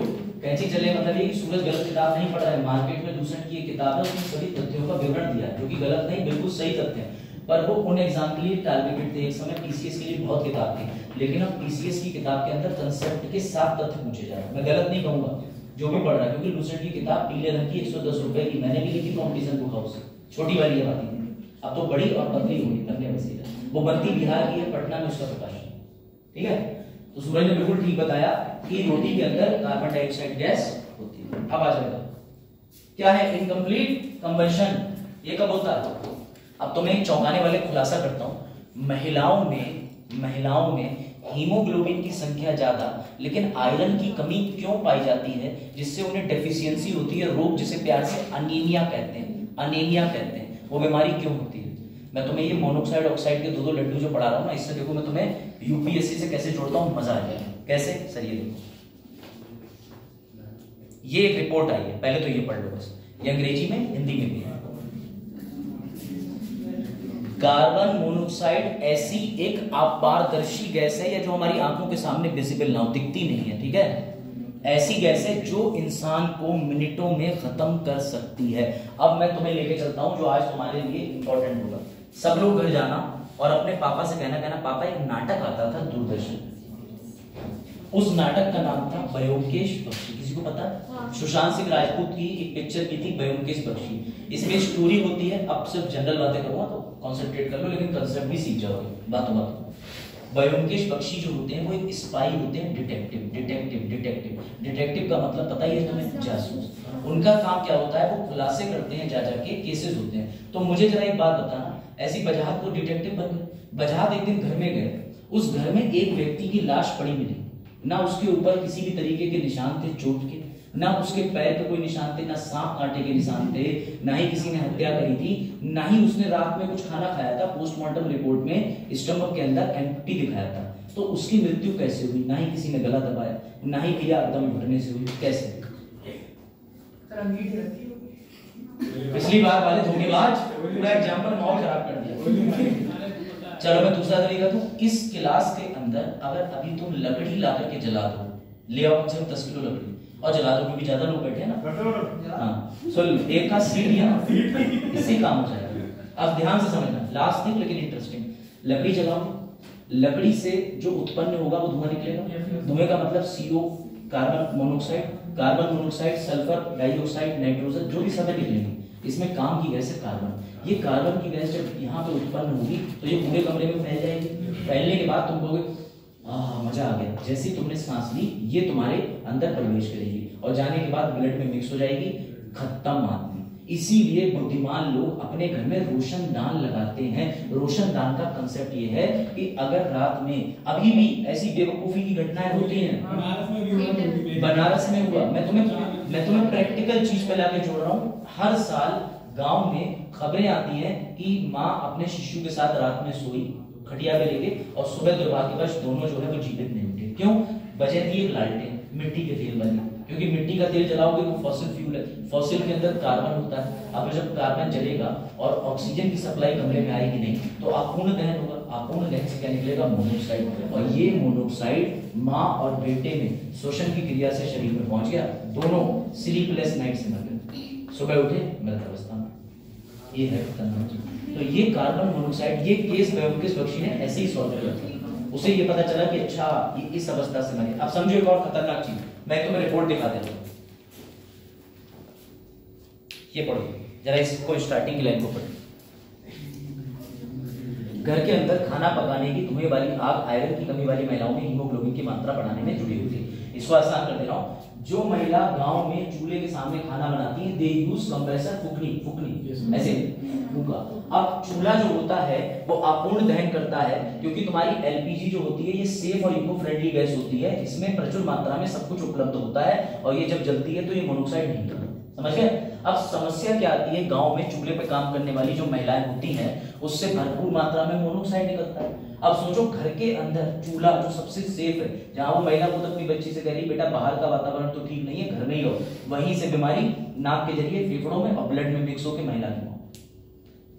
कैंची चले मतलब ये कि सूरज गलत किताब नहीं पढ़ रहा है, मार्केट में दूसरे की ये किताब है, उसमें सभी तथ्यों का विवरण दिया है, जो कि गलत नहीं, बिल्कुल सही तथ्य है। पर वो उन एग्जाम के लिए टारगेटेड थे, एक समय पीसीएस के लिए बहुत किताब थी, लेकिन अब पीसीएस की किताब के अंदर कंसेप्ट के 7 तथ्य पूछे जा रहे हैं। मैं गलत नहीं कहूंगा जो भी पढ़ रहा है, क्योंकि लूसेंट की किताब पीले रंग की 110 रुपए की, मैंने भी लिखी कॉम्पिटिशन बुक हाउस से, छोटी वाली है बात, अब तो बड़ी और पतली होगी करने वैसी है। वो बनती बिहार की है, पटना में उसका प्रकाशन, ठीक है। तो सूरज ने बिल्कुल ठीक बताया कि रोटी के अंदर कार्बन डाइऑक्साइड गैस होती है। अब आ जाएगा क्या है इनकम्प्लीट कंबशन, ये कब होता है? अब तो मैं एक चौंकाने वाले खुलासा करता हूं, महिलाओं में हीमोग्लोबिन की संख्या ज्यादा लेकिन आयरन की कमी क्यों पाई जाती है, जिससे उन्हें डेफिशिएंसी होती है, रोग जिसे प्यार से अनीमिया कहते हैं, वो बीमारी क्यों होती है? मैं तुम्हें ये मोनोक्साइड ऑक्साइड के 2-2 लड्डू जो पढ़ा रहा हूं ना, इससे देखो मैं तुम्हें यूपीएससी से कैसे जोड़ता हूं, मजा आ जाएगा। कैसे सर, ये देखो, ये एक रिपोर्ट आई है, पहले तो ये पढ़ लो बस, ये अंग्रेजी में हिंदी में भी है। कार्बन मोनोक्साइड ऐसी एक अपारदर्शी गैस है, या जो हमारी आंखों के सामने विजिबल ना हो, दिखती नहीं है, ठीक है, ऐसी गैस है जो इंसान को मिनटों में खत्म कर सकती है। अब मैं तुम्हें लेके चलता हूं जो आज तुम्हारे लिए इंपॉर्टेंट होगा। सब लोग घर जाना और अपने पापा से कहना पापा एक नाटक आता था दूरदर्शन, उस नाटक का नाम था ब्योमकेश बख्शी। किसी को पता है? सुशांत सिंह राजपूत की एक पिक्चर की थी ब्योमकेश बख्शी। इसमें स्टोरी होती है, अब सिर्फ जनरल बातें करूंगा तो कंसंट्रेट कर लो, लेकिन कंसेप्ट भी सीख जाओगे बातों बातों। ब्योमकेश बख्शी जो होते हैं वो एक स्पाई होते हैं, डिटेक्टिव का मतलब पता ही है तुम्हें, जासूस। उनका काम क्या होता है, वो खुलासे करते हैं, जा जाके केसेस होते हैं। तो मुझे जरा एक बात बताना, ऐसी बजहात को डिटेक्टिव बन गए। बजहात एक दिन घर में गए, उस घर में एक व्यक्ति की लाश पड़ी मिली, ना उसके ऊपर किसी भी तरीके के निशान थे चोट के, ना उसके पैर पे कोई निशान थे, ना सांप कांटे के निशान थे, ना ही किसी ने हत्या करी थी, ना ही उसने रात में कुछ खाना खाया था। पोस्टमार्टम रिपोर्ट में स्टमक के अंदर एम्प्टी दिखाया था। तो उसकी मृत्यु कैसे हुई? ना ही किसी ने गला दबाया, ना ही क्रिया एकदम घुटने से हुई। कैसे? पिछली बार वाले धोखेबाज पूरा एग्जाम्पल माहौल खराब कर दिया। चलो मैं दूसरा तरीका दूं, इस क्लास के अंदर अगर अभी तुम लकड़ी ला करके जला दो, ले आओ कम से कम 10 किलो लकड़ी और जला दो, क्योंकि ज्यादा लोग बैठे हैं ना। हाँ, सो एक का सीट दिया, इससे काम हो जाएगा। अब ध्यान से समझना, लास्ट थिंग लेकिन इंटरेस्टिंग, लकड़ी जलाओ, लकड़ी से जो उत्पन्न होगा वो धुआं निकलेगा। धुएं का मतलब CO, carbon monoxide, sulphur dioxide, nitrogen, जो भी सब निकलेंगे। इसमें काम की गैस है कार्बन। ये कार्बन की गैस जब यहाँ पे उत्पन्न होगी तो ये पूरे कमरे में फैल जाएगी। फैलने के बाद तुम कहोगे मजा आ गया, जैसे ही तुमने सांस ली ये तुम्हारे अंदर प्रवेश करेगी और जाने के बाद ब्लड में मिक्स हो जाएगी, खत्म आदमी। इसीलिए बुद्धिमान लोग अपने घर में रोशनदान लगाते हैं। रोशनदान का कंसेप्ट ये है कि अगर रात में अभी भी ऐसी बेवकूफी की घटनाएं होती हैं, बनारस में हुआ, मैं तुम्हें प्रैक्टिकल चीज पे लाके जोड़ रहा हूँ। हर साल गांव में खबरें आती हैं कि माँ अपने शिशु के साथ रात में सोई खटिया पे लेके और सुबह दुर्भाग्यवश दोनों जो है वो जीवित नहीं उठे। क्यों? वजह थी एक लालटेन, मिट्टी के तेल वाली, क्योंकि मिट्टी का तेल जलाओगे वो फॉसिल फ्यूल है, फॉसिल के अंदर कार्बन होता है। अब जब कार्बन जलेगा और ऑक्सीजन की सप्लाई कमरे में आएगी नहीं तो अपूर्ण दहन होगा। अपूर्ण दहन से क्या निकलेगा? मोनोक्साइड। और ये मोनोक्साइड माँ और बेटे में श्वसन की क्रिया से शरीर में पहुंच गया, दोनों स्लीपलेस नाइट से मर गए, सुबह उठे मृत अवस्था में। ये है खतरनाक चीज। तो ये कार्बन मोनोक्साइड, ये केस ब्योमकेश बख्शी ने ऐसे ही सॉल्व किया। उसे ये पता चला कि अच्छा ये इस अवस्था से मरे। अब समझो एक और खतरनाक चीज, मैं तुम्हें रिपोर्ट दिखा देता हूं, ये पढ़ो जरा, इसको स्टार्टिंग की लाइन को पढ़ो। घर के अंदर खाना पकाने की धुएं वाली आग आयरन की कमी वाली महिलाओं में हीमोग्लोबिन की मात्रा बढ़ाने में जुड़ी होती है। इसको आसान कर दे रहा हूं, जो महिला गांव में चूल्हे के सामने खाना बनाती है, दे यूज कंप्रेसर, फुकनी ऐसे फूका। अब चूल्हा जो होता है वो अपूर्ण दहन करता है, क्योंकि तुम्हारी LPG जो होती है ये सेफ और इको फ्रेंडली गैस होती है, इसमें प्रचुर मात्रा में सब कुछ उपलब्ध होता है और ये जब जलती है तो ये मोनोक्साइड नहीं करती। समझ गए? अब समस्या क्या आती है, गांव में चूल्हे पे काम करने वाली जो महिलाएं होती हैं उससे भरपूर मात्रा में मोनोक्साइड निकलता है। अब सोचो घर के अंदर चूल्हा जो सबसे सेफ है, जहां वो महिला खुद अपनी बच्ची से कह रही बेटा बाहर का वातावरण तो ठीक नहीं है, घर में ही रहो, वहीं से बीमारी नाक के जरिए फेफड़ों में और ब्लड में मिक्स होकर महिला की मौत।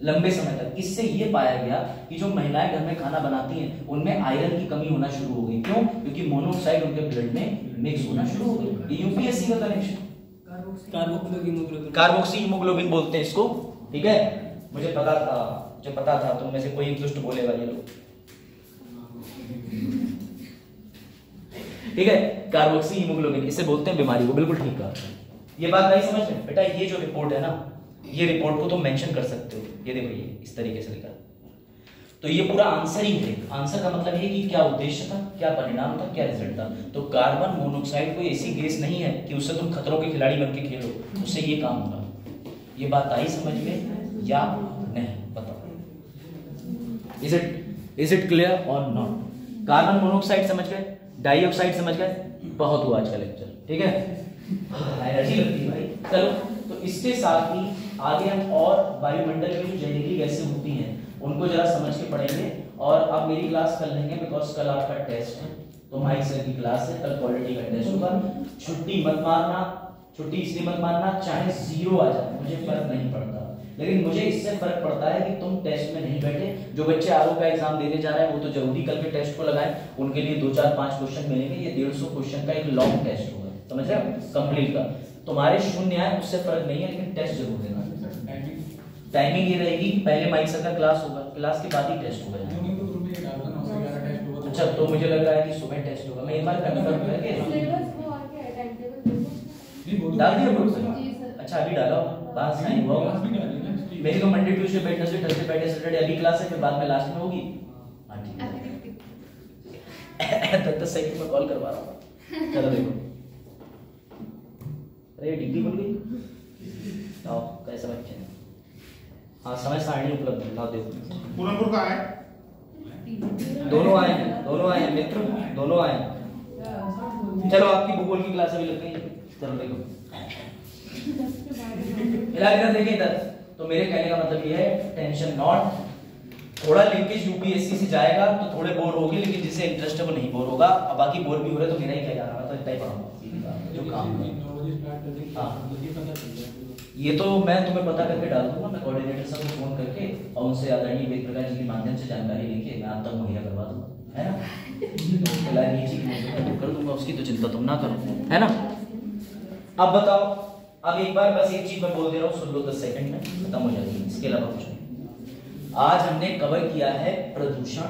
लंबे समय तक। इससे ये पाया गया कि जो महिलाएं घर में खाना बनाती हैं उनमें आयरन की कमी होना शुरू हो गई। क्यों? क्योंकि मोनोऑक्साइड उनके ब्लड में मिक्स होना शुरू हो गई। यूपीएससी का कनेक्शन, कार्बोक्सी हीमोग्लोबिन बोलते हैं इसको। ठीक है, मुझे पता था तुम में से कोई एक दुष्ट बोलेगा ये लोग। ठीक है, कार्बोक्सी हीमोग्लोबिन इसे बोलते हैं बीमारी को। बिल्कुल ठीक कहा। ये बात नहीं समझ में बेटा, ये जो रिपोर्ट है ना, ये रिपोर्ट को तुम मेंशन कर सकते हो। ये देखो, ये इस तरीके से लिखा, तो ये पूरा आंसर ही है। आंसर का मतलब ये कि क्या उद्देश्य था, क्या परिणाम था, क्या रिजल्ट था। तो कार्बन मोनोऑक्साइड कोई ऐसी गैस नहीं है कि उससे तुम खतरों के खिलाड़ी बन के खेलो, उससे ये काम होगा। ये बात आई समझ में या नहीं? बताओ, इज इट क्लियर और नॉट? कार्बन मोनोऑक्साइड समझ गए, डाइऑक्साइड समझ गए, बहुत हुआ आज का लेक्चर। ठीक है, एनर्जी लगती है भाई। चलो, तो इसके साथ ही आगे हम और वायुमंडल में जो जहरीली गैसें होती हैं उनको जरा समझ के पढ़ेंगे। और अब मेरी क्लास कर लेंगे, बिकॉज कल आपका टेस्ट है, तो माइक सर की क्लास है, कल क्वालिटी का टेस्ट होगा। छुट्टी मत मारना, छुट्टी इसलिए मत मारना चाहे 0 आ जाए, मुझे फर्क नहीं पड़ता, लेकिन मुझे इससे फर्क पड़ता है कि तुम टेस्ट में नहीं बैठे। जो बच्चे आरओ का एग्जाम देने जा रहे हैं वो तो जरूरी कल के टेस्ट को लगाएं, उनके लिए 2, 4, 5 क्वेश्चन मिलेंगे। ये 150 क्वेश्चन का एक लॉन्ग टेस्ट होगा, समझ रहे हो, कंप्लीट का। तुम्हारे 0 आए उससे फर्क नहीं है, लेकिन टेस्ट जरूर देना। टाइमिंग ये रहेगी, पहले माइक सर का क्लास होगा, क्लास के बाद ही टेस्ट होगा। अच्छा, तो मुझे लग रहा है कि सुबह टेस्ट होगा। मैं एक बार कंफर्म करके डाल दिया ग्रुप में। अच्छा, अभी डाला क्लास नहीं हुआ मेरी तो Monday Tuesday Wednesday Thursday Friday Saturday अभी क्लास है, फिर बाद में लास्ट में होगी। हां ठीक है, तो सही मैं कॉल करवा रहा हूं। चलो देखो, अरे डिग्री बोल गई। आओ, कैसा बच्चे हैं? हाँ, समय सारणी उपलब्ध है, लाओ देखो।
पूरनपुर का है,
दोनों आए हैं मित्र, दोनों आए हैं। चलो, आपकी भूगोल की क्लास अभी लग गई। चलो देखो, इधर देखिए इधर। तो मेरे कहने का मतलब ये है, टेंशन नॉट, थोड़ा लिंकेज यूपीएससी से जाएगा तो थोड़े बोर होगी, लेकिन जिसे इंटरेस्ट है वो नहीं बोर होगा। अब बाकी बोर भी हो रहे तो मेरा ही क्या जाना, मैं तो इतना ही पढ़ाऊंगा जो काम है। ये तो मैं तुम्हें पता करके डाल दूंगा, मैं कोऑर्डिनेटर साहब को फोन करके और उनसे आदरणीय वेद प्रकाश जी के माध्यम से जानकारी लेके मैं आप तक मुहैया करवा दूंगा, है ना। तो फिलहाल ये चीज मैं कर दूंगा, उसकी तो चिंता तुम ना करो, है ना। अब बताओ, अब एक बार बस एक चीज मैं बोल दे रहा हूँ, सुन लो, 10 सेकंड में खत्म हो जाएगी, इसके अलावा कुछ नहीं। आज हमने कवर किया है प्रदूषण।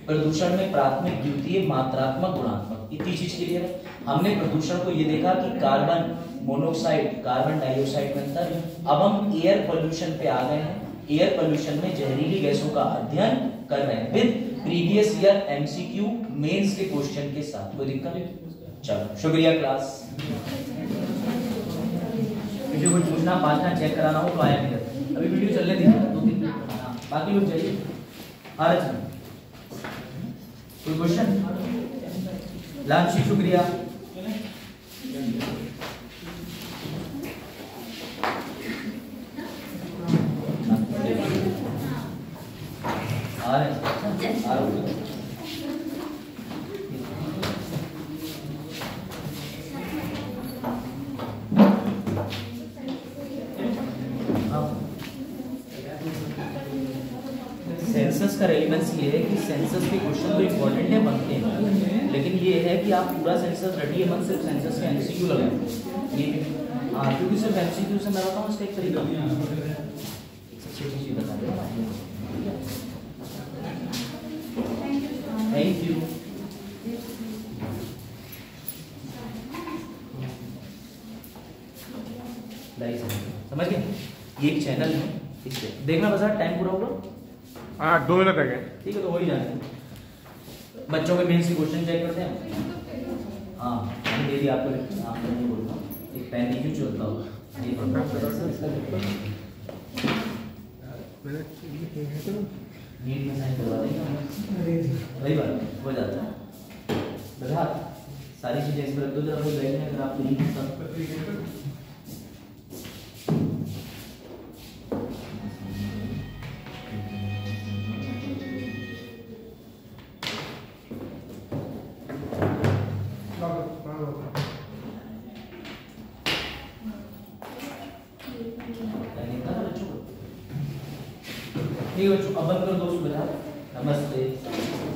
प्रदूषण में प्राथमिक, द्वितीय, मात्रात्मक, गुणात्मक, इतनी चीज क्लियर है। हमने प्रदूषण को ये देखा कि कार्बन मोनोऑक्साइड, कार्बन डाइऑक्साइड में अंतर। अब हम एयर पोल्यूशन पे आ गए हैं। एयर पोल्यूशन में जहरीली गैसों का अध्ययन कर रहे हैं with previous year MCQ mains के क्वेश्चन के साथ। कोई दिक्कत नहीं? चलो, शुक्रिया क्लास। वीडियो को पूछना, बांटना, चेक कराना हो तो आया मेरे, अभी वीडियो चलने दीजिए 2-3 मिनट, बाकी लोग जाइए। आज कोई क्वेश्चन? लांची, शुक्रिया। सेंसस का रेलेवेंस ये है कि सेंसस के क्वेश्चन तो इंपॉर्टेंट है, बनते हैं, लेकिन ये है कि आप पूरा सेंसस रटिए मत, सिर्फ सेंसस के एमसीक्यू लगाएं। ये हाँ, क्योंकि सिर्फ एमसीक्यू से मैं बताऊँ इसका एक तरीका बता दें। Thank you. समझ गए? ये एक चैनल है, इससे देखना बस, टाइम पूरा होगा।
हाँ, 2 मिनट रह गए।
ठीक है, तो वही जाने बच्चों के मेन से क्वेश्चन चेक करते हैं। हाँ, मैंने दे दिया आपको, आपको नहीं बोलता, एक पेन नहीं क्यों चलता होगा, ये पढ़ना नीट में साइन करवा देंगे, वही बात हो जाता है। बता सारी चीजें इस पर रख दो, जरा वो बैठने अगर आपको नहीं पता। ठीक है बच्चों, अब बंद करो दोस्त बता। नमस्ते।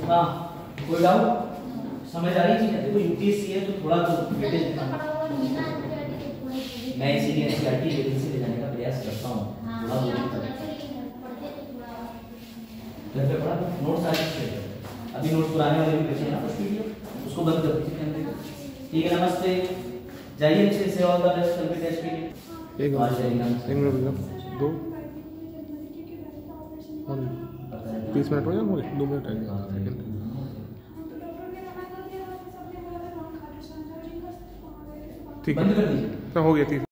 हाँ कोई डाउट? समझ आ रही चीज़ है? देखो यूपीएससी है तो थोड़ा तो वेटेज मैं इसीलिए एनसीईआरटी लेवल से ले जाने का प्रयास करता हूँ। घर पे पढ़ा नोट्स आज से, अभी नोट्स पुराने वाले भी बचे हैं ना फर्स्ट वीडियो, उसको बंद कर दीजिए कैमरे को। ठीक है नमस्ते, जाइए अच्छे से, ऑल द बेस्ट कल के टेस्ट के लिए।
एक मिनट दो 30 मिनट हो या 2 मिनट है ठीक है,
बंद कर दीजिए।
हो गया 30।